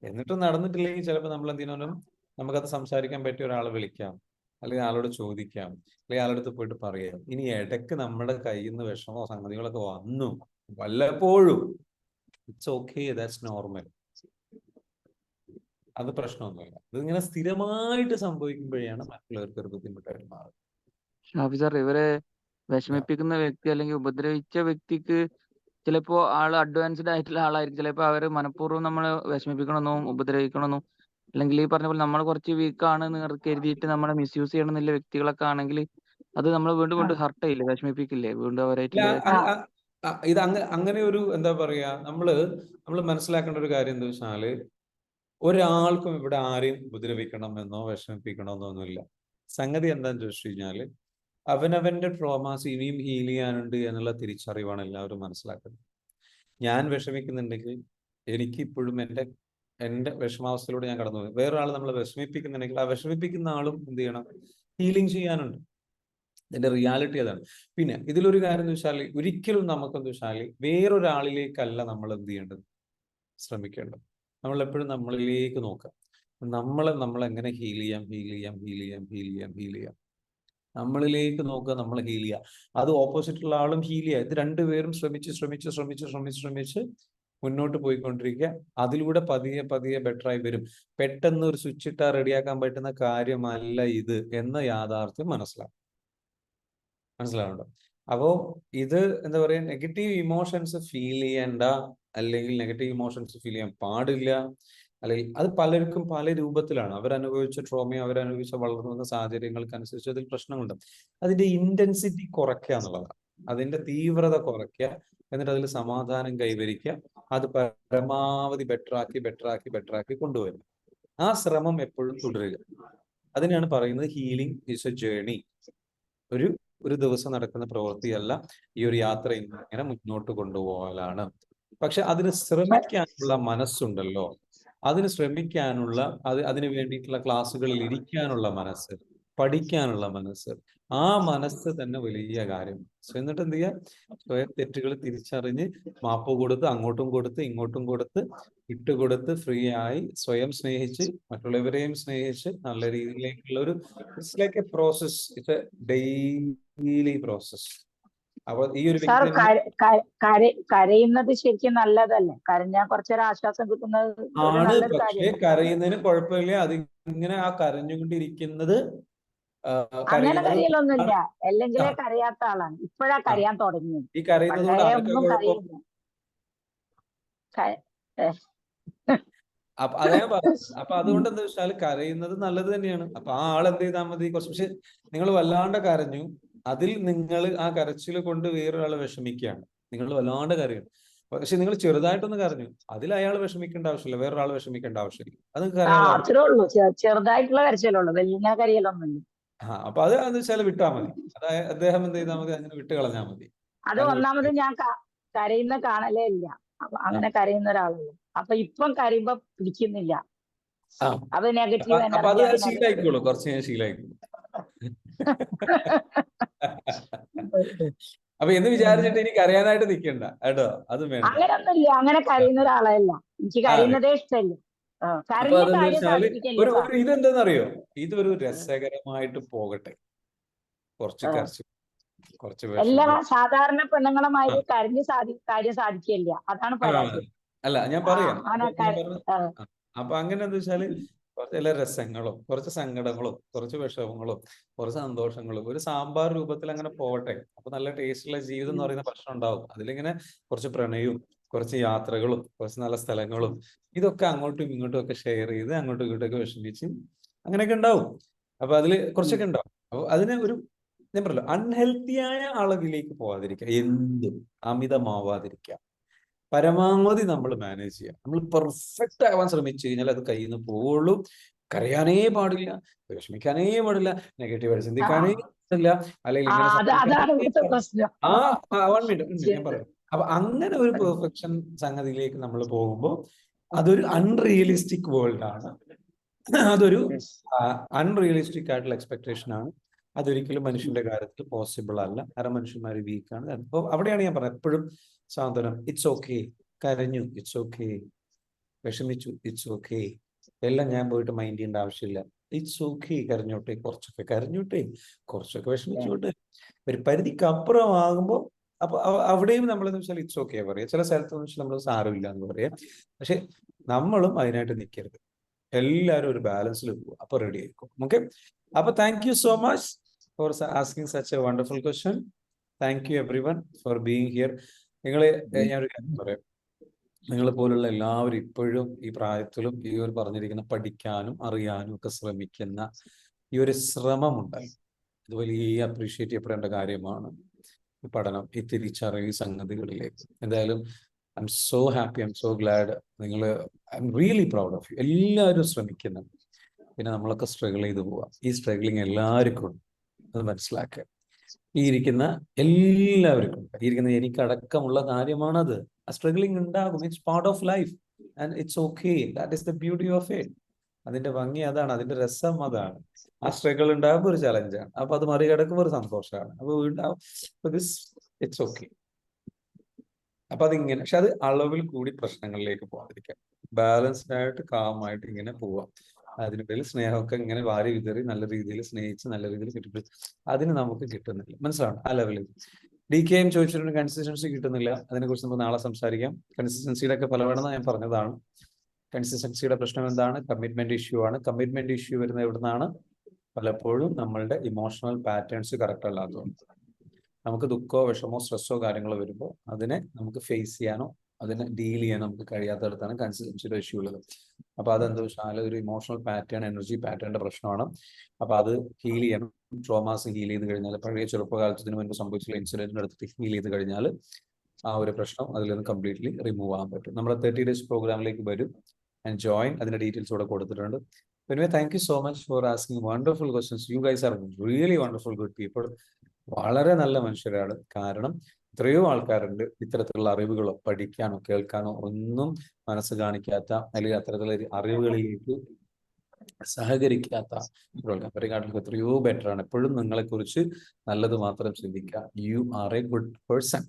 എന്നിട്ടും നടന്നിട്ടില്ലെങ്കിൽ ചിലപ്പോൾ നമ്മൾ എന്തിനും നമുക്കത് സംസാരിക്കാൻ പറ്റിയ ഒരാളെ വിളിക്കാം, അല്ലെങ്കിൽ ആളോട് ചോദിക്കാം, അല്ലെങ്കിൽ ആളുടെ അടുത്ത് പോയിട്ട് പറയാം. ഇനി ഇടയ്ക്ക് നമ്മുടെ കയ്യിൽ നിന്ന് വിഷമോ സംഗതികളൊക്കെ വന്നു വല്ലപ്പോഴും, ഇറ്റ്സ് ഓക്കെ, ദാറ്റ്സ് നോർമൽ. അത് പ്രശ്നമൊന്നുമില്ല. ഇതിങ്ങനെ സ്ഥിരമായിട്ട് സംഭവിക്കുമ്പോഴാണ് മറ്റുള്ളവർക്ക് ഒരു ബുദ്ധിമുട്ടായിട്ട് മാറുന്നത്. ഷാഫി സാർ, ഇവരെ വിഷമിപ്പിക്കുന്ന വ്യക്തി അല്ലെങ്കിൽ ഉപദ്രവിച്ച വ്യക്തിക്ക് ചിലപ്പോ ആള് അഡ്വാൻസ്ഡ് ആയിട്ടുള്ള ആളായിരിക്കും. ചിലപ്പോ അവര് മനഃപൂർവ്വം നമ്മളെ വിഷമിപ്പിക്കണമെന്നും ഉപദ്രവിക്കണമെന്നും അല്ലെങ്കിൽ ഈ പറഞ്ഞ പോലെ നമ്മൾ കുറച്ച് വീക്കാണ് എന്ന് കരുതിയിട്ട് നമ്മളെ മിസ്യൂസ് ചെയ്യണമെന്നില്ല വ്യക്തികളൊക്കെ ആണെങ്കിൽ അത് നമ്മൾ വീണ്ടും ഹർട്ട് ചെയ്യില്ലേ, വിഷമിപ്പിക്കില്ലേ വീണ്ടും അവരായിട്ട്? ഇത് അങ്ങനെ ഒരു എന്താ പറയാ, നമ്മൾ മനസ്സിലാക്കേണ്ട ഒരു കാര്യം എന്താ വെച്ചാല്, ഒരാൾക്കും ഇവിടെ ആരെയും ഉപദ്രവിക്കണമെന്നോ വിഷമിപ്പിക്കണമെന്നോ ഒന്നുമില്ല. സംഗതി എന്താന്ന് ചോദിച്ചു കഴിഞ്ഞാല്, അവനവന്റെ ട്രോമാസ് ഇനിയും ഹീൽ ചെയ്യാനുണ്ട് എന്നുള്ള തിരിച്ചറിവാണ് എല്ലാവരും മനസ്സിലാക്കുന്നത്. ഞാൻ വിഷമിക്കുന്നുണ്ടെങ്കിൽ എനിക്ക് ഇപ്പോഴും എൻ്റെ വിഷമാവസ്ഥയിലൂടെ ഞാൻ കടന്നു പോകും. വേറൊരാൾ നമ്മളെ വിഷമിപ്പിക്കുന്നുണ്ടെങ്കിൽ ആ വിഷമിപ്പിക്കുന്ന ആളും എന്ത് ചെയ്യണം, ഹീലിംഗ് ചെയ്യാനുണ്ട്. ഇതിന്റെ റിയാലിറ്റി അതാണ്. പിന്നെ ഇതിലൊരു കാര്യം എന്ന് വെച്ചാൽ, ഒരിക്കലും നമുക്കെന്ത് വെച്ചാൽ വേറൊരാളിലേക്കല്ല നമ്മൾ എന്ത് ചെയ്യേണ്ടത്, ശ്രമിക്കേണ്ടത്. നമ്മൾ എപ്പോഴും നമ്മളിലേക്ക് നോക്കാം. നമ്മൾ എങ്ങനെ ഹീൽ ചെയ്യാം. നമ്മളിലേക്ക് നോക്കുക, നമ്മൾ ഹീൽ ചെയ്യുക. അത് ഓപ്പോസിറ്റുള്ള ആളും ഹീൽ ചെയ്യുക. ഇത് രണ്ടുപേരും ശ്രമിച്ച് മുന്നോട്ട് പോയിക്കൊണ്ടിരിക്കുക. അതിലൂടെ പതിയെ ബെറ്ററായി വരും. പെട്ടെന്ന് ഒരു സ്വിച്ച് ഇട്ടാൽ റെഡിയാക്കാൻ പറ്റുന്ന കാര്യമല്ല ഇത് എന്ന യാഥാർത്ഥ്യം മനസ്സിലാവുന്നുണ്ടോ? അപ്പോ ഇത് എന്താ പറയാ, നെഗറ്റീവ് ഇമോഷൻസ് ഫീൽ ചെയ്യേണ്ട, അല്ലെങ്കിൽ നെഗറ്റീവ് ഇമോഷൻസ് ഫീൽ ചെയ്യാൻ പാടില്ല. അല്ലെങ്കിൽ അത് പലർക്കും പല രൂപത്തിലാണ്. അവരനുഭവിച്ച ട്രോമയോ അവരനുഭവിച്ച വളർന്നു വന്ന സാഹചര്യങ്ങൾക്കനുസരിച്ച് അതിൽ പ്രശ്നങ്ങളുണ്ട്. അതിന്റെ ഇന്റൻസിറ്റി കുറയ്ക്കുക എന്നുള്ളതാണ്. അതിന്റെ തീവ്രത കുറയ്ക്കുക, എന്നിട്ട് അതിൽ സമാധാനം കൈവരിക്കുക. അത് പരമാവധി ബെറ്ററാക്കി കൊണ്ടുവരിക. ആ ശ്രമം എപ്പോഴും തുടരുക. അതിനെയാണ് പറയുന്നത് ഹീലിംഗ് ഈസ് എ ജേർണി. ഒരു ദിവസം നടക്കുന്ന പ്രവൃത്തിയല്ല. ഈ ഒരു യാത്ര ഇങ്ങനെ മുന്നോട്ട് കൊണ്ടുപോകലാണ്. പക്ഷെ അതിന് ശ്രമിക്കാനുള്ള മനസ്സുണ്ടല്ലോ, അതിന് വേണ്ടിയിട്ടുള്ള ക്ലാസ്സുകളിൽ ഇരിക്കാനുള്ള മനസ്സ്, പഠിക്കാനുള്ള മനസ്സ്, ആ മനസ്സ് തന്നെ വലിയ കാര്യം. എന്നിട്ട് എന്ത് ചെയ്യുക, സ്വയം തെറ്റുകൾ തിരിച്ചറിഞ്ഞ് മാപ്പ് കൊടുത്ത്, അങ്ങോട്ടും കൊടുത്ത് ഇങ്ങോട്ടും കൊടുത്ത് ഇട്ടുകൊടുത്ത് ഫ്രീ ആയി സ്വയം സ്നേഹിച്ച് മറ്റുള്ളവരെയും സ്നേഹിച്ച് നല്ല രീതിയിലേക്കുള്ള ഒരു, it's like A process, it's A daily process. അപ്പൊ ഈ ഒരു സാർ വ്യക്തി കരയുന്നത് ശരിക്കും നല്ലതല്ലേ? കരഞ്ഞാൽ കുറച്ചൊരു ആശ്വാസം കിട്ടുന്നത് ഒരു ആണ്. നല്ലൊരു പക്ഷേ കാര്യമല്ലേ? കരയുന്നതിന് കുഴപ്പമില്ല. അത് ഇങ്ങനെ ആ കരഞ്ഞുകൊണ്ടിരിക്കുന്നത് അങ്ങനെ കരയലൊന്നുമില്ല. അല്ലെങ്കിലേ കരയാത്ത ആളാണ്. ഇപ്പോഴാ കരയാൻ തുടങ്ങിയത്. ഈ കരയുന്നത് കൊണ്ട് പണ്ടേ ആർക്കാ ഒന്നും കുഴപ്പം? കരയില്ല. അതേ പറഞ്ഞു. അപ്പൊ അതുകൊണ്ട് എന്താ വെച്ചാൽ കരയുന്നത് നല്ലത് തന്നെയാണ്. അപ്പൊ ആ ആൾ എന്ത് ചെയ്താൽ മതി, കുറച്ച്. പക്ഷെ നിങ്ങൾ വല്ലാണ്ട് കരഞ്ഞു, അതിൽ നിങ്ങൾ ആ കരച്ചിൽ കൊണ്ട് വേറൊരാൾ വിഷമിക്കുകയാണ്. നിങ്ങൾ വല്ലാണ്ട് കരയും, പക്ഷെ നിങ്ങൾ ചെറുതായിട്ടൊന്ന് കരഞ്ഞു, അതിൽ അയാൾ വിഷമിക്കേണ്ട ആവശ്യമില്ല, വേറൊരാൾ വിഷമിക്കേണ്ട ആവശ്യമില്ല. അത് കരയാൻ പാടില്ല. അത്രേ ഉള്ളൂ. ചെറുതായിട്ടുള്ള കരച്ചിലുള്ളൂ, വലിയ കരയലൊന്നുമില്ല. അപ്പൊ അത് എന്ന് വെച്ചാൽ വിട്ടാൽ മതി. അതായത് അദ്ദേഹം എന്ത് ചെയ്താൽ മതി, അങ്ങനെ വിട്ട് കളഞ്ഞാൽ മതി. അത് ഒന്നാമത് ഞാൻ കരയുന്ന കാണലേ ഇല്ല. അപ്പൊ അങ്ങനെ കരയുന്ന ഒരാളല്ല. അപ്പൊ ഇപ്പം കരയുമ്പോ പിടിക്കുന്നില്ല. അത് നെഗറ്റീവ് അപ്പൊ അത് എനർജി. ശീലായിക്കോളൂ, കുറച്ച് ഞാൻ ശീലായിക്കോളൂ. അപ്പൊ എന്ന് വിചാരിച്ചിട്ട് എനിക്ക് അറിയാനായിട്ട് നിൽക്കണ്ട കേട്ടോ, അത് വേണ്ട. അങ്ങനൊന്നുമില്ല. അങ്ങനെ കരയുന്ന ഒരാളല്ല. എനിക്ക് കരയുന്നതേ ഇഷ്ടമല്ല. അപ്പൊ അതെന്ന് വെച്ചാല് ഇതെന്താണെന്നറിയോ, ഇതൊരു രസകരമായിട്ട് പോകട്ടെ. കുറച്ച് കരച്ചിൽ, കുറച്ച് എല്ലാ വിഷമം. സാധാരണ പെണ്ണുങ്ങളുമായി കരഞ്ഞ് കാര്യം സാധിക്കില്ല. അതാണ് പരാജയം. അല്ല ഞാൻ പറയാം. അങ്ങനെ അപ്പൊ അങ്ങനെ എന്താ വെച്ചാല് ചില രസങ്ങളും കുറച്ച് സങ്കടങ്ങളും കുറച്ച് വിഷമങ്ങളും കുറച്ച് സന്തോഷങ്ങളും ഒരു സാമ്പാർ രൂപത്തിൽ അങ്ങനെ പോകട്ടെ. അപ്പൊ നല്ല ടേസ്റ്റുള്ള ജീവിതം എന്ന് പറയുന്ന ഭക്ഷണം ഉണ്ടാവും. അതിലിങ്ങനെ കുറച്ച് പ്രണയവും കുറച്ച് യാത്രകളും കുറച്ച് നല്ല സ്ഥലങ്ങളും ഇതൊക്കെ അങ്ങോട്ടും ഇങ്ങോട്ടും ഒക്കെ ഷെയർ ചെയ്ത് അങ്ങോട്ടും ഇങ്ങോട്ടൊക്കെ വിഷമിച്ച് അങ്ങനെയൊക്കെ ഉണ്ടാവും. അപ്പൊ അതിൽ കുറച്ചൊക്കെ ഉണ്ടാവും. അപ്പൊ അതിന് ഒരു ഞാൻ പറഞ്ഞല്ലോ, അൺഹെൽത്തിയായ അളവിലേക്ക് പോവാതിരിക്കുക, എന്തും അമിതമാവാതിരിക്കുക, പരമാവധി നമ്മൾ മാനേജ് ചെയ്യുക. നമ്മൾ പെർഫെക്റ്റ് ആവാൻ ശ്രമിച്ചു കഴിഞ്ഞാൽ അത് കയ്യിൽ നിന്ന് പോവുള്ളൂ. കരയാനേ പാടില്ല, വിഷമിക്കാനേ പാടില്ല, നെഗറ്റീവായിട്ട് ചിന്തിക്കാനേ പാടില്ല, അല്ലെങ്കിൽ ഞാൻ പറയാം. അപ്പൊ അങ്ങനെ ഒരു പെർഫെക്ഷൻ സംഗതിയിലേക്ക് നമ്മൾ പോകുമ്പോൾ അതൊരു അൺറിയലിസ്റ്റിക് വേൾഡ് ആണ്. അതൊരു അൺറിയലിസ്റ്റിക് ആയിട്ടുള്ള എക്സ്പെക്ടേഷൻ ആണ്. അതൊരിക്കലും മനുഷ്യന്റെ കാര്യത്തിൽ പോസിബിൾ അല്ല. കാരണം മനുഷ്യന്മാർ വീക്കാണ്. അപ്പോൾ അവിടെയാണ് ഞാൻ പറഞ്ഞത് എപ്പോഴും സാന്ത്വനം. It's okay. കരഞ്ഞു, ഇറ്റ്സ് ഓക്കെ. വിഷമിച്ചു, ഇറ്റ്സ് ഓക്കെ. എല്ലാം ഞാൻ പോയിട്ട് മൈൻഡ് ചെയ്യേണ്ട ആവശ്യമില്ല. It's okay. കരഞ്ഞോട്ടെ, കുറച്ചൊക്കെ കരഞ്ഞോട്ടെ, കുറച്ചൊക്കെ വിഷമിച്ചോട്ടെ. ഒരു പരിധിക്ക് അപ്പുറമാകുമ്പോൾ അപ്പൊ അവിടെയും നമ്മളെന്ന് വെച്ചാൽ ഇറ്റ്സ് ഓക്കെ പറയാം. ചില സ്ഥലത്ത് വെച്ചാൽ നമ്മൾ സാരമില്ല എന്ന് പറയാം. പക്ഷെ നമ്മളും അതിനായിട്ട് നിൽക്കരുത്. എല്ലാവരും ഒരു ബാലൻസിൽ പോകും, അപ്പൊ റെഡി ആയിരിക്കും. ഓക്കെ. അപ്പൊ thank you so much for asking such A wonderful question. Thank U every one for being here. ഞാനൊരു കാര്യം പറയാം. നിങ്ങളെ പോലുള്ള എല്ലാവരും ഇപ്പോഴും ഈ പ്രായത്തിലും ഈ ഒരു പറഞ്ഞിരിക്കുന്ന പഠിക്കാനും അറിയാനും ഒക്കെ ശ്രമിക്കുന്ന ഈ ഒരു ശ്രമമുണ്ട്. ഇത് വലിയ അപ്രീഷിയേറ്റ് ചെയ്യപ്പെടേണ്ട കാര്യമാണ്. ഈ പഠനം, ഈ തിരിച്ചറിവ്, ഈ സംഗതികളിലേക്ക്. എന്തായാലും I am so happy, I am so glad. നിങ്ങൾ, I am really proud of you. എല്ലാവരും ശ്രമിക്കുന്നുണ്ട്. പിന്നെ നമ്മളൊക്കെ സ്ട്രഗിൾ ചെയ്ത് പോവാം. ഈ സ്ട്രഗിളിങ് എല്ലാവർക്കും ഉണ്ട്, അത് മനസ്സിലാക്കുക. ഈ ഇരിക്കുന്ന എല്ലാവർക്കും ഉണ്ട്. ഈ ഇരിക്കുന്ന എനിക്കടക്കമുള്ള കാര്യമാണത്. ആ സ്ട്രഗിളിങ് ഉണ്ടാകും. It's part of life and it's okay. That is the beauty of it. അതിന്റെ ഭംഗി അതാണ്, അതിന്റെ രസം അതാണ്. ആ സ്ട്രഗിൾ ഉണ്ടാകുമ്പോൾ ഒരു ചലഞ്ചാണ്, അപ്പൊ അത് മറികടക്കുമ്പോൾ ഒരു സന്തോഷമാണ്. അപ്പൊ വീണ്ടും ഇറ്റ്സ് ഓക്കെ. അപ്പൊ അതിങ്ങനെ, പക്ഷെ അത് അളവിൽ കൂടി പ്രശ്നങ്ങളിലേക്ക് പോകാതിരിക്കാം. ബാലൻസ്ഡ് ആയിട്ട് കാമായിട്ട് ഇങ്ങനെ പോവാം. അതിനിടയിൽ സ്നേഹമൊക്കെ ഇങ്ങനെ വാരി വിതറി നല്ല രീതിയിൽ സ്നേഹിച്ച് നല്ല രീതിയിൽ കിട്ടിട്ട് അതിന് നമുക്ക് കിട്ടുന്നില്ല. മനസ്സിലാണ് ആ ലെവലിൽ. DKM ചോദിച്ചിട്ടുണ്ട് കൺസിസ്റ്റൻസി കിട്ടുന്നില്ല. അതിനെക്കുറിച്ച് നമുക്ക് നാളെ സംസാരിക്കാം. കൺസിസ്റ്റൻസിയുടെ ഒക്കെ പലവണ്ണം ഞാൻ പറഞ്ഞതാണ്. കൺസിസ്റ്റൻസിയുടെ പ്രശ്നം എന്താണ്? കമ്മിറ്റ്മെന്റ് ഇഷ്യൂ ആണ്. കമ്മിറ്റ്മെന്റ് ഇഷ്യൂ വരുന്നത് എവിടുന്നാണ്? പലപ്പോഴും നമ്മളുടെ ഇമോഷണൽ പാറ്റേൺസ് കറക്റ്റ് അല്ലാത്തതുകൊണ്ട്. നമുക്ക് ദുഃഖമോ വിഷമോ സ്ട്രെസ്സോ കാര്യങ്ങളോ വരുമ്പോൾ അതിനെ നമുക്ക് ഫേസ് ചെയ്യാനോ അതിനെ ഡീൽ ചെയ്യാനോ നമുക്ക് കഴിയാത്തടത്താണ് കൺസിസ്റ്റൻസിയുടെ ഇഷ്യൂ ഉള്ളത്. അപ്പൊ അതെന്താ വെച്ചാൽ ഒരു ഇമോഷണൽ പാറ്റേൺ, എനർജി പാറ്റേണിന്റെ പ്രശ്നമാണ്. അപ്പൊ അത് ഹീൽ ചെയ്യണം. ട്രോമാസ് ഹീൽ ചെയ്ത് കഴിഞ്ഞാൽ, പഴയ ചെറുപ്പകാലത്തിന് മുൻപ് സംഭവിച്ചുള്ള ഇൻസിഡന്റിന് എടുത്തിട്ട് ഹീൽ ചെയ്ത് കഴിഞ്ഞാൽ ആ ഒരു പ്രശ്നം അതിൽ നിന്ന് കംപ്ലീറ്റ്ലി റിമൂവ് ആകാൻ പറ്റും. നമ്മുടെ 30 days പ്രോഗ്രാമിലേക്ക് വരും ആൻഡ് ജോയിൻ. അതിന്റെ ഡീറ്റെയിൽസ് ഇവിടെ കൊടുത്തിട്ടുണ്ട്. Anyway, thank you so much for asking wonderful questions. You guys are really wonderful, good people. വളരെ നല്ല മനുഷ്യരാണ്. കാരണം എത്രയോ ആൾക്കാരുണ്ട് ഇത്തരത്തിലുള്ള അറിവുകളോ പഠിക്കാനോ കേൾക്കാനോ ഒന്നും മനസ്സ് കാണിക്കാത്ത, അല്ലെങ്കിൽ അത്തരത്തിലുള്ള അറിവുകളിലേക്ക് സഹകരിക്കാത്ത അവരെക്കാട്ടിലും എത്രയോ ബെറ്റർ ആണ്. എപ്പോഴും നിങ്ങളെ കുറിച്ച് നല്ലത് മാത്രം ചിന്തിക്കുക. You are a good person,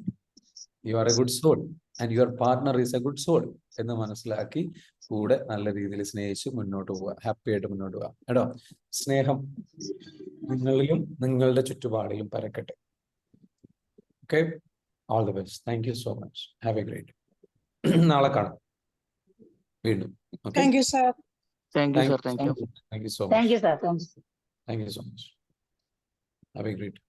you are a good soul and your partner is a good soul എന്ന് മനസ്സിലാക്കി കൂടെ നല്ല രീതിയിൽ സ്നേഹിച്ച് മുന്നോട്ട് പോവുക. ഹാപ്പി ആയിട്ട് മുന്നോട്ട് പോവുക കേട്ടോ. സ്നേഹം നിങ്ങളിലും നിങ്ങളുടെ ചുറ്റുപാടിലും പരക്കട്ടെ. Okay, all the best. Thank you so much. Have a great. നാളെ കാണാം വീണ്ടും. Thank you, sir. Thank you sir. Thank you. Thank you so thank much. You sir. Thank you. Thank you so much. Have a great.